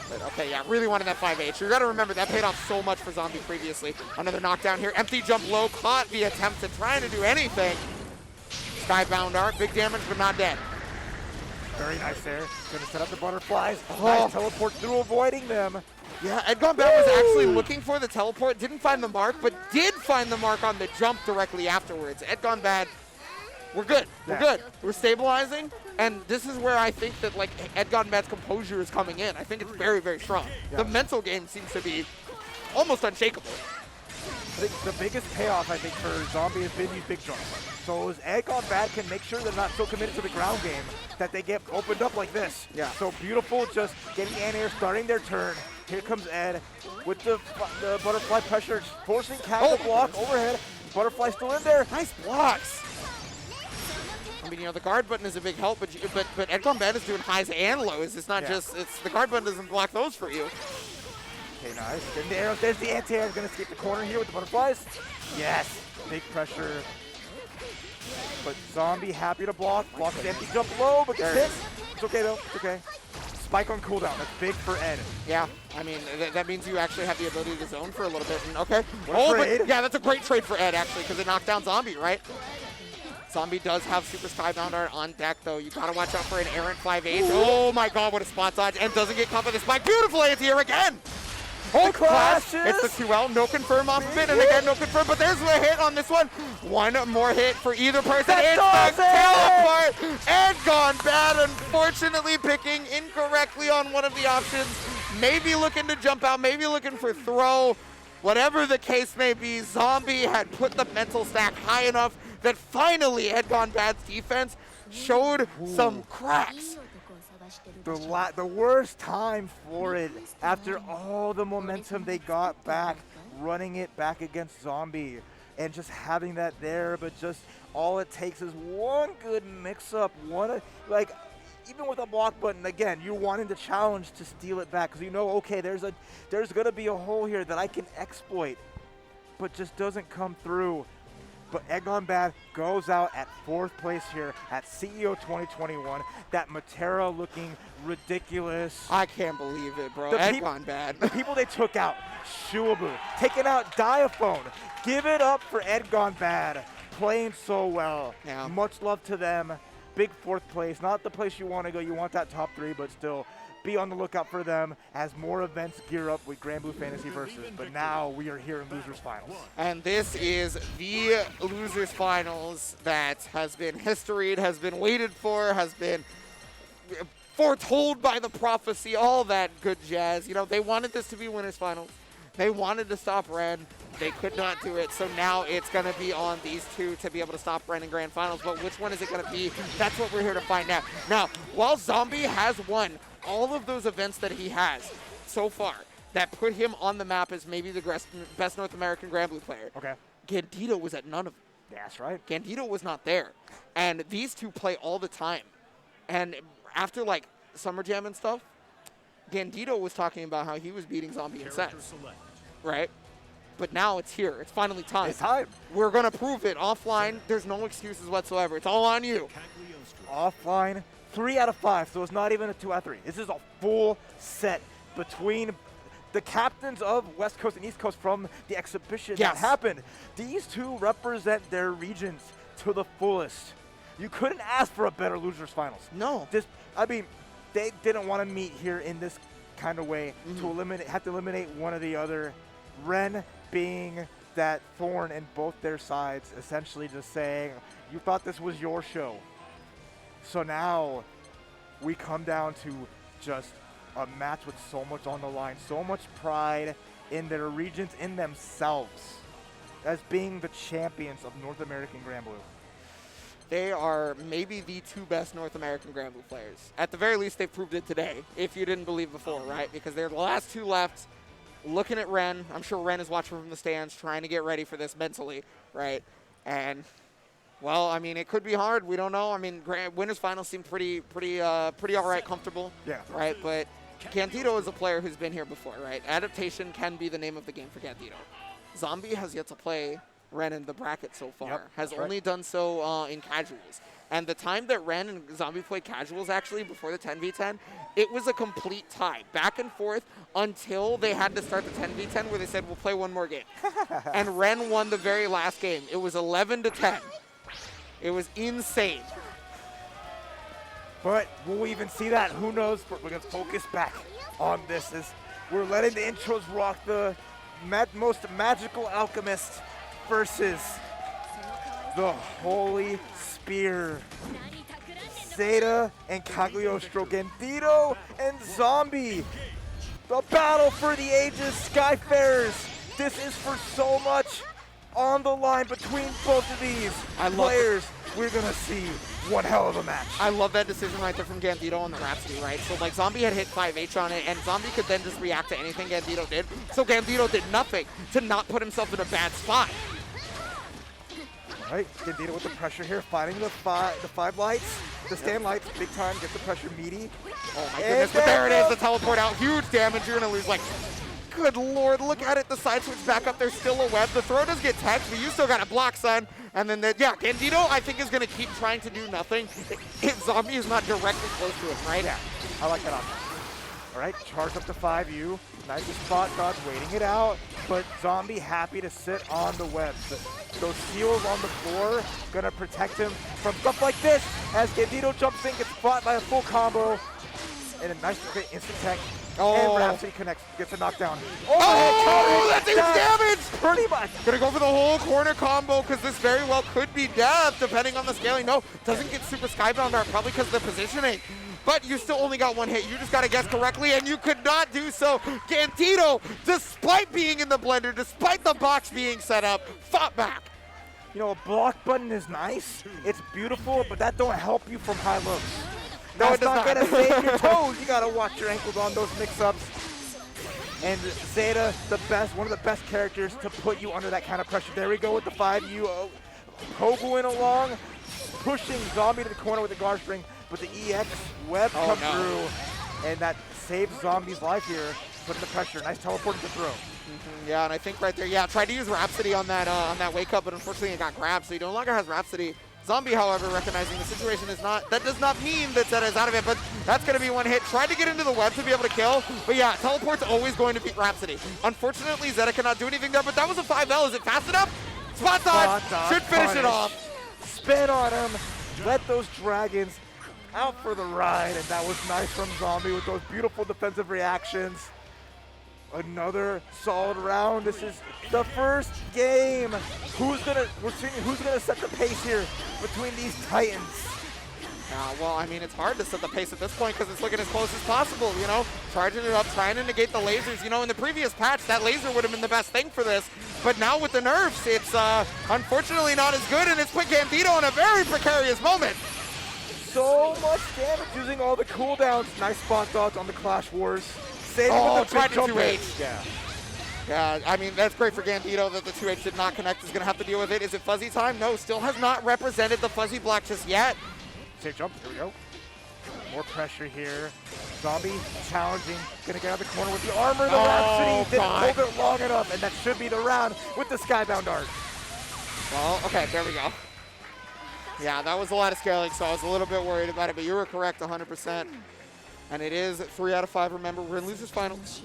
But okay, yeah, really wanted that 5H. You gotta remember, that paid off so much for Zombie previously. Another knockdown here. Empty jump low, caught the attempt at trying to do anything. Skybound art, big damage, but not dead. Very nice there. Gonna set up the butterflies. Nice teleport through, avoiding them. Yeah, EdGoneBad was actually looking for the teleport, didn't find the mark, but did find the mark on the jump directly afterwards. EdGoneBad, we're good. We're good. We're stabilizing, and this is where I think that, like, EdGoneBad's composure is coming in. I think it's very, very strong. The mental game seems to be almost unshakable. I think the biggest payoff, I think, for Zombie has been these big jumps. So as EdGoneBad can make sure they're not so committed to the ground game that they get opened up like this. Yeah. So beautiful, just getting anti-air, starting their turn. Here comes Ed with the butterfly pressure, forcing Cag to block overhead. Butterfly still in there. Nice blocks. I mean, you know, the guard button is a big help, but EdGoneBad is doing highs and lows. It's not just, the guard button doesn't block those for you. Okay, nice. Then the arrows, there's the anti-air. Gonna escape the corner here with the butterflies. Yes, big pressure. But Zombie happy to block. Blocks the empty jump low, but gets hit. It's okay though, it's okay. Spike on cooldown, that's big for Ed. Yeah, I mean, that means you actually have the ability to zone for a little bit. And okay. But yeah, that's a great trade for Ed, actually, because it knocked down Zombie, right? Zombie does have super Skybound art on deck, though. You gotta watch out for an errant 5H. Oh my god, what a spot dodge. And doesn't get caught by the spike. Beautiful anti-air again! Oh, clash! It's the 2L, no confirm off of it, and again, no confirm, but there's a hit on this one. One more hit for either person. It's the teleport! EdGoneBad, unfortunately, picking incorrectly on one of the options. Maybe looking to jump out, maybe looking for throw. Whatever the case may be, Zombie had put the mental stack high enough that finally EdGoneBad's defense showed some cracks. The worst time for it after all the momentum they got back, running it back against Zombie and just having that there, but just all it takes is one good mix-up, like even with a block button, again, you're wanting the challenge to steal it back because you know, okay, there's gonna be a hole here that I can exploit, but just doesn't come through. But EdGoneBad goes out at 4th place here at CEO 2021. That Metera looking ridiculous. I can't believe it, bro. EdGoneBad. The people they took out, Shuaboo, taking out Diaphone. Give it up for EdGoneBad, playing so well. Yeah. Much love to them. Big 4th place, not the place you want to go. You want that top 3, but still. Be on the lookout for them as more events gear up with Granblue Fantasy Versus. But now we are here in Losers Finals. And this is the Losers Finals that has been historied, has been waited for, has been foretold by the prophecy, all that good jazz. You know, they wanted this to be Winners Finals. They wanted to stop Ren. They could not do it, so now it's going to be on these two to be able to stop Ren in Grand Finals. But which one is it going to be? That's what we're here to find out. Now, while Zombie has won all of those events that he has so far that put him on the map as maybe the best North American Granblue player, okay, Gandido was at none of them. That's right. Gandido was not there. And these two play all the time. And after, like, Summer Jam and stuff, Gandido was talking about how he was beating Zombie in sets, right? But now it's here. It's finally time. It's time. We're going to prove it. Offline, there's no excuses whatsoever. It's all on you. Offline, 3 out of 5, so it's not even a 2 out of 3. This is a full set between the captains of West Coast and East Coast from the exhibition that happened. These two represent their regions to the fullest. You couldn't ask for a better losers finals. No. I mean, they didn't want to meet here in this kind of way to have to eliminate one or the other. Ren being that thorn in both their sides, essentially just saying, you thought this was your show. So now we come down to just a match with so much on the line, so much pride in their regions, in themselves, as being the champions of North American Granblue. They are maybe the 2 best North American Granblue players. At the very least, they've proved it today, if you didn't believe before, right? Because they're the last 2 left. Looking at Ren, I'm sure Ren is watching from the stands, trying to get ready for this mentally, right? And, well, I mean, it could be hard. We don't know. I mean, winners finals seem pretty all right, comfortable. Yeah. Right, but Gandido is a player who's been here before, right? Adaptation can be the name of the game for Gandido. Zombie has yet to play Ren in the bracket so far. Has only done so in casuals. And the time that Ren and Zombie played casuals, actually, before the 10v10, it was a complete tie, back and forth, until they had to start the 10v10 where they said, we'll play one more game. And Ren won the very last game. It was 11-10. It was insane. But will we even see that? Who knows? But we're going to focus back on this as we're letting the intros rock. The most magical alchemist versus the Holy Spear. Zeta and Cagliostro, Gandido and Zombie. The battle for the ages, Skyfarers. This is for so much on the line between both of these players. We're going to see one hell of a match. I love that decision right there from Gandido on the Rhapsody, right? So, like, Zombie had hit 5H on it, and Zombie could then just react to anything Gandido did. So Gandido did nothing to not put himself in a bad spot. Right, Gandido with the pressure here, finding the five lights, the stand lights, big time, gets the pressure meaty. Oh my goodness, but there it is, the teleport out, huge damage. You're gonna lose, like, good lord, look at it, the side switch back up, there's still a web. The throw does get teched, but you still got a block, son. And then, Gandido, I think, is gonna keep trying to do nothing if Zombie is not directly close to him, right? Yeah, I like that option. All right, charge up to 5U. Nice spot dodge, waiting it out, but Zombie happy to sit on the webs. Those seals on the floor gonna protect him from stuff like this as Gandido jumps in, gets fought by a full combo, and a nice instant tech. And Rhapsody connects, gets a knockdown. Oh, that's huge damage! Pretty much. Gonna go for the whole corner combo because this very well could be death depending on the scaling. No, doesn't get super skybound art, probably because of the positioning. But you still only got one hit. You just got to guess correctly, and you could not do so. Gandido, despite being in the blender, despite the box being set up, fought back. You know, a block button is nice. It's beautiful, but that don't help you from high lows. No, it's not going to save your toes. You got to watch your ankles on those mix-ups. And Zeta, one of the best characters to put you under that kind of pressure. There we go with the 5U. Pogoing along, pushing Zombie to the corner with the guard string. But the EX web comes through, and that saves Zombie's life here, putting the pressure. Nice teleport to throw. Yeah, and I think right there, tried to use Rhapsody on that wake up, but unfortunately it got grabbed, so he no longer has Rhapsody. Zombie, however, recognizing the situation is not, that does not mean that Zeta is out of it, but that's going to be one hit. Tried to get into the web to be able to kill, but yeah, teleport's always going to beat Rhapsody. Unfortunately, Zeta cannot do anything there, but that was a 5L. Is it fast enough? Spot dodge should finish it off. Spin on him, let those dragons out for the ride, and that was nice from Zombie with those beautiful defensive reactions. Another solid round. This is the first game. We're seeing who's gonna set the pace here between these titans. Well, I mean, it's hard to set the pace at this point because it's looking as close as possible, you know? Charging it up, trying to negate the lasers. You know, in the previous patch, that laser would have been the best thing for this. But now with the nerfs, it's unfortunately not as good, and it's put Gandido in a very precarious moment. So much damage using all the cooldowns. Nice spot dodge on the Clash Wars. Tried to 2H. Yeah. Yeah, I mean, that's great for Gandido that the 2H did not connect. Is going to have to deal with it. Is it fuzzy time? No, still has not represented the fuzzy block just yet. Safe jump, here we go. More pressure here. Zombie challenging, gonna get out of the corner with the armor. The Rhapsody didn't hold it long enough, and that should be the round with the Skybound Dart. Well, okay, there we go. Yeah, that was a lot of scaling, so I was a little bit worried about it, but you were correct 100%. And it is 3 out of 5. Remember, we're in losers finals.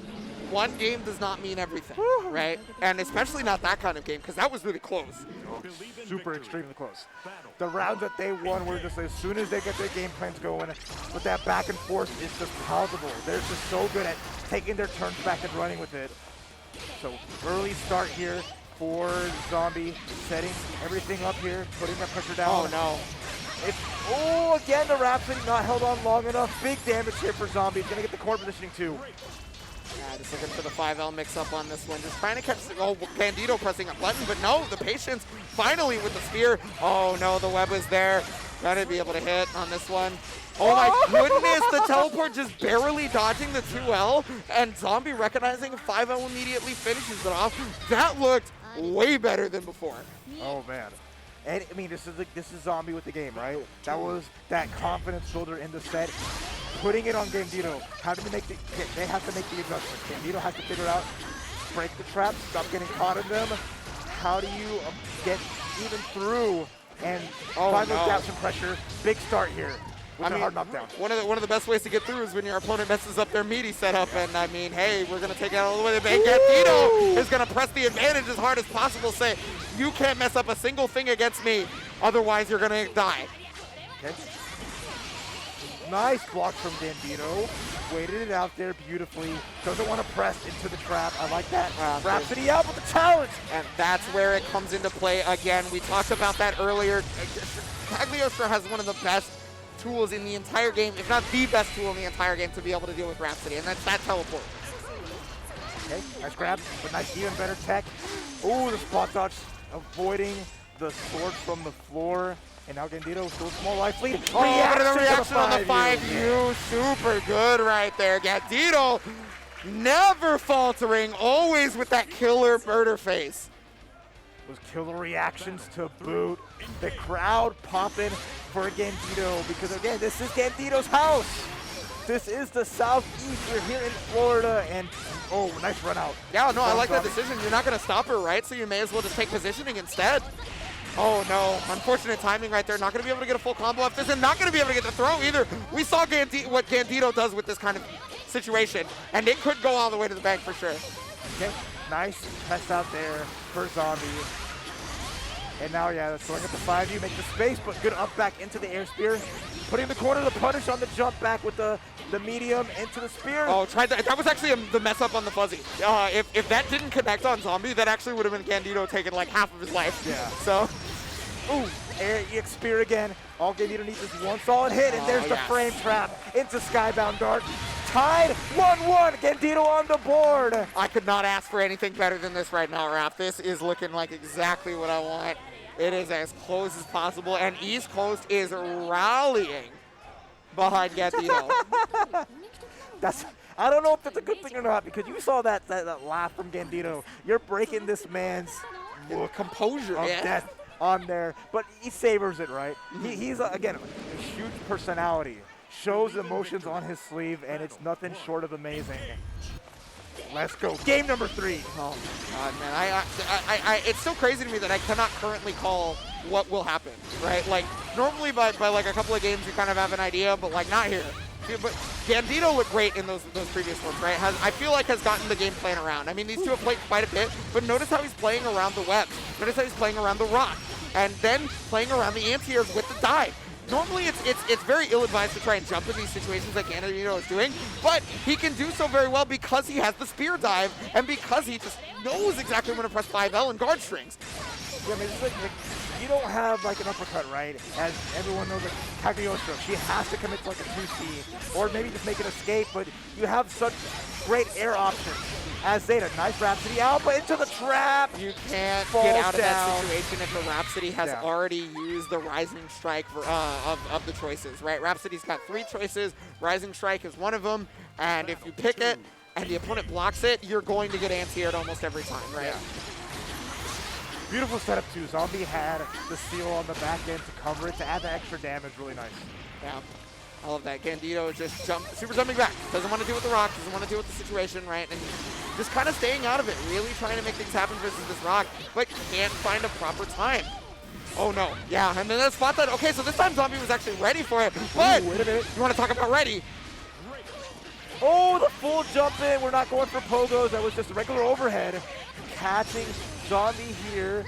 One game does not mean everything, right? And especially not that kind of game, because that was really close. Super extremely close. The rounds that they won were just as soon as they get their game plans going, but that back and forth is just palpable. They're just so good at taking their turns back and running with it. So early start here for Zombie, setting everything up here, putting that pressure down. Oh no. Oh, again, the Rhapsody not held on long enough. Big damage here for Zombie. He's gonna get the core positioning too. Yeah, just looking for the 5L mix-up on this one. Just trying to catch the, oh, Gandido pressing a button, but no, the patience finally with the spear. Oh no, the web was there. Gotta be able to hit on this one. Oh my goodness, the teleport just barely dodging the 2L, and Zombie recognizing 5L immediately finishes it off. That looked way better than before. Oh man. And I mean, this is Zombie with the game, right? That was that confidence builder in the set. Putting it on Gandido. How do they make they have to make the adjustment. Gandido has to figure out, break the trap, stop getting caught in them. How do you get even through and find those gaps in pressure? Big start here. I mean, hard knockdown. One of the best ways to get through is when your opponent messes up their meaty setup, and I mean, hey, we're gonna take it all the way. And Gandido is gonna press the advantage as hard as possible. Say, you can't mess up a single thing against me, otherwise you're gonna die. Okay. Nice block from Gandido. Waited it out there beautifully. Doesn't want to press into the trap. I like that. Rhapsody out with the challenge. And that's where it comes into play again. We talked about that earlier. Cagliostro has one of the best tools in the entire game, if not the best tool in the entire game to be able to deal with Rhapsody, and that's that teleport. Okay, nice grab, but nice, even better tech. Ooh, the spot dodge, avoiding the sword from the floor. And now Gandido still a small life lead. Oh, but the reaction on the 5U, super good right there. Gandido never faltering, always with that killer murder face. Those killer reactions to boot. The crowd popping for Gandido because, again, this is Gandido's house. This is the Southeast. We're here in Florida, and oh, nice run out. Yeah, no, I like that decision. You're not going to stop her, right? So you may as well just take positioning instead. Oh no, unfortunate timing right there. Not going to be able to get a full combo off this, and not going to be able to get the throw either. We saw what Gandido does with this kind of situation, and it could go all the way to the bank for sure. Okay, nice press out there for Zombie. And now, yeah, throwing at the 5U, make the space, but good up back into the air spear. Putting the corner to punish on the jump back with the medium into the spear. Oh, tried that. That was actually the mess up on the fuzzy. If that didn't connect on Zombie, that actually would have been Gandido taking like half of his life. Yeah. So. Ooh, air EX spear again. All Gandido needs is one solid hit, and there's the frame trap into Skybound Dart. Tied 1-1, Gandido on the board. I could not ask for anything better than this right now, Raph. This is looking like exactly what I want. It is as close as possible, and East Coast is rallying behind Gandido. I don't know if that's a good thing or not, because you saw that laugh from Gandido. You're breaking this man's composure of death on there, but he savors it, right? He's, again, a huge personality. Shows emotions on his sleeve, and it's nothing short of amazing. Let's go. Game number 3. Oh, God, man. It's so crazy to me that I cannot currently call what will happen, right? Like, normally by like a couple of games you kind of have an idea, but like not here. But Gandido looked great in those previous ones, right? I feel like has gotten the game plan around. I mean, these two have played quite a bit, but notice how he's playing around the web. Notice how he's playing around the rock, and then playing around the anti-airs with the dive. Normally, it's very ill-advised to try and jump in these situations like Gandido is doing, but he can do so very well because he has the spear dive and because he just knows exactly when to press 5L and guard strings. Yeah, I mean, it's like you don't have like an uppercut, right? As everyone knows, like Cagliostro, she has to commit to like a 2C, or maybe just make an escape, but you have such great air options. As Zeta, nice Rhapsody out, but into the trap. You can't get out of that situation if the Rhapsody has already used the Rising Strike of the choices, right? Rhapsody's got 3 choices. Rising Strike is one of them, and if you pick it, and the opponent blocks it, you're going to get anti-aired almost every time, right? Yeah. Beautiful setup too. Zombie had the seal on the back end to cover it, to add the extra damage. Really nice. Yeah. I love that. Gandido is just super jumping back. Doesn't want to deal with the rock, doesn't want to deal with the situation, right? And just kind of staying out of it, really trying to make things happen versus this rock, but can't find a proper time. Oh no, yeah, and then that spot that, okay, so this time Zombie was actually ready for it, but ooh, wait a minute. You want to talk about ready? Oh, the full jump in. We're not going for pogos. That was just a regular overhead. Catching Zombie here.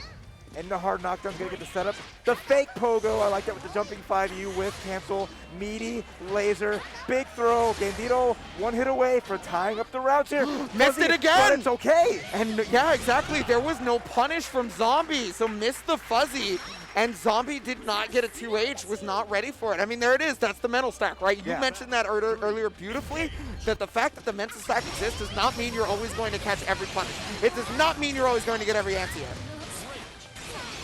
And the hard knockdown, gonna get the setup. The fake pogo, I like that with the jumping 5U with cancel. Meaty, laser, big throw. Gandido, one hit away for tying up the routes here. Missed it again! But it's okay. And yeah, exactly, there was no punish from Zombie, so missed the fuzzy. And Zombie did not get a 2H, was not ready for it. I mean, there it is, that's the mental stack, right? You mentioned that earlier beautifully, that the fact that the mental stack exists does not mean you're always going to catch every punish. It does not mean you're always going to get every anti-air.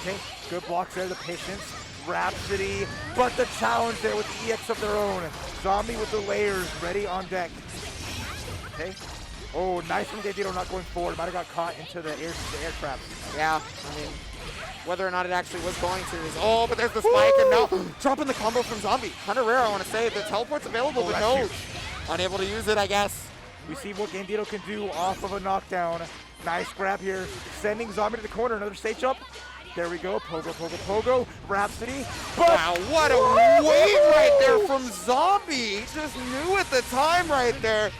Okay, good blocks there, the patience. Rhapsody, but the challenge there with the EX of their own. Zombie with the layers ready on deck. Okay. Oh, nice from Gandido not going forward. Might have got caught into the air traps. Yeah, I mean, whether or not it actually was going to is, oh, but there's the spike, and now dropping the combo from Zombie. Kind of rare, I want to say. The teleport's available, but no, unable to use it, I guess. We see what Gandido can do off of a knockdown. Nice grab here, sending Zombie to the corner. Another safe jump. There we go, pogo, pogo, pogo, Rhapsody. But wow, what a wave right there from Zombie. Just knew at the time right there.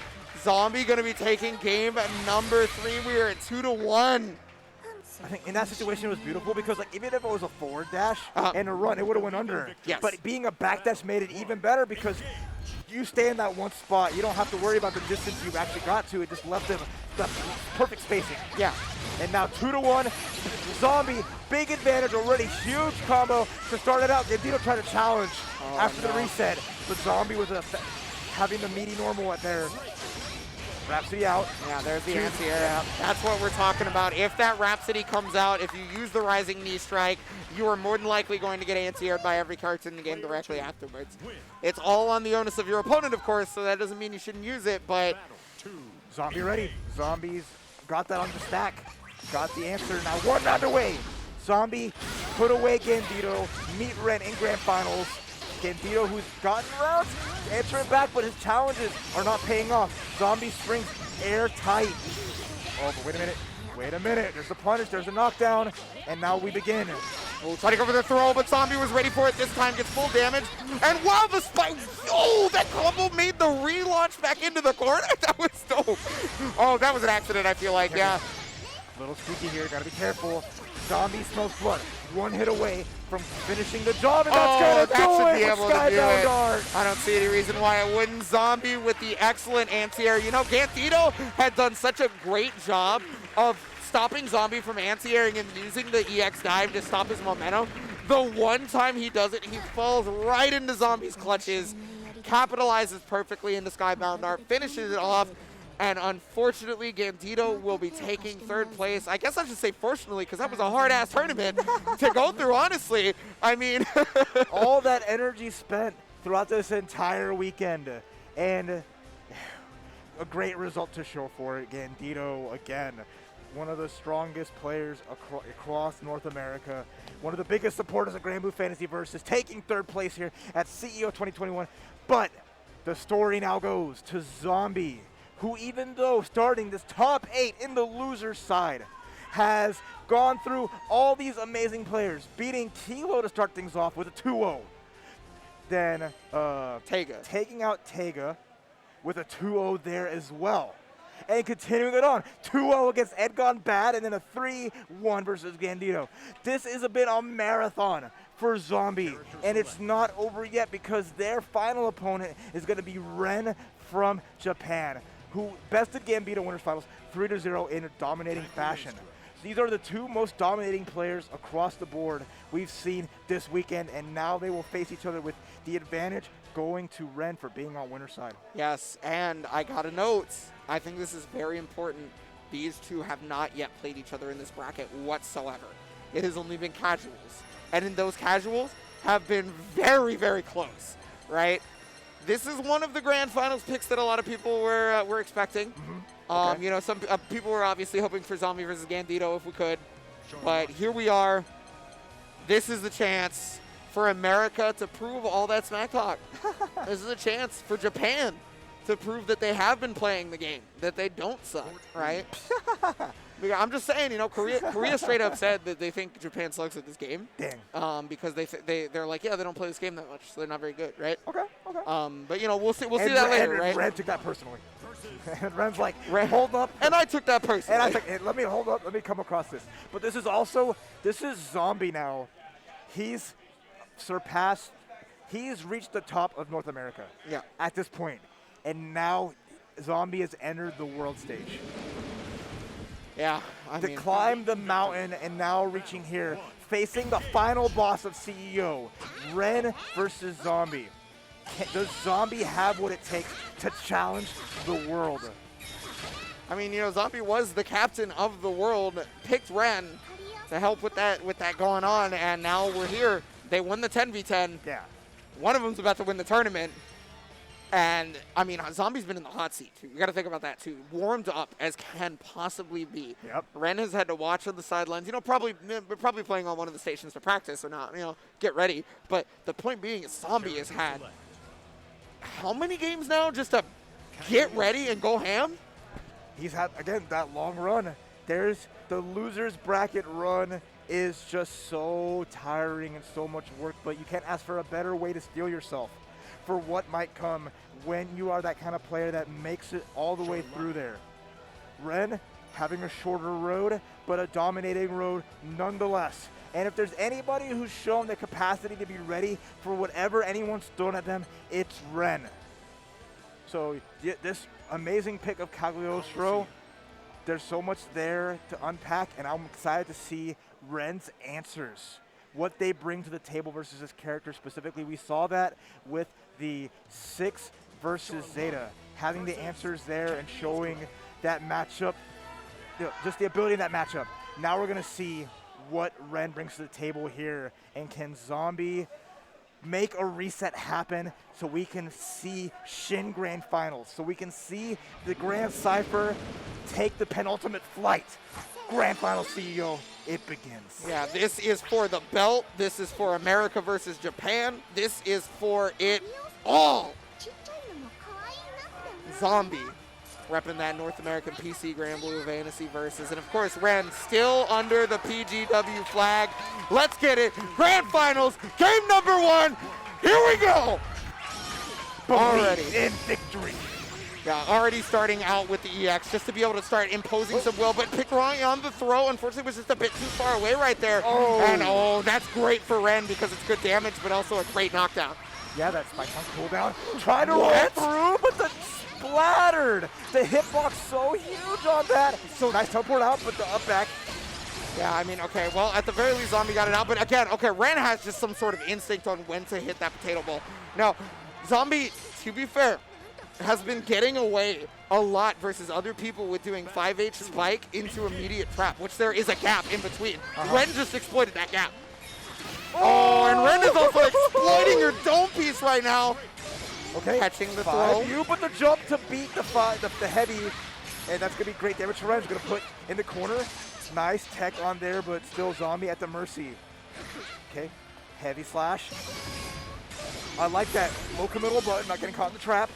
Zombie gonna be taking game at number 3. We are at 2-1. I think in that situation it was beautiful because like even if it was a forward dash and a run, it would have went under. Yes. But being a back dash made it even better because you stay in that one spot. You don't have to worry about the distance you've actually got to. It just left them the perfect spacing. Yeah. And now 2-1. Zombie, big advantage already. Huge combo to start it out. Gandido tried to challenge after the reset, but Zombie was having the meaty normal at their Rhapsody out. Yeah, there's the anti-air. That's what we're talking about. If that Rhapsody comes out, if you use the Rising Knee Strike, you are more than likely going to get anti-aired by every character in the game directly afterwards. It's all on the onus of your opponent, of course, so that doesn't mean you shouldn't use it, but... Zombie ready. Zombies got that on the stack. Got the answer. Now 1 round away. Zombie put away Gandido. Meet Ren in grand finals. Gandido, who's gotten rounds, answering back, but his challenges are not paying off. Zombie strings airtight. Oh, but wait a minute. Wait a minute. There's a punish. There's a knockdown. And now we begin. Oh, trying to go for the throw, but Zombie was ready for it this time. Gets full damage. And wow, the spike. Oh, that combo made the relaunch back into the corner. That was dope. Oh, that was an accident, I feel like. Yeah. A little squeaky here. Got to be careful. Zombie smells blood. 1 hit away from finishing the job, and that's gonna do it with Skybound Dart. I don't see any reason why it wouldn't. Zombie with the excellent anti-air. You know, Gandido had done such a great job of stopping Zombie from anti-airing and using the EX dive to stop his momentum. The one time he does it, he falls right into Zombie's clutches, capitalizes perfectly into Skybound Dart, finishes it off. And unfortunately, Gandido will be taking 3rd place. I guess I should say fortunately, because that was a hard-ass tournament to go through, honestly. I mean... all that energy spent throughout this entire weekend. And a great result to show for it. Gandido, again, one of the strongest players across North America. One of the biggest supporters of Granblue Fantasy Versus, taking 3rd place here at CEO 2021. But the story now goes to Zombie, who even though starting this top 8 in the loser's side, has gone through all these amazing players, beating Kilo to start things off with a 2-0. Then Teiga. Taking out Teiga with a 2-0 there as well. And continuing it on, 2-0 against EdGoneBad, and then a 3-1 versus Gandido. This is a bit of a marathon for Zombie, and it's not over yet because their final opponent is going to be Ren from Japan, who bested Gandido Winners Finals 3-0 in a dominating fashion. These are the 2 most dominating players across the board we've seen this weekend, and now they will face each other with the advantage going to Ren for being on winner's side. Yes, and I got a note. I think this is very important. These 2 have not yet played each other in this bracket whatsoever. It has only been casuals, and in those casuals have been very, very close, right? This is one of the grand finals picks that a lot of people were expecting. Okay. You know, some people were obviously hoping for Zombie versus Gandido if we could, but here we are. This is the chance for America to prove all that smack talk. This is a chance for Japan to prove that they have been playing the game, that they don't suck, right? I'm just saying, you know, Korea straight up said that they think Japan sucks at this game. Dang. Because they're like, yeah, they don't play this game that much, so they're not very good, right? Okay. But you know, we'll see that later, right? Ren took that personally. And Ren's like, hold up. And I took that personally. And I was like, hey, let me hold up. Let me come across this. But this is Zombie now. He's surpassed. He's reached the top of North America. Yeah. At this point. And now Zombie has entered the world stage. Yeah. To climb the mountain and now reaching here, facing the final boss of CEO, Ren versus Zombie. Does Zombie have what it takes to challenge the world? I mean, you know, Zombie was the captain of the world, picked Ren to help with that going on, and now we're here. They won the 10v10. Yeah. One of them's about to win the tournament. And, I mean, Zombie's been in the hot seat, too. You got to think about that, too. Warmed up as can possibly be. Yep. Ren has had to watch on the sidelines. You know, probably playing on one of the stations to practice or not, you know, get ready. But the point being is Zombie has had how many games now just to get ready and go ham? He's had, again, that long run. There's the loser's bracket run is just so tiring and so much work, but you can't ask for a better way to steel yourself for what might come when you are that kind of player that makes it all the way through there. Ren having a shorter road, but a dominating road nonetheless. And if there's anybody who's shown the capacity to be ready for whatever anyone's thrown at them, it's Ren. So this amazing pick of Cagliostro, there's so much there to unpack, and I'm excited to see Ren's answers, what they bring to the table versus this character specifically. We saw that with the 6 versus Zeta, having the answers there and showing that matchup, just the ability in that matchup. Now we're going to see what Ren brings to the table here, and can Zombie make a reset happen so we can see Shin Grand Finals, so we can see the Grand Cypher take the penultimate flight. Grand Final CEO, it begins. Yeah, this is for the belt. This is for America versus Japan. This is for it all. Zombie repping that North American PC Granblue Fantasy Versus. And of course, Ren still under the PGW flag. Let's get it. Grand Finals, game number 1. Here we go. Already in victory. Yeah, already starting out with the EX just to be able to start imposing some will, but pick wrong on the throw. Unfortunately, was just a bit too far away right there. And that's great for Ren because it's good damage, but also a great knockdown. Yeah, that spike on cooldown. Trying to roll through, but the splattered. The hitbox so huge on that. So nice teleport out, but the up back. Yeah, I mean, okay, well, at the very least, Zombie got it out. But again, okay, Ren has just some sort of instinct on when to hit that potato ball. Now, Zombie, to be fair, has been getting away a lot versus other people with doing 5H spike into immediate trap, which there is a gap in between. Ren just exploited that gap. Oh, and Ren is also exploiting your dome piece right now. Okay, catching the throw. You put the jump to beat the heavy, and that's going to be great damage for Ren's going to put in the corner. Nice tech on there, but still Zombie at the mercy. Okay, heavy slash. I like that low committal, but not getting caught in the trap.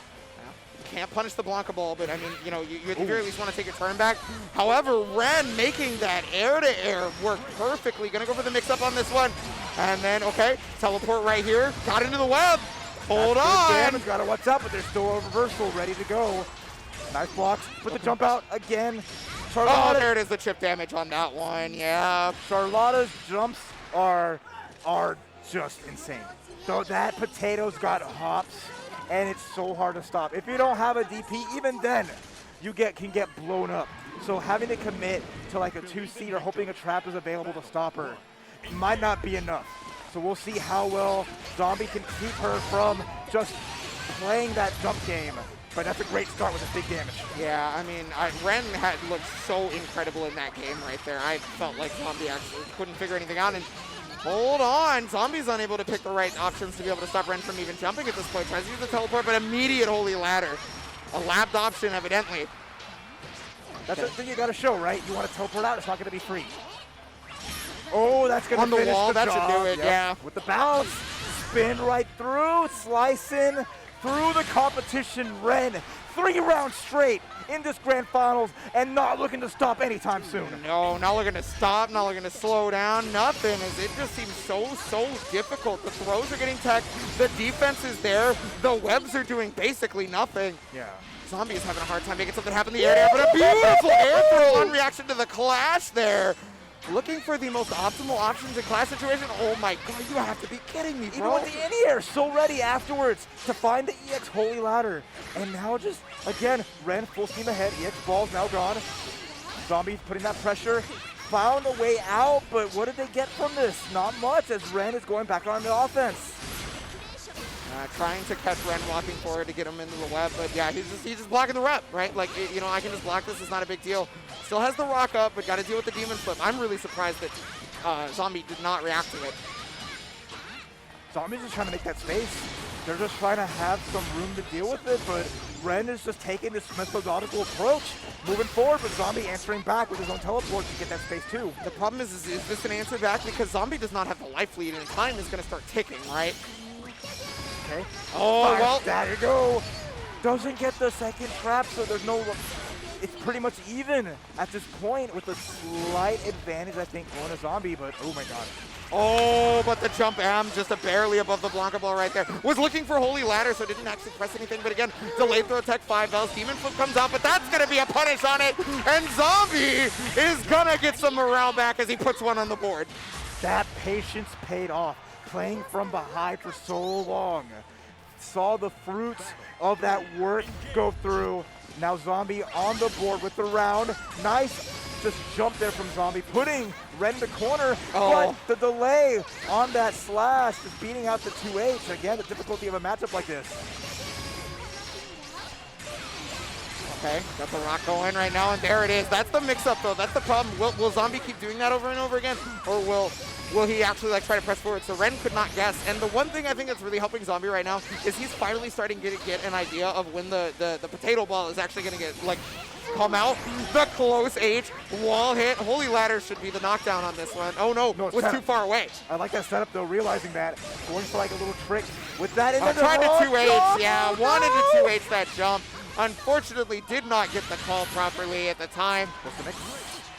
Can't punish the Blanca ball, but I mean, you know, you at the very least want to take a turn back. However, Ren making that air-to-air work perfectly. Gonna go for the mix-up on this one. And then, okay, teleport right here. Got into the web. Hold on. Got to watch out, but there's still a reversal ready to go. Nice blocks. Put the jump out again. Charlotta. Oh, there it is, the chip damage on that one. Yeah. Charlotta's jumps are just insane. So that potato's got hops, and it's so hard to stop. If you don't have a DP, even then, you can get blown up. So having to commit to like a 2-seat or hoping a trap is available to stop her might not be enough. So we'll see how well Zombie can keep her from just playing that jump game. But that's a great start with the big damage. Yeah, I mean, Ren had looked so incredible in that game right there. I felt like Zombie actually couldn't figure anything out. And hold on, Zombie's unable to pick the right options to be able to stop Ren from even jumping at this point. Tries to use the teleport, but immediate holy ladder. A lapped option, evidently. That's the thing you got to show, right? You want to teleport out, it's not going to be free. Oh, that's going to finish wall, the that job. should do it, yeah. With the bounce, spin right through, slicing through the competition. Ren, 3 rounds straight in this grand finals and not looking to stop anytime soon. No, not looking to stop, not looking to slow down, nothing. As it just seems so difficult. The throws are getting tech, the defense is there, the webs are doing basically nothing. Yeah. Zombie is having a hard time making something happen in the air there, but a beautiful air throw on reaction to the clash there. Looking for the most optimal options in clash situation. Oh my god, you have to be kidding me, bro. Even with the in-air, so ready afterwards to find the EX Holy Ladder. And now just, again, Ren full steam ahead. EX ball's now gone. Zombie putting that pressure. Found a way out, but what did they get from this? Not much, as Ren is going back on the offense. Trying to catch Ren walking forward to get him into the web, but yeah, he's just blocking the rep, right? Like, you know, I can just block this, it's not a big deal. Still has the rock up, but got to deal with the demon flip. I'm really surprised that Zombie did not react to it. Zombie's just trying to make that space. They're just trying to have some room to deal with it, but Ren is just taking this methodical approach, moving forward, but Zombie answering back with his own teleport to get that space too. The problem is this an answer back? Because Zombie does not have the life lead, and time is going to start ticking, right? Okay. Oh, well. There you go. Doesn't get the second trap, so there's no... It's pretty much even at this point with a slight advantage, I think, going to Zombie, but oh my god. Oh, but the jump am just barely above the Blanca ball right there. Was looking for Holy Ladder, so didn't actually press anything, but again, delayed throw tech 5 L's. Demon flip comes out, but that's going to be a punish on it, and Zombie is going to get some morale back as he puts one on the board. That patience paid off. Playing from behind for so long. Saw the fruits of that work go through. Now Zombie on the board with the round. Nice just jump there from Zombie, putting Ren in the corner, but the delay on that slash is beating out the 2H. Again, the difficulty of a matchup like this. Okay, got the rock going right now, and there it is. That's the mix-up, though. That's the problem. Will Zombie keep doing that over and over again, or will he actually like try to press forward? So Ren could not guess. And the one thing I think that's really helping Zombie right now is he's finally starting to get an idea of when the potato ball is actually going to get like come out. The close H wall hit. Holy Ladder should be the knockdown on this one. Oh no, was too far away. I like that setup though, realizing that. Going for like a little trick with that. Tried to 2H, yeah, wanted to 2H that jump. Unfortunately, did not get the call properly at the time. What's the next?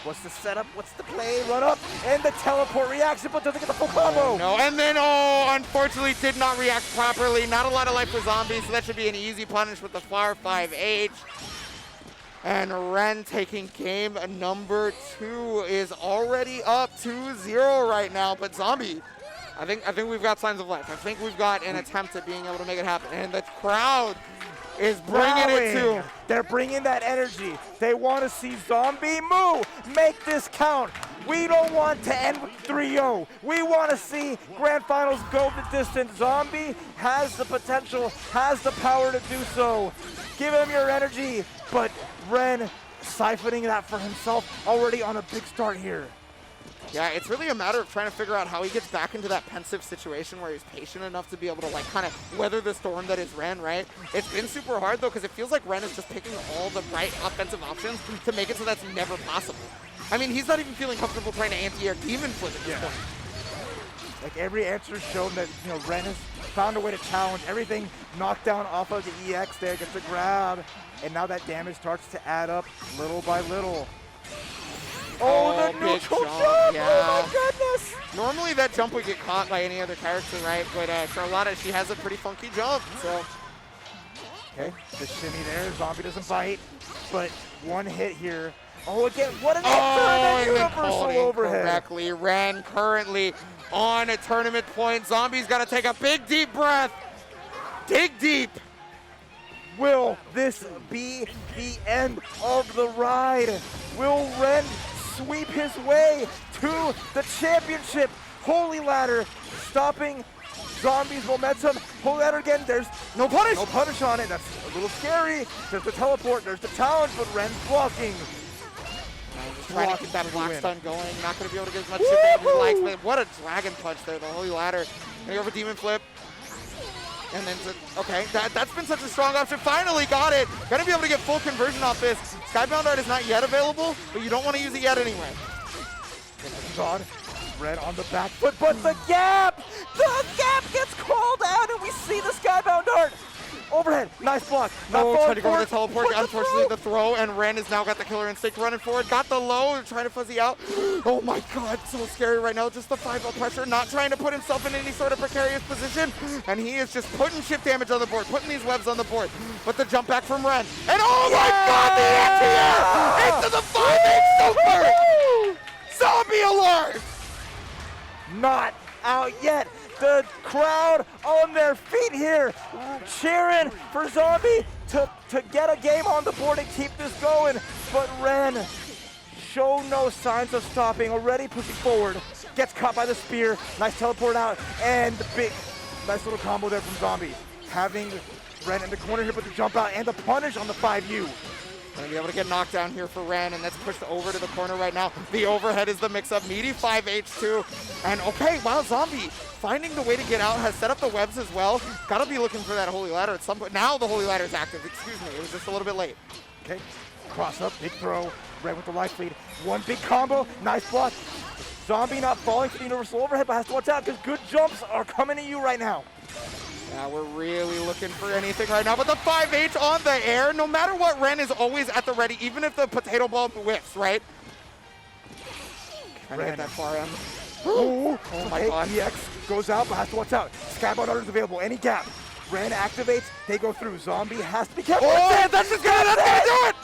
What's the setup? What's the play? Run up and the teleport reaction, but doesn't get the full combo. No, and then, unfortunately did not react properly. Not a lot of life for Zombie, so that should be an easy punish with the far 5H. And Ren taking game number 2 is already up 2-0 right now, but Zombie, I think we've got signs of life. I think we've got an attempt at being able to make it happen. And the crowd is bringing it too. They're bringing that energy. They want to see Zombmu make this count. We don't want to end with 3-0. We want to see grand finals go the distance. Zombie has the potential, has the power to do so. Give him your energy, but Ren siphoning that for himself already on a big start here. Yeah, it's really a matter of trying to figure out how he gets back into that pensive situation where he's patient enough to be able to like kind of weather the storm that is Ren, right? It's been super hard though because it feels like Ren is just picking all the right offensive options to make it so that's never possible. I mean, he's not even feeling comfortable trying to anti-air demon flip at this point. Like every answer's shown that, you know, Ren has found a way to challenge everything. Knocked down off of the EX there, gets a grab, and now that damage starts to add up little by little. Oh, the neutral jump! Yeah. Oh my goodness! Normally that jump would get caught by any other character, right? But Charlotta, she has a pretty funky jump, so. Okay, the shimmy there, Zombie doesn't bite, but one hit here. Oh, again, what an and universal overhead. Correctly, Ren currently on a tournament point. Zombie's got to take a big, deep breath. Dig deep. Will this be the end of the ride? Will Ren sweep his way to the championship? Holy Ladder stopping Zombie's momentum. Holy Ladder again, there's no punish. No punish on it. That's a little scary. There's the teleport, there's the challenge, but Ren's blocking. Just trying to keep that block stun going. Not going to be able to get as much shit as he likes, but what a dragon punch there, the Holy Ladder. And over Demon Flip. And then, okay, that's been such a strong option. Finally got it. Gonna be able to get full conversion off this. Skybound Art is not yet available, but you don't want to use it yet anyway. God, Red on the back foot, but the gap gets called out, and we see the Skybound Art. Overhead, nice block. No, trying to go for the teleport. Unfortunately, the throw, and Ren has now got the killer instinct running forward. Got the low, trying to fuzzy out. Oh my god, so scary right now. Just the 5-0 pressure, not trying to put himself in any sort of precarious position. And he is just putting chip damage on the board, putting these webs on the board. But the jump back from Ren. And oh my god, the anti-air into the 5-8 super! Zombie alert! Not out yet. The crowd on their feet here, cheering for Zombie to get a game on the board and keep this going. But Ren show no signs of stopping, already pushing forward. Gets caught by the spear, nice teleport out, and the big, nice little combo there from Zombie. Having Ren in the corner here with the jump out and the punish on the 5U. Gonna be able to get knocked down here for Ren, and that's pushed over to the corner right now. The overhead is the mix-up. Meaty 5H2. And okay, wow, Zombie finding the way to get out, has set up the webs as well. Gotta be looking for that Holy Ladder at some point. Now the Holy Ladder is active. Excuse me, it was just a little bit late. Okay, cross up, big throw. Ren with the life lead. One big combo, nice block. Zombie not falling for the universal overhead, but has to watch out because good jumps are coming at you right now. Yeah, we're really looking for anything right now, but the 5H on the air, no matter what, Ren is always at the ready, even if the potato ball whiffs, right? Trying to hit that far end. Oh my god. EX goes out, but has to watch out. Skybound Art is available, any gap. Ren activates, they go through. Zombie has to be careful. Oh, that's gonna do it!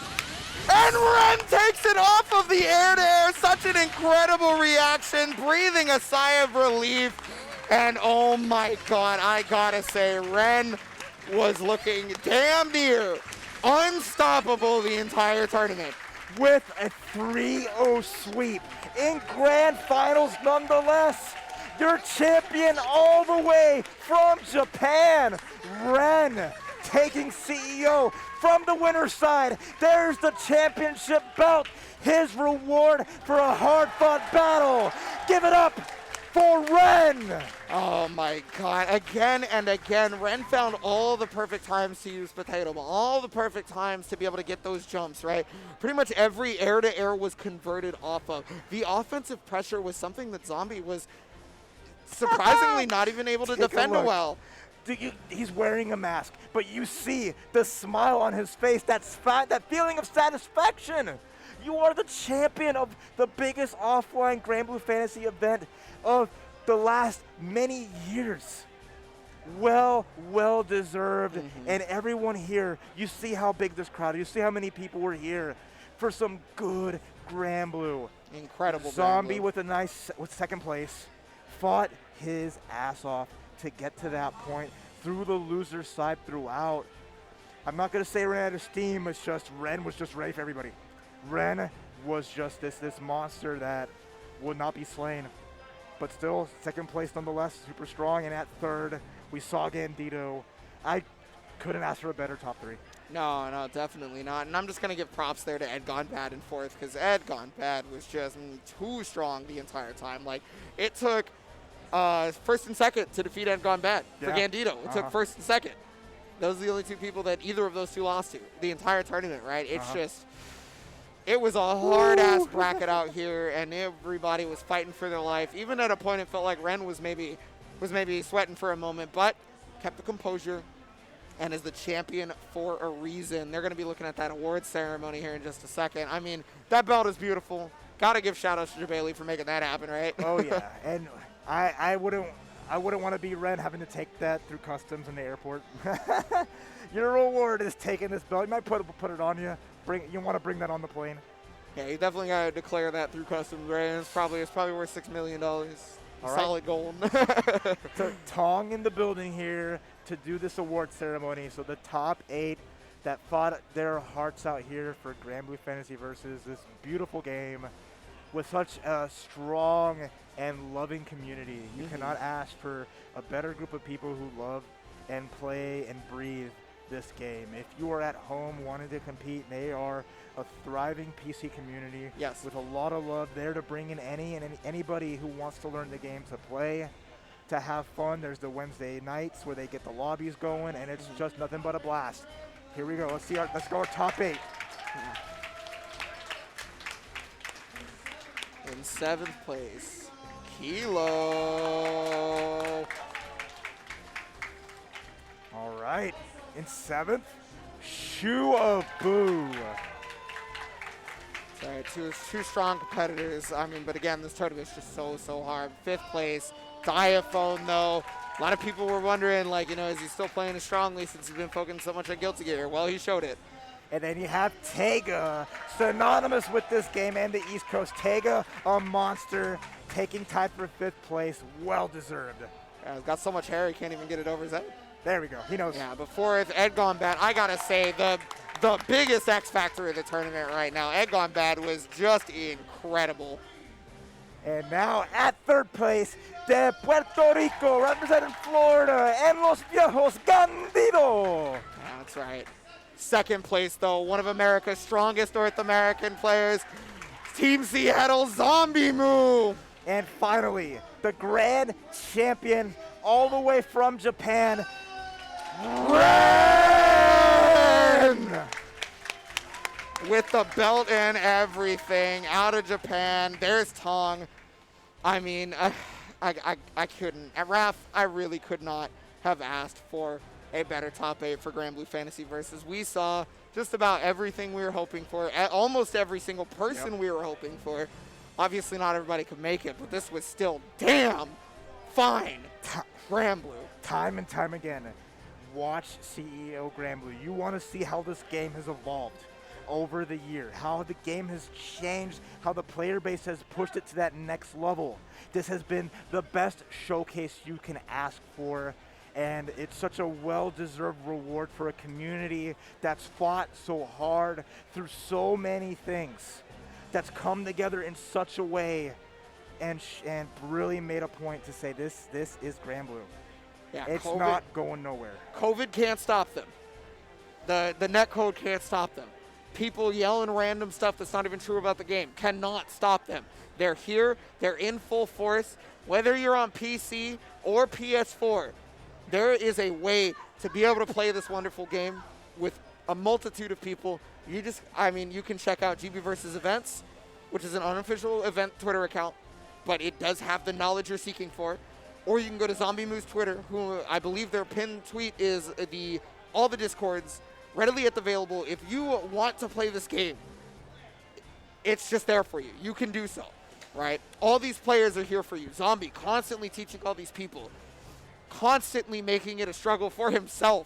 And Ren takes it off of the air-to-air. Such an incredible reaction, breathing a sigh of relief. And oh my god, I gotta say, Ren was looking damn near unstoppable the entire tournament. With a 3-0 sweep in grand finals nonetheless. Your champion all the way from Japan, Ren, taking CEO from the winner's side. There's the championship belt, his reward for a hard-fought battle. Give it up for Ren. Oh my god, again and again, Ren found all the perfect times to use Potato Ball, all the perfect times to be able to get those jumps, right? Pretty much every air-to-air was converted off of. The offensive pressure was something that Zombie was surprisingly not even able to defend well. He's wearing a mask, but you see the smile on his face, that feeling of satisfaction. You are the champion of the biggest offline Granblue fantasy event of the last many years. Well deserved. And everyone here, you see how big this crowd is. You see how many people were here for some good Granblue. Incredible. Zombie Granblue. with second place, fought his ass off to get to that point, through the loser side throughout. I'm not gonna say Ren out of steam, it's just Ren was just ready for everybody. Ren was just this monster that would not be slain. But still, second place nonetheless, super strong. And at third, we saw Gandido. I couldn't ask for a better top three. No, definitely not. And I'm just going to give props there to EdGoneBad in fourth, because EdGoneBad was just too strong the entire time. Like, it took first and second to defeat EdGoneBad for Gandido. It took first and second. Those are the only two people that either of those two lost to the entire tournament, right? It's just... It was a hard-ass bracket out here, and everybody was fighting for their life. Even at a point, it felt like Ren was maybe sweating for a moment, but kept the composure and is the champion for a reason. They're going to be looking at that awards ceremony here in just a second. I mean, that belt is beautiful. Got to give shout-outs to Belial for making that happen, right? Oh, yeah. And I wouldn't want to be Ren having to take that through customs in the airport. Your reward is taking this belt. You might put it on you. You want to bring that on the plane. Yeah, you definitely got to declare that through customs, right? It's probably worth $6 million. Solid gold. So Tong in the building here to do this award ceremony. So the top 8 that fought their hearts out here for Granblue Fantasy versus this beautiful game with such a strong and loving community. You cannot ask for a better group of people who love and play and breathe this game. If you are at home wanting to compete, they are a thriving PC community with a lot of love there to bring in anybody who wants to learn the game to play. to have fun. There's the Wednesday nights where they get the lobbies going, and it's just nothing but a blast. Here we go. Let's go our top 8. In 7th place, Kilo. All right. In 7th, Shuaboo. Sorry, two strong competitors. I mean, but again, this tournament's just so hard. 5th place, Diaphone, though. A lot of people were wondering, like, you know, is he still playing as strongly since he's been focusing so much on Guilty Gear? Well, he showed it. And then you have Teiga, synonymous with this game and the East Coast. Teiga, a monster, taking time for 5th place. Well deserved. Yeah, he's got so much hair he can't even get it over his head. There we go. He knows. Yeah, but 4th, EdGoneBad. I gotta say, the biggest X factor of the tournament right now. EdGoneBad was just incredible. And now at 3rd place, de Puerto Rico, representing Florida, en los viejos, Gandido. Yeah, that's right. 2nd place, though, one of America's strongest North American players, Team Seattle, Zombmu. And finally, the grand champion, all the way from Japan, Ren! With the belt and everything, out of Japan. There's Tong. I mean, I couldn't. At Raph, I really could not have asked for a better top 8 for Granblue Fantasy Versus. We saw just about everything we were hoping for, almost every single person we were hoping for. Obviously, not everybody could make it, but this was still damn fine. Granblue. Time and time again, watch CEO Granblue. You want to see how this game has evolved over the year, how the game has changed, how the player base has pushed it to that next level. This has been the best showcase you can ask for, and it's such a well-deserved reward for a community that's fought so hard through so many things, that's come together in such a way and really made a point to say this is Granblue. Yeah, it's not going nowhere. COVID can't stop them. The netcode can't stop them. People yelling random stuff that's not even true about the game cannot stop them. They're here. They're in full force. Whether you're on PC or PS4, there is a way to be able to play this wonderful game with a multitude of people. You can check out GB Versus Events, which is an unofficial event Twitter account, but it does have the knowledge you're seeking for. Or you can go to Zombmu's Twitter, who I believe their pinned tweet is all the Discords readily available. If you want to play this game, it's just there for you. You can do so, right? All these players are here for you. Zombie constantly teaching all these people, constantly making it a struggle for himself.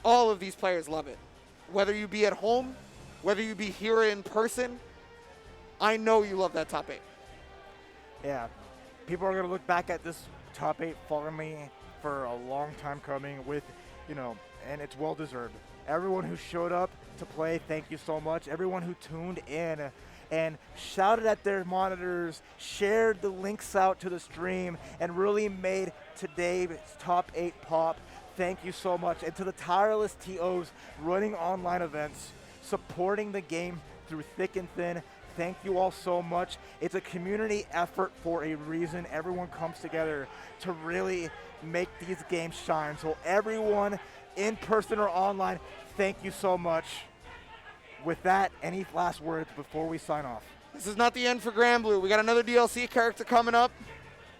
All of these players love it. Whether you be at home, whether you be here in person, I know you love that top 8. Yeah. People are going to look back at this top 8 fondly for a long time coming with, and it's well deserved. Everyone who showed up to play, thank you so much. Everyone who tuned in and shouted at their monitors, shared the links out to the stream, and really made today's top 8 pop. Thank you so much. And to the tireless TOs running online events, supporting the game through thick and thin, thank you all so much. It's a community effort for a reason. Everyone comes together to really make these games shine. So everyone, in person or online, thank you so much. With that, any last words before we sign off? This is not the end for Granblue. We got another DLC character coming up,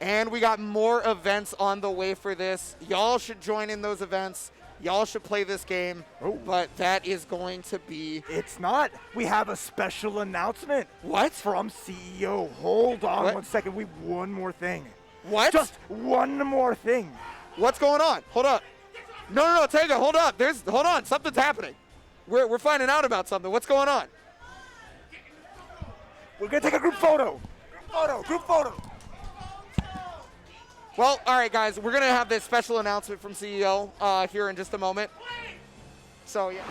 and we got more events on the way for this. Y'all should join in those events. Y'all should play this game, but that is going to be... It's not. We have a special announcement. What? From CEO. Hold on 1 second. One more thing. What? Just one more thing. What's going on? Hold up. No, Teiga, hold up. Hold on. Something's happening. We're finding out about something. What's going on? We're going to take a group photo. Group photo. Well, all right, guys. We're going to have this special announcement from CEO here in just a moment. So, yeah.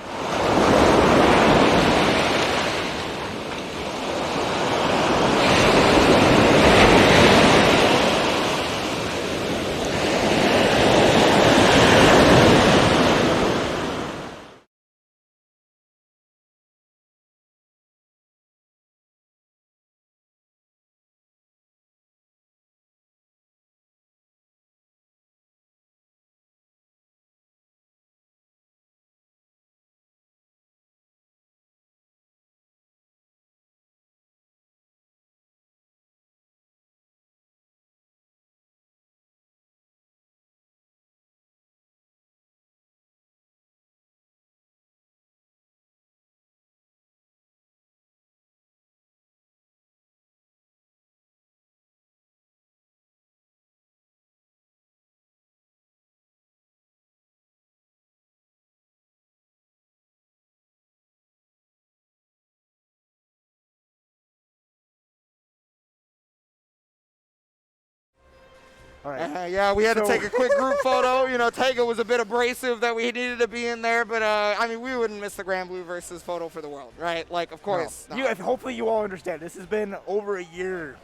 All right. Yeah, we had to take a quick group photo. You know, Teiga was a bit abrasive that we needed to be in there, but I mean, we wouldn't miss the Granblue versus photo for the world, right? Like, of course. No. Hopefully you all understand. This has been over a year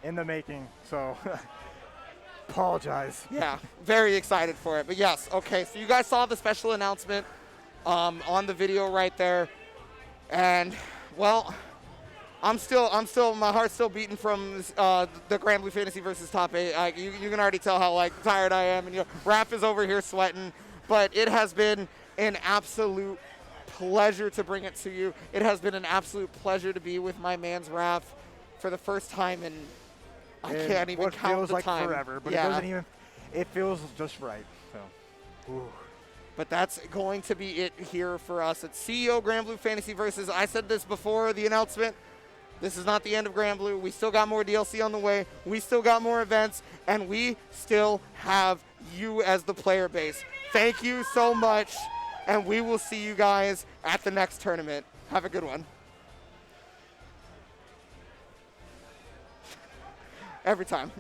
in the making, so apologize. Yeah, very excited for it. But yes, okay, so you guys saw the special announcement on the video right there. And, well, my heart's still beating from the Granblue Fantasy versus Top 8. You can already tell how, like, tired I am. And, you know, Raph is over here sweating. But it has been an absolute pleasure to bring it to you. It has been an absolute pleasure to be with my man's Raph for the first time in, I can't even count the time. It feels like forever, but it feels just right. So, ooh. But that's going to be it here for us at CEO Granblue Fantasy versus. I said this before the announcement. This is not the end of Granblue. We still got more DLC on the way. We still got more events, and we still have you as the player base. Thank you so much, and we will see you guys at the next tournament. Have a good one. Every time.